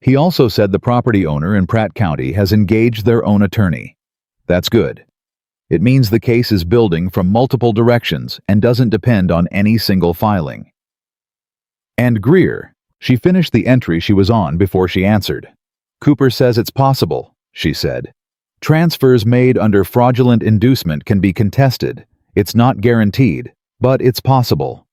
"He also said the property owner in Pratt County has engaged their own attorney. That's good. It means the case is building from multiple directions and doesn't depend on any single filing." "And Greer," she finished the entry she was on before she answered. "Cooper says it's possible," she said. "Transfers made under fraudulent inducement can be contested. It's not guaranteed, but it's possible."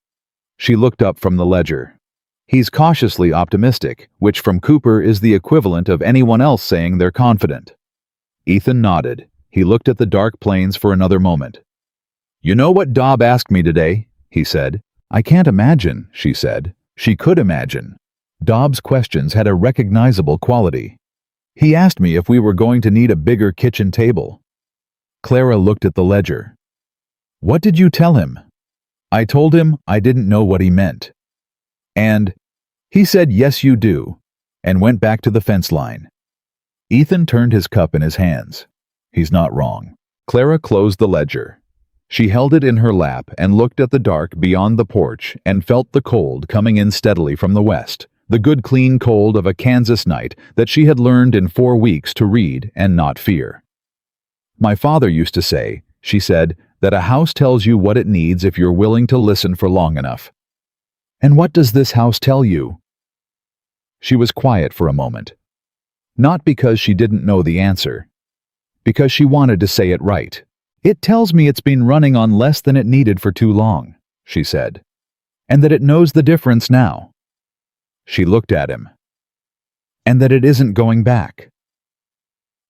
She looked up from the ledger. "He's cautiously optimistic, which from Cooper is the equivalent of anyone else saying they're confident." Ethan nodded. He looked at the dark plains for another moment. "You know what Dob asked me today?" he said. "I can't imagine," she said. She could imagine. Dobb's questions had a recognizable quality. "He asked me if we were going to need a bigger kitchen table." Clara looked at the ledger. "What did you tell him?" "I told him I didn't know what he meant." "And he said, 'Yes, you do,' and went back to the fence line." Ethan turned his cup in his hands. He's not wrong. Clara closed the ledger. She held it in her lap and looked at the dark beyond the porch and felt the cold coming in steadily from the west, the good clean cold of a Kansas night that she had learned in 4 weeks to read and not fear. "My father used to say," she said, "that a house tells you what it needs if you're willing to listen for long enough." "And what does this house tell you?" She was quiet for a moment. Not because she didn't know the answer. Because she wanted to say it right. "It tells me it's been running on less than it needed for too long," she said. "And that it knows the difference now." She looked at him. "And that it isn't going back."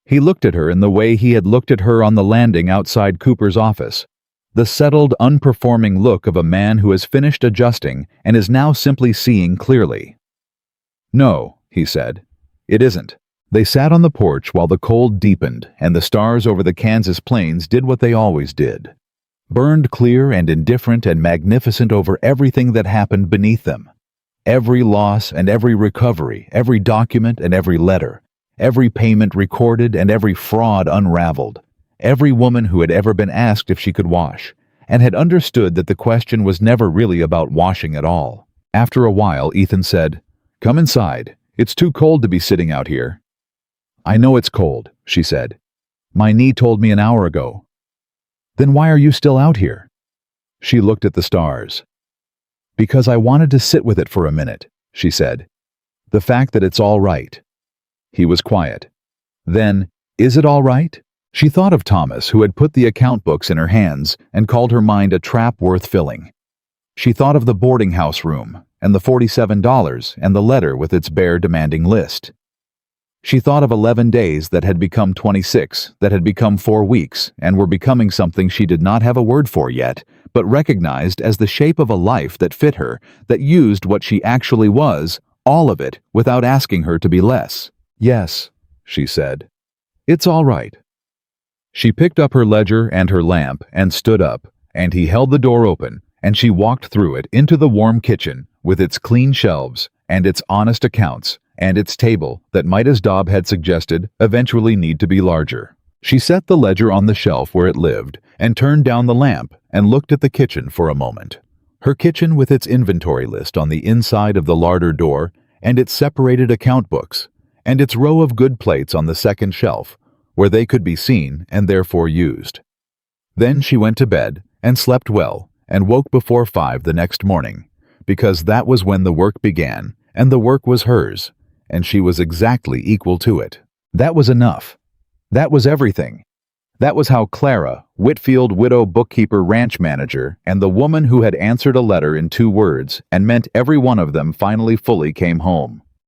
He looked at her in the way he had looked at her on the landing outside Cooper's office. The settled, unperforming look of a man who has finished adjusting and is now simply seeing clearly. "No," he said. "It isn't." They sat on the porch while the cold deepened and the stars over the Kansas plains did what they always did. Burned clear and indifferent and magnificent over everything that happened beneath them. Every loss and every recovery, every document and every letter, every payment recorded and every fraud unraveled. Every woman who had ever been asked if she could wash, and had understood that the question was never really about washing at all. After a while, Ethan said, "Come inside. It's too cold to be sitting out here." "I know it's cold," she said. "My knee told me an hour ago." "Then why are you still out here?" She looked at the stars. "Because I wanted to sit with it for a minute," she said. "The fact that it's all right." He was quiet. Then, "Is it all right?" She thought of Thomas, who had put the account books in her hands and called her mind a trap worth filling. She thought of the boarding house room, and the $47, and the letter with its bare demanding list. She thought of 11 days that had become 26, that had become 4 weeks, and were becoming something she did not have a word for yet, but recognized as the shape of a life that fit her, that used what she actually was, all of it, without asking her to be less. "Yes," she said. "It's all right." She picked up her ledger and her lamp and stood up, and he held the door open, and she walked through it into the warm kitchen with its clean shelves and its honest accounts and its table that might, as Dob had suggested, eventually need to be larger. She set the ledger on the shelf where it lived and turned down the lamp and looked at the kitchen for a moment. Her kitchen with its inventory list on the inside of the larder door and its separated account books, and its row of good plates on the second shelf, where they could be seen and therefore used. Then she went to bed and slept well and woke before 5 the next morning, because that was when the work began, and the work was hers, and she was exactly equal to it. That was enough. That was everything. That was how Clara, Whitfield widow bookkeeper ranch manager, and the woman who had answered a letter in 2 words and meant every one of them finally fully came home.